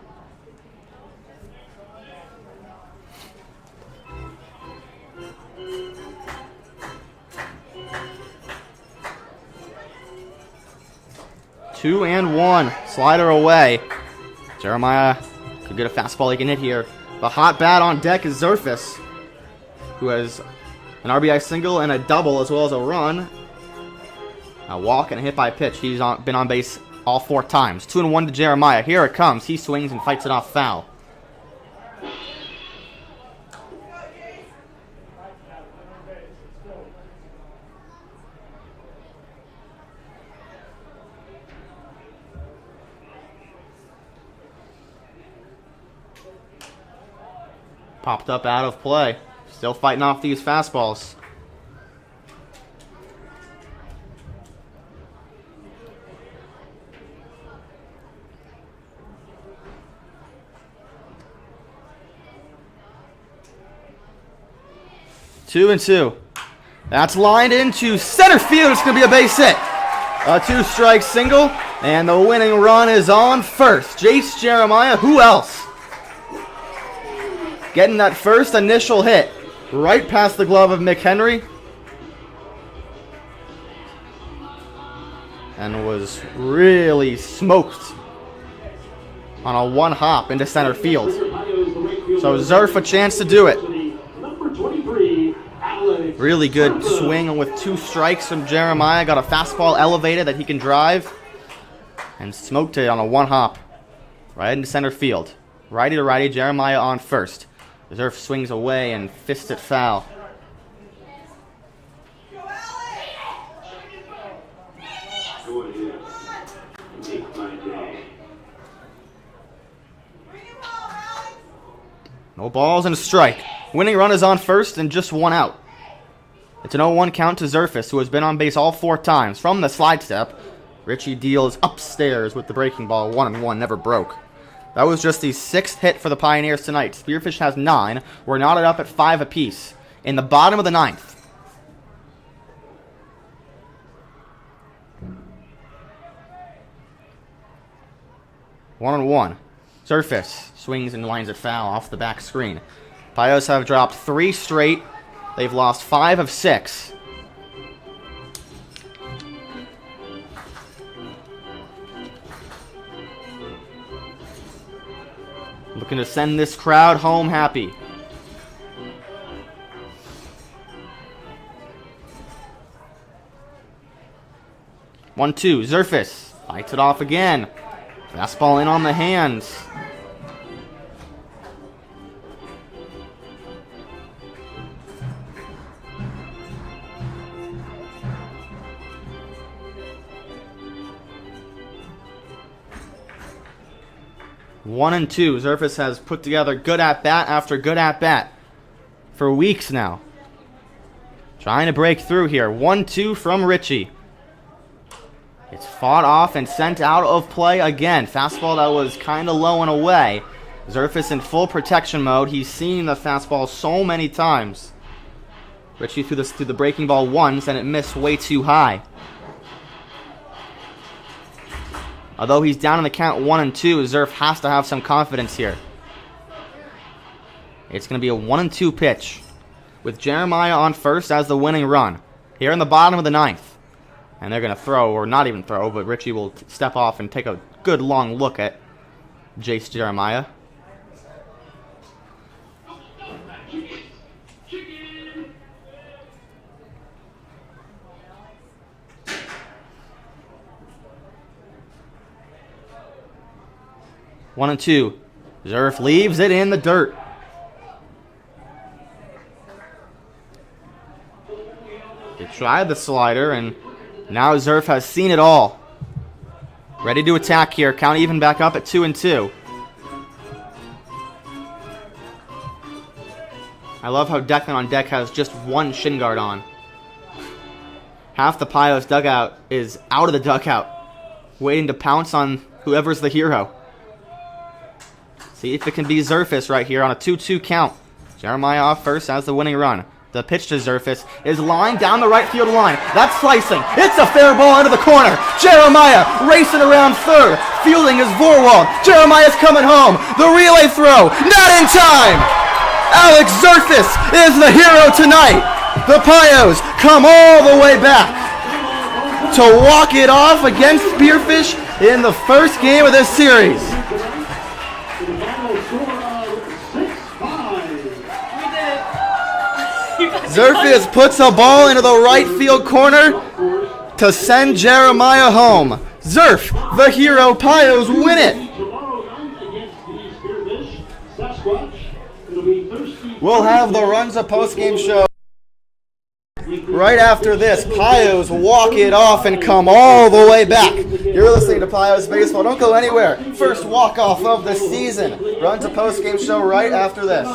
Two and one. Slider away. Jeremiah could get a fastball he can hit here. The hot bat on deck is Zerfus, who has an RBI single and a double as well as a run. A walk and a hit by pitch. He's been on base all 4 times. 2-1 to Jeremiah. Here it comes. He swings and fights it off foul. Popped up out of play. Still fighting off these fastballs. Two and two. That's lined into center field. It's going to be a base hit. A 2-strike single. And the winning run is on first. Jace Jeremiah. Who else? Getting that first initial hit right past the glove of McHenry. And was really smoked on a 1-hop into center field. So Zerf a chance to do it. Really good swing with 2 strikes from Jeremiah. Got a fastball elevated that he can drive. And smoked it on a 1-hop. Right into center field. Righty to righty, Jeremiah on first. Zerf swings away and fists it foul. No balls and a strike. Winning run is on first and just 1 out. It's an 0-1 count to Zerfus, who has been on base all 4 times. From the slide step, Richie deals upstairs with the breaking ball. 1-1, never broke. That was just the 6th hit for the Pioneers tonight. Spearfish has 9. We're knotted up at 5 apiece. In the bottom of the 9th. One on one. Zerfus swings and lines it foul off the back screen. Pios have dropped 3 straight. They've lost 5 of 6. Looking to send this crowd home happy. One, two. Zerfus fights it off again. Fastball in on the hands. One and two. Zerfus has put together good at-bat after good at-bat for weeks now. Trying to break through here. 1-2 from Richie. It's fought off and sent out of play again. Fastball that was kind of low and away. Zerfus in full protection mode. He's seen the fastball so many times. Richie threw the breaking ball once and it missed way too high. Although he's down in the count 1-2, Zerf has to have some confidence here. It's going to be a 1-2 pitch with Jeremiah on first as the winning run. Here in the bottom of the 9th. And they're going to throw, or not even throw, but Richie will step off and take a good long look at Jace Jeremiah. One and two. Zerf leaves it in the dirt. He tried the slider, and now Zerf has seen it all. Ready to attack here. Count even back up at 2-2. I love how Declan on deck has just one shin guard on. Half the Pios dugout is out of the dugout, waiting to pounce on whoever's the hero. See if it can be Zerfis right here on a 2-2 count. Jeremiah off first has the winning run. The pitch to Zerfis is lined down the right field line. That's slicing. It's a fair ball into the corner. Jeremiah racing around third. Fielding is Vorwald. Jeremiah's coming home. The relay throw. Not in time. Alex Zerfis is the hero tonight. The Pios come all the way back to walk it off against Spearfish in the first game of this series. Zerfis puts a ball into the right field corner to send Jeremiah home. Zerf, the hero, Pios win it. We'll have the Runza postgame show right after this. Pios walk it off and come all the way back. You're listening to Pios Baseball. Don't go anywhere. First walk-off of the season. Runza postgame show right after this.